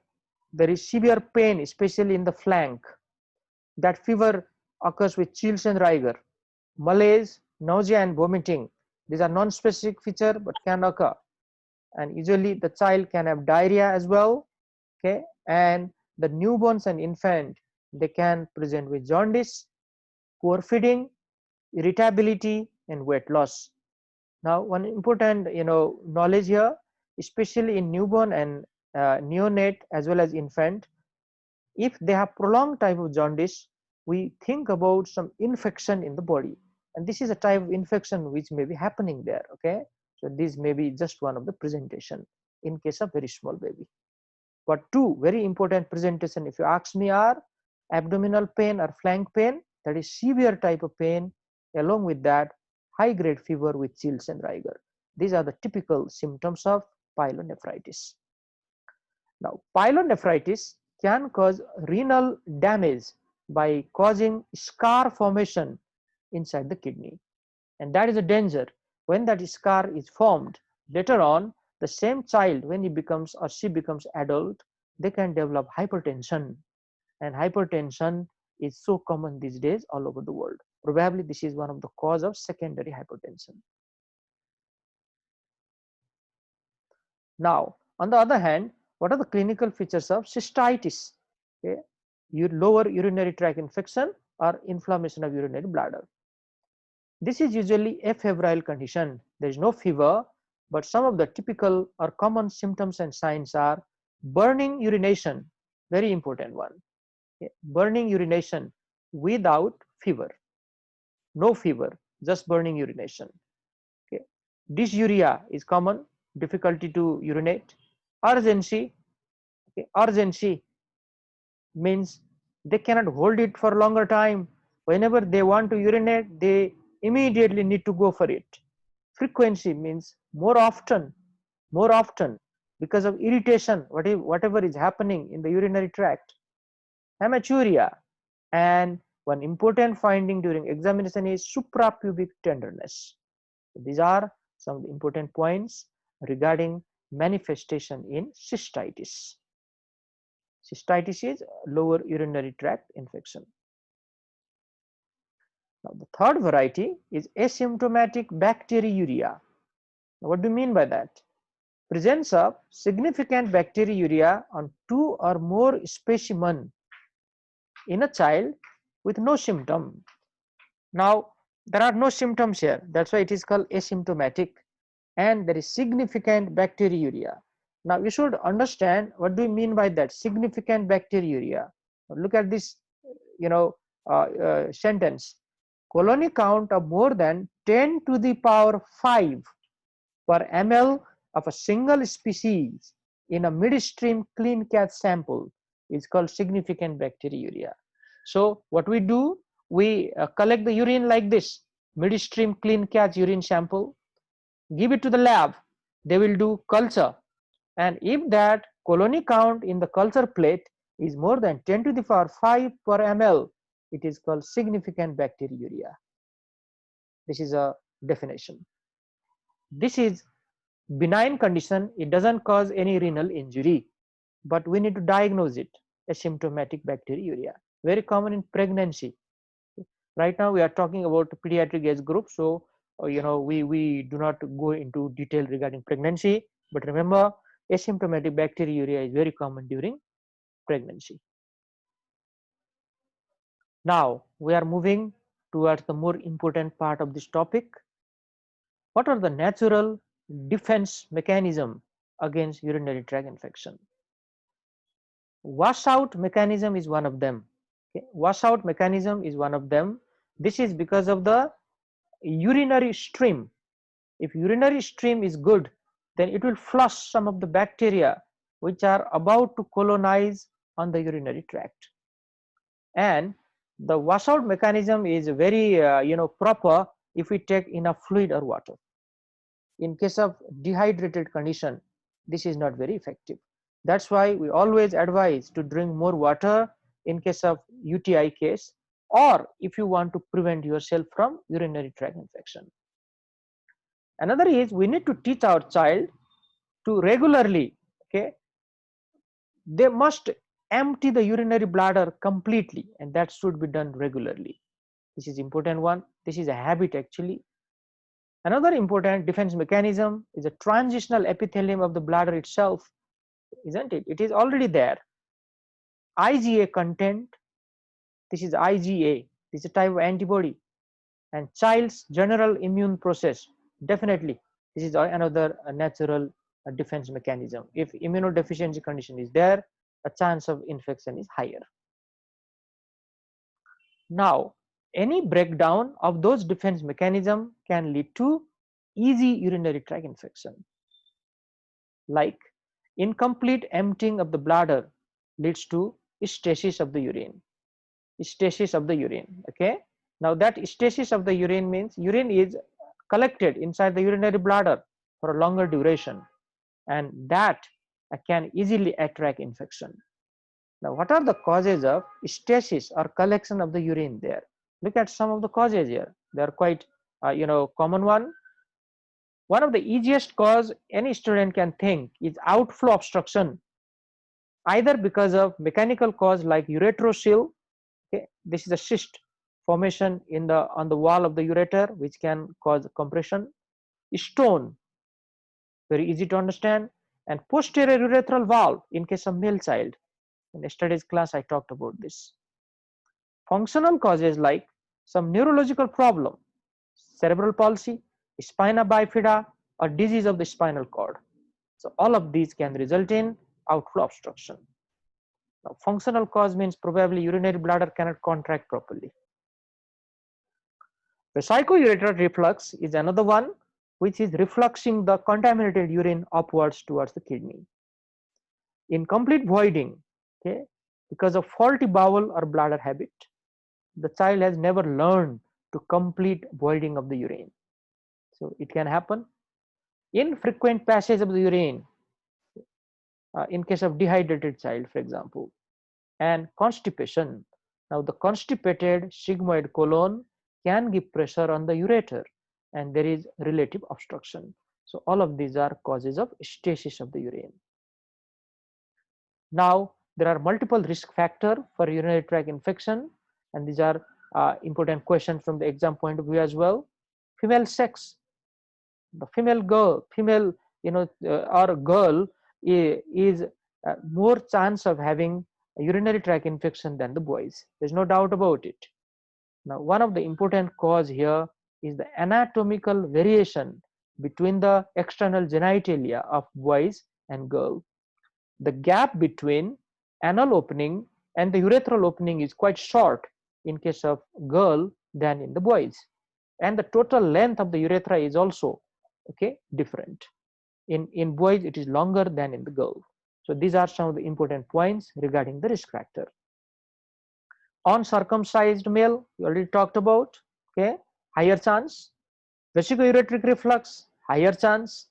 there is severe pain, especially in the flank. That fever occurs with chills and rigor, malaise, nausea and vomiting. These are non-specific feature but can occur, and usually the child can have diarrhea as well, okay, and the newborns and infant, they can present with jaundice, poor feeding, irritability and weight loss. Now, one important knowledge here, especially in newborn and neonate as well as infant, if they have prolonged type of jaundice, we think about some infection in the body, and this is a type of infection which may be happening there, okay. So this may be just one of the presentation in case of very small baby. But two very important presentation, if you ask me, are abdominal pain or flank pain, that is severe type of pain, along with that high grade fever with chills and rigor. These are the typical symptoms of pyelonephritis. Now, pyelonephritis can cause renal damage by causing scar formation inside the kidney, and that is a danger. When that scar is formed, later on the same child, when he becomes or she becomes adult, they can develop hypertension, and hypertension is so common these days all over the world. Probably this is one of the cause of secondary hypertension. Now, on the other hand, what are the clinical features of cystitis? Okay, lower urinary tract infection or inflammation of urinary bladder. This is usually a febrile condition. There is no fever, but some of the typical or common symptoms and signs are burning urination, very important one. Okay, burning urination without fever, no fever, just burning urination. Okay, dysuria is common, difficulty to urinate. Urgency, okay, urgency means they cannot hold it for longer time. Whenever they want to urinate, they immediately need to go for it. Frequency means more often, because of irritation, whatever is happening in the urinary tract. Hematuria, and one important finding during examination is suprapubic tenderness. These are some important points regarding manifestation in cystitis. Cystitis is lower urinary tract infection. Now, the third variety is asymptomatic bacteriuria. Now, what do you mean by that? Presence of significant bacteriuria on two or more specimen in a child with no symptom. Now, there are no symptoms here, that's why it is called asymptomatic, and there is significant bacteriuria. Now, you should understand what do we mean by that, significant bacteriuria. Look at this sentence: colony count of more than 10 to the power 5 per ml of a single species in a midstream clean catch sample is called significant bacteriuria. So what we do, we collect the urine like this, midstream clean catch urine sample, give it to the lab, they will do culture, and if that colony count in the culture plate is more than 10 to the power 5 per ml, it is called significant bacteriuria. This is a definition. This is benign condition, it doesn't cause any renal injury, but we need to diagnose it, asymptomatic bacteriuria, very common in pregnancy. Right now we are talking about pediatric age group, so we do not go into detail regarding pregnancy, but remember asymptomatic bacteriuria is very common during pregnancy. Now we are moving towards the more important part of this topic. What are the natural defense mechanism against urinary tract infection? Washout mechanism is one of them. Okay? Washout mechanism is one of them. This is because of the urinary stream. If urinary stream is good, then it will flush some of the bacteria which are about to colonize on the urinary tract. And the washout mechanism is very proper if we take enough fluid or water. In case of dehydrated condition, this is not very effective. That's why we always advise to drink more water in case of UTI case, or if you want to prevent yourself from urinary tract infection. Another is we need to teach our child to regularly, okay, they must empty the urinary bladder completely, and that should be done regularly. This is important one. This is a habit actually. Another important defense mechanism is a transitional epithelium of the bladder itself, isn't it? It is already there. IgA content, this is IgA, this is a type of antibody, and child's general immune process, definitely this is another natural defense mechanism. If immunodeficiency condition is there, a chance of infection is higher. Now, any breakdown of those defense mechanism can lead to easy urinary tract infection. Like incomplete emptying of the bladder leads to stasis of the urine. Stasis of the urine. Okay. Now that stasis of the urine means urine is collected inside the urinary bladder for a longer duration, and that can easily attract infection. Now, what are the causes of stasis or collection of the urine there? Look at some of the causes here. They are quite, common one. One of the easiest cause any student can think is outflow obstruction, either because of mechanical cause like ureterocele. Okay, this is a cyst formation on the wall of the ureter which can cause compression. Stone, very easy to understand, and posterior urethral valve in case of male child. In yesterday's class, I talked about this. Functional causes like some neurological problem, cerebral palsy, spina bifida, or disease of the spinal cord. So all of these can result in outflow obstruction. Now, functional cause means probably urinary bladder cannot contract properly. Vesico-ureteral reflux is another one, which is refluxing the contaminated urine upwards towards the kidney. Incomplete voiding, okay, because of faulty bowel or bladder habit, the child has never learned to complete voiding of the urine, so it can happen. Infrequent passage of the urine in case of dehydrated child, for example, and constipation. Now the constipated sigmoid colon can give pressure on the ureter, and there is relative obstruction. So all of these are causes of stasis of the urine. Now there are multiple risk factors for urinary tract infection, and these are important questions from the exam point of view as well. Female sex, the female girl or girl is more chance of having a urinary tract infection than the boys. There's no doubt about it. Now one of the important cause here is the anatomical variation between the external genitalia of boys and girls. The gap between anal opening and the urethral opening is quite short in case of girl than in the boys, and the total length of the urethra is also okay, different. In boys it is longer than in the girl. So these are some of the important points regarding the risk factor. Uncircumcised male, we already talked about, okay, higher chance. Vesicoureteric reflux, higher chance.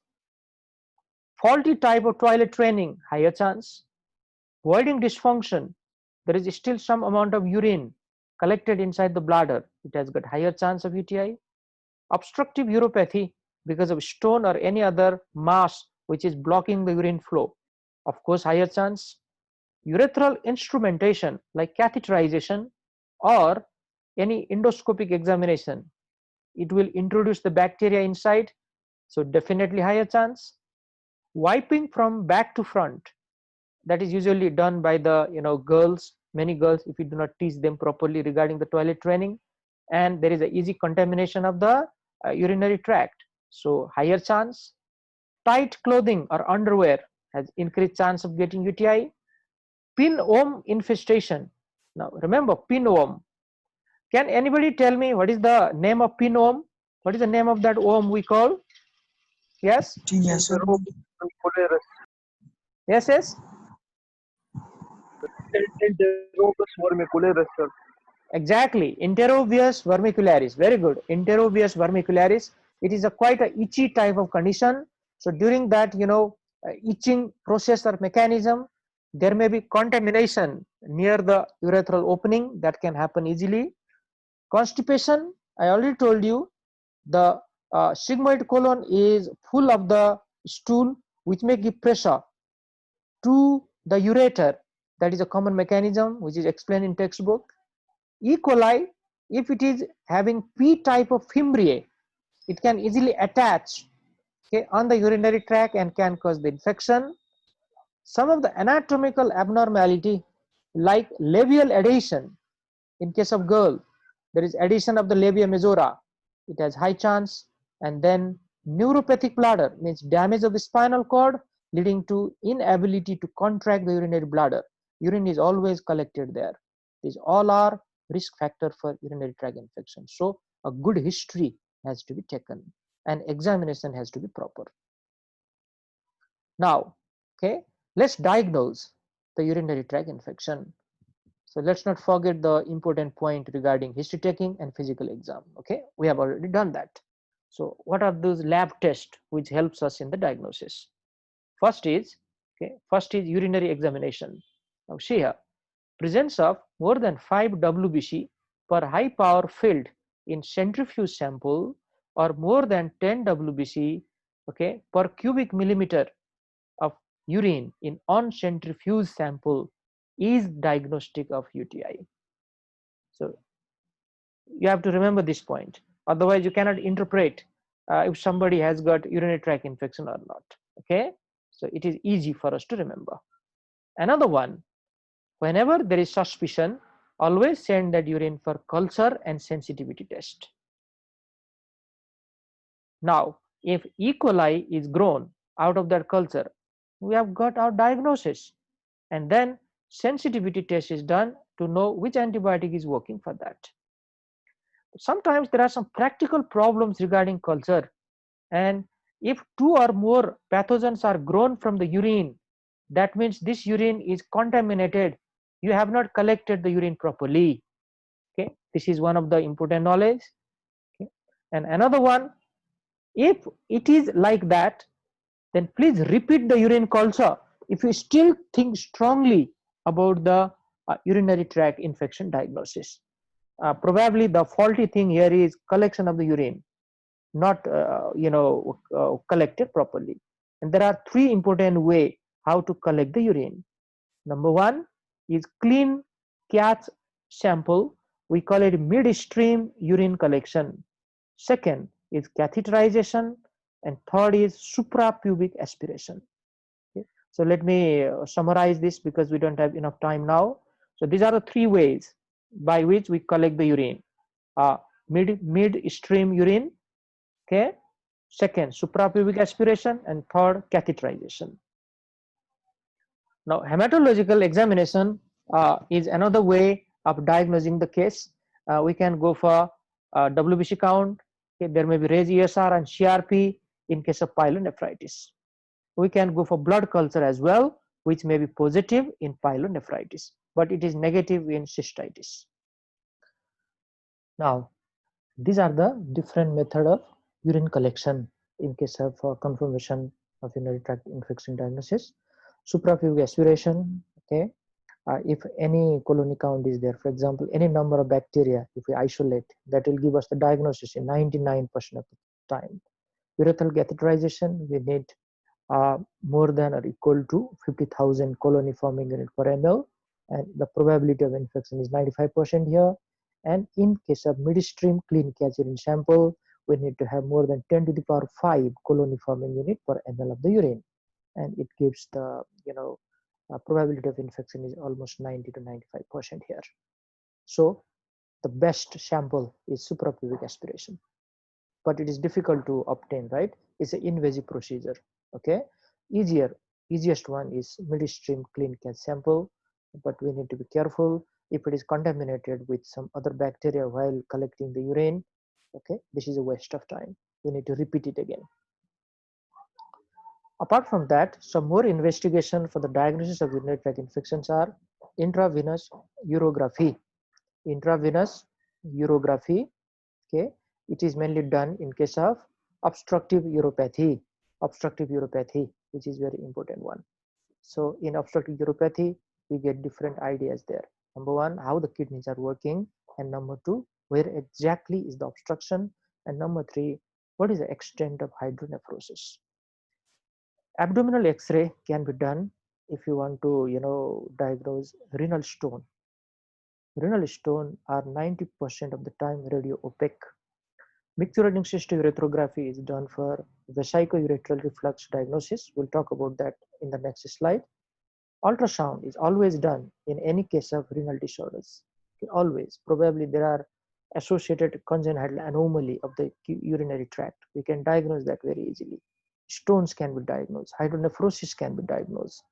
Faulty type of toilet training, higher chance. Voiding dysfunction, there is still some amount of urine collected inside the bladder, it has got higher chance of UTI. Obstructive uropathy, because of stone or any other mass which is blocking the urine flow, of course higher chance. Urethral instrumentation like catheterization or any endoscopic examination, it will introduce the bacteria inside, so definitely higher chance. Wiping from back to front, that is usually done by the girls, many girls, if you do not teach them properly regarding the toilet training, and there is a easy contamination of the urinary tract, so higher chance. Tight clothing or underwear has increased chance of getting UTI. Pinworm infestation, now remember pinworm, can anybody tell me what is the name of pinworm? What is the name of that worm we call? Yes, Yes, sir. yes. Enterobus vermicularis, sir. Exactly, Enterobius vermicularis. Very good, Enterobius vermicularis. It is a quite a itchy type of condition. So during that, itching process or mechanism, there may be contamination near the urethral opening that can happen easily. Constipation, I already told you, the sigmoid colon is full of the stool, which may give pressure to the ureter. That is a common mechanism which is explained in textbook. E. coli, if it is having P type of fimbriae, it can easily attach, okay, on the urinary tract and can cause the infection. Some of the anatomical abnormality like labial adhesion, in case of girl, there is adhesion of the labia majora, it has high chance. And then neuropathic bladder means damage of the spinal cord leading to inability to contract the urinary bladder. Urine is always collected there. These all are risk factor for urinary tract infection. So a good history has to be taken and examination has to be proper. Now, okay, let's diagnose the urinary tract infection. So let's not forget the important point regarding history taking and physical exam. Okay, we have already done that. So what are those lab tests which helps us in the diagnosis? First is urinary examination. Now see here, presence of more than 5 WBC per high power field in centrifuge sample or more than 10 WBC, okay, per cubic millimeter of urine in on-centrifuge sample is diagnostic of UTI. So you have to remember this point, otherwise you cannot interpret if somebody has got urinary tract infection or not. Okay, so it is easy for us to remember. Another one, whenever there is suspicion, always send that urine for culture and sensitivity test. Now if E. coli is grown out of that culture, we have got our diagnosis, and then sensitivity test is done to know which antibiotic is working for that. Sometimes there are some practical problems regarding culture, and if 2 or more pathogens are grown from the urine, that means this urine is contaminated, you have not collected the urine properly. Okay, this is one of the important knowledge. Okay. And another one, if it is like that, then please repeat the urine culture if you still think strongly about the urinary tract infection diagnosis. Probably the faulty thing here is collection of the urine, not collected properly. And there are 3 important ways how to collect the urine. Number 1 is clean cath sample, we call it midstream urine collection. Second is catheterization, and third is suprapubic aspiration. Okay. So let me summarize this because we don't have enough time now. So these are the 3 ways by which we collect the urine. Midstream urine, okay, second suprapubic aspiration, and third catheterization. Now hematological examination is another way of diagnosing the case. We can go for WBC count, okay, there may be raised ESR and CRP, in case of pyelonephritis. We can go for blood culture as well, which may be positive in pyelonephritis, but it is negative in cystitis. Now, these are the different method of urine collection in case of confirmation of urinary tract infection diagnosis. Suprapubic aspiration, okay. If any colony count is there, for example, any number of bacteria, if we isolate, that will give us the diagnosis in 99% of the time. Urethral catheterization, we need more than or equal to 50,000 colony forming unit per ml, and the probability of infection is 95% here. And in case of midstream clean catch urine sample, we need to have more than 10 to the power 5 colony forming unit per ml of the urine, and it gives the probability of infection is almost 90 to 95% here. So the best sample is suprapubic aspiration, but it is difficult to obtain, right? It's an invasive procedure. Okay, easiest one is midstream clean catch sample, but we need to be careful if it is contaminated with some other bacteria while collecting the urine. Okay, this is a waste of time. We need to repeat it again. Apart from that, some more investigation for the diagnosis of urinary tract infections are intravenous urography. Intravenous urography, okay, it is mainly done in case of obstructive uropathy, which is very important one. So in obstructive uropathy, we get different ideas there. Number one, how the kidneys are working, and number two, where exactly is the obstruction, and number three, what is the extent of hydronephrosis. Abdominal X-ray can be done if you want to diagnose renal stone. Renal stone are 90% of the time radio opaque. Micturating cystourethography is done for vesico-urethral reflux diagnosis. We'll talk about that in the next slide. Ultrasound is always done in any case of renal disorders. Okay, always. Probably there are associated congenital anomaly of the urinary tract. We can diagnose that very easily. Stones can be diagnosed. Hydronephrosis can be diagnosed.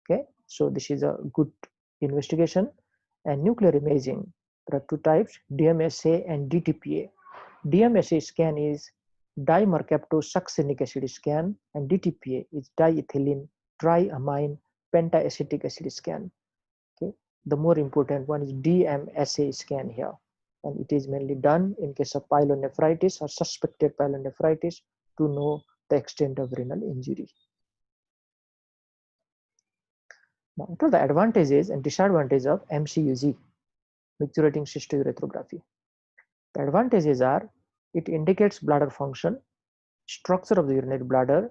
Okay, so this is a good investigation. And nuclear imaging, there are two types, DMSA and DTPA. DMSA scan is dimercaptosuccinic acid scan, and DTPA is diethylene triamine pentaacetic acid scan. Okay, the more important one is DMSA scan here, and it is mainly done in case of pyelonephritis or suspected pyelonephritis to know the extent of renal injury. Now, what are the advantages and disadvantages of MCUG, micturating cystourethography? The advantages are it indicates bladder function, structure of the urinary bladder,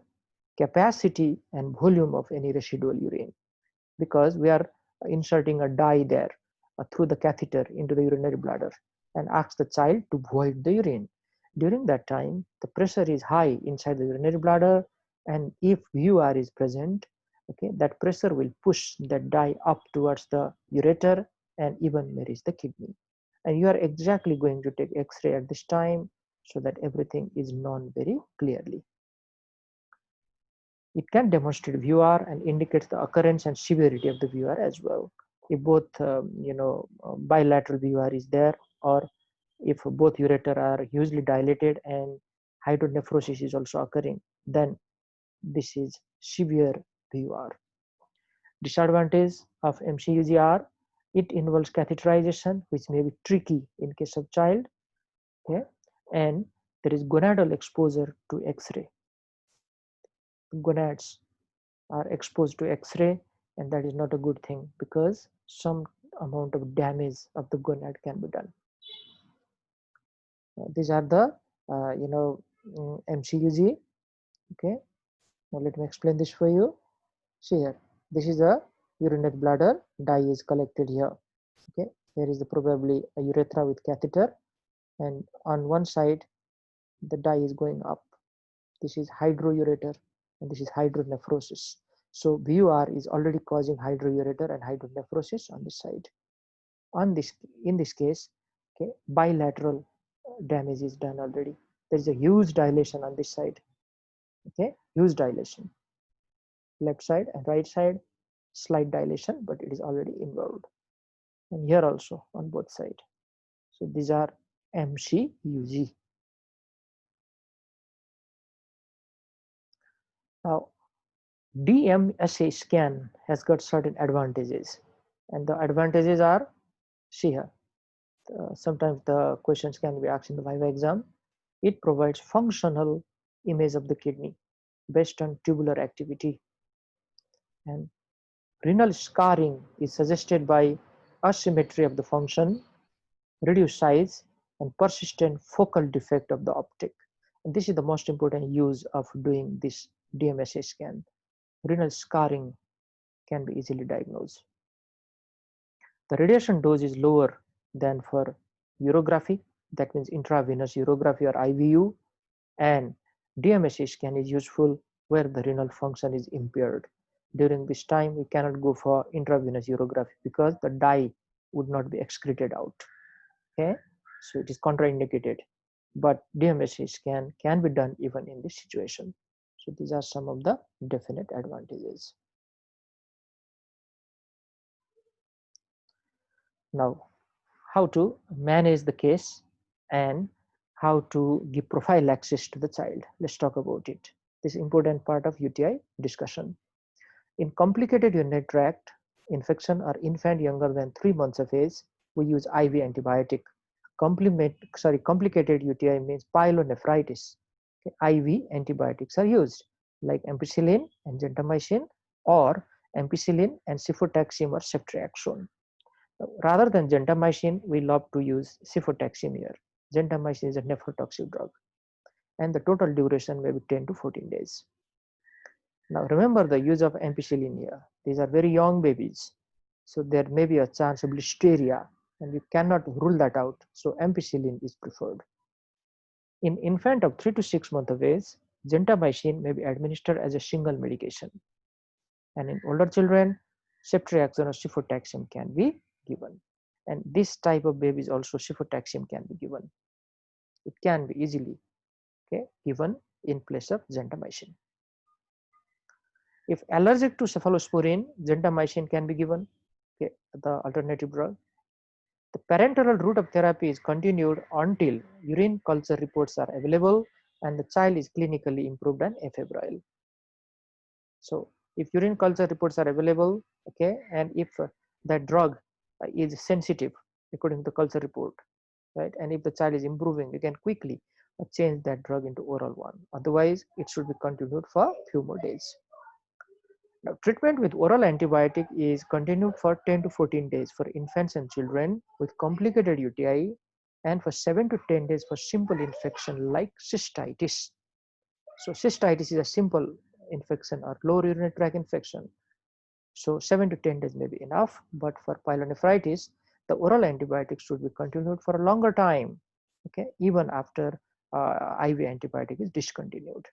capacity and volume of any residual urine, because we are inserting a dye there through the catheter into the urinary bladder and ask the child to void the urine. During that time, the pressure is high inside the urinary bladder, and if VUR is present, okay, that pressure will push that dye up towards the ureter and even may reach the kidney. And you are exactly going to take X-ray at this time so that everything is known very clearly. It can demonstrate VUR and indicates the occurrence and severity of the VUR as well. If both bilateral VUR is there, or if both ureter are hugely dilated and hydronephrosis is also occurring, then this is severe VUR. Disadvantage of MCUG are it involves catheterization, which may be tricky in case of child, okay, and there is gonadal exposure to X-ray. Gonads are exposed to X-ray, and that is not a good thing because some amount of damage of the gonad can be done. These are the MCUG. Okay, now let me explain this for you. See here, this is a urinary bladder, dye is collected here. Okay, here is probably a urethra with catheter, and on one side the dye is going up. This is hydroureter and this is hydronephrosis. So VUR is already causing hydroureter and hydronephrosis on this side. In this case, okay, bilateral damage is done already. There is a huge dilation on this side. Okay, huge dilation. Left side and right side, slight dilation, but it is already involved. And here also on both sides. So these are MCUG. Now, DMSA scan has got certain advantages, and the advantages are, see here, sometimes the questions can be asked in the Viva exam. It provides functional image of the kidney based on tubular activity, and renal scarring is suggested by asymmetry of the function, reduced size, and persistent focal defect of the optic. And this is the most important use of doing this DMSA scan. Renal scarring can be easily diagnosed. The radiation dose is lower than for urography, that means intravenous urography or IVU, and DMSA scan is useful where the renal function is impaired. During this time, we cannot go for intravenous urography because the dye would not be excreted out. Okay, so it is contraindicated. But DMSA scan can be done even in this situation. So these are some of the definite advantages. Now, how to manage the case and how to give prophylaxis to the child. Let's talk about it. This is important part of UTI discussion. In complicated urinary tract infection or infant younger than 3 months of age, we use IV antibiotic. Complicated UTI means pyelonephritis. Okay, IV antibiotics are used like ampicillin and gentamicin or ampicillin and cefotaxime or ceftriaxone. Rather than gentamicin, we love to use cefotaxime here. Gentamicin is a nephrotoxic drug, and the total duration may be 10 to 14 days. Now remember the use of ampicillin here. These are very young babies, so there may be a chance of listeria, and we cannot rule that out. So ampicillin is preferred. In infant of 3 to 6 months of age, gentamicin may be administered as a single medication, and in older children, ceftriaxone or cefotaxime can be given. And this type of babies also cefotaxime can be given. It can be easily given in place of gentamicin. If allergic to cephalosporin, gentamicin can be given, the alternative drug. The parenteral route of therapy is continued until urine culture reports are available and the child is clinically improved and afebrile. So if urine culture reports are available, and if that drug is sensitive according to the culture report, right, and if the child is improving, you can quickly change that drug into oral one. Otherwise, it should be continued for a few more days. Now, treatment with oral antibiotic is continued for 10 to 14 days for infants and children with complicated UTI and for 7 to 10 days for simple infection like cystitis. So cystitis is a simple infection or lower urinary tract infection. So 7 to 10 days may be enough, but for pyelonephritis, the oral antibiotics should be continued for a longer time, even after IV antibiotic is discontinued.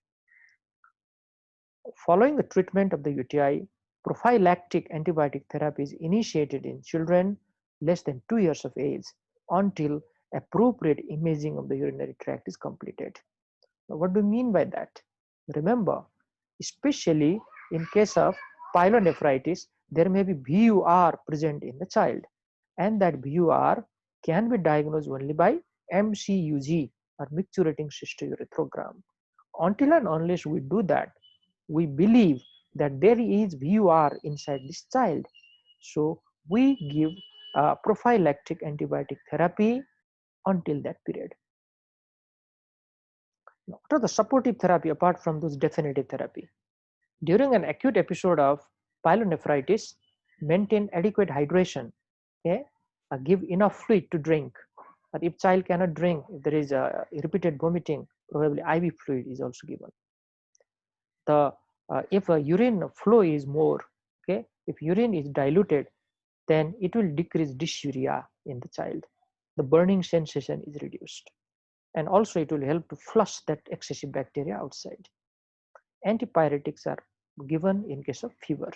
Following the treatment of the UTI, prophylactic antibiotic therapy is initiated in children less than 2 years of age until appropriate imaging of the urinary tract is completed. Now, what do we mean by that? Remember, especially in case of pyelonephritis, there may be BUR present in the child, and that BUR can be diagnosed only by MCUG or micturating cystourethrogram. Until and unless we do that, we believe that there is BUR inside this child. So we give prophylactic antibiotic therapy until that period. Now, what are the supportive therapy apart from those definitive therapy? During an acute episode of pyelonephritis, maintain adequate hydration. Give enough fluid to drink. But if child cannot drink, if there is a repeated vomiting, probably IV fluid is also given. If a urine flow is more, if urine is diluted, then it will decrease dysuria in the child. The burning sensation is reduced, and also it will help to flush that excessive bacteria outside. Antipyretics are given in case of fever.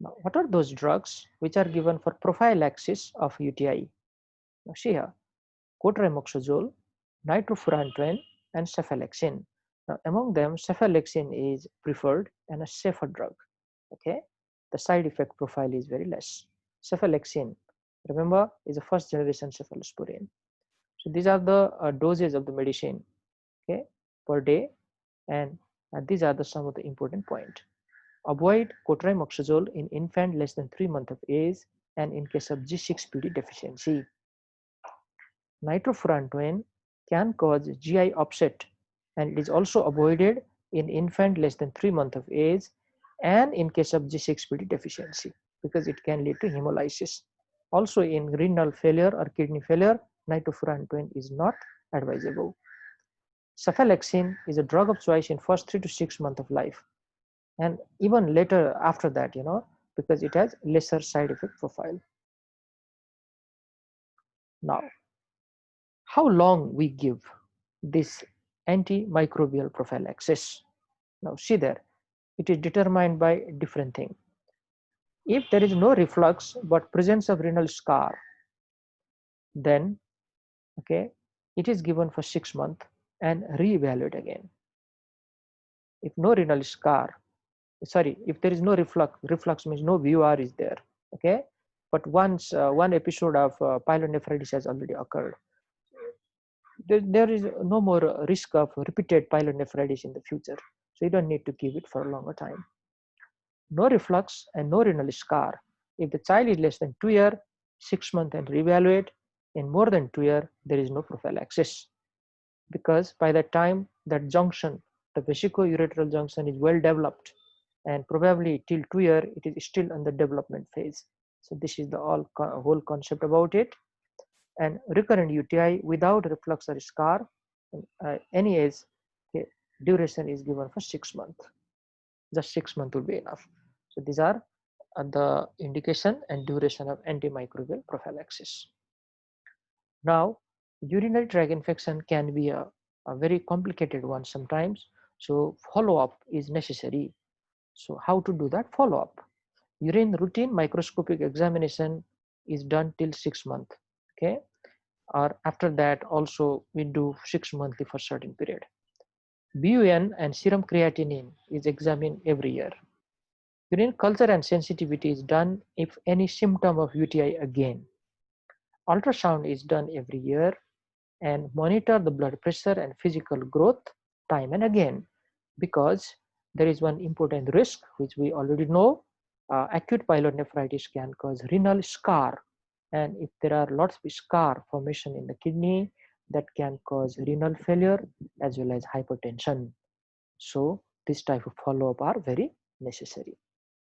Now, what are those drugs which are given for prophylaxis of UTI? Now, see here, cotrimoxazole, nitrofurantoin, and cephalexin. Now, among them, cephalexin is preferred and a safer drug. The side effect profile is very less. Cephalexin, remember, is a first generation cephalosporin. So these are the doses of the medicine, per day, and These are some of the important points. Avoid cotrimoxazole in infant less than 3 months of age and in case of G6PD deficiency. Nitrofurantoin can cause GI upset and it is also avoided in infant less than 3 months of age and in case of G6PD deficiency because it can lead to hemolysis. Also in renal failure or kidney failure, nitrofurantoin is not advisable. Cephalexin is a drug of choice in first 3 to 6 months of life and even later after that, because it has lesser side effect profile. Now, how long we give this antimicrobial prophylaxis? Now see there, it is determined by different thing. If there is no reflux but presence of renal scar, then it is given for 6 months and re-evaluate again. If no renal scar, if there is no reflux means no VOR is there, but once one episode of pyelonephritis has already occurred, there is no more risk of repeated pyelonephritis in the future, so you don't need to give it for a longer time. No reflux and no renal scar. If the child is less than 2 years, 6 months and reevaluate. In more than 2 years, there is no prophylaxis because by the time that junction, the vesico-ureteral junction is well developed and probably till 2 years it is still in the development phase. So this is the whole concept about it. And recurrent UTI without reflux or scar, any age, duration is given for 6 months. Just 6 months will be enough. So these are the indication and duration of antimicrobial prophylaxis. Now, urinary tract infection can be a very complicated one sometimes. So follow-up is necessary. So how to do that follow-up? Urine routine microscopic examination is done till 6 months. Or after that also we do 6 monthly for certain period. BUN and serum creatinine is examined every year. Urine culture and sensitivity is done if any symptom of UTI again. Ultrasound is done every year and monitor the blood pressure and physical growth time and again, because there is one important risk which we already know. Acute pyelonephritis can cause renal scar, and if there are lots of scar formation in the kidney, that can cause renal failure as well as hypertension. So this type of follow-up are very necessary.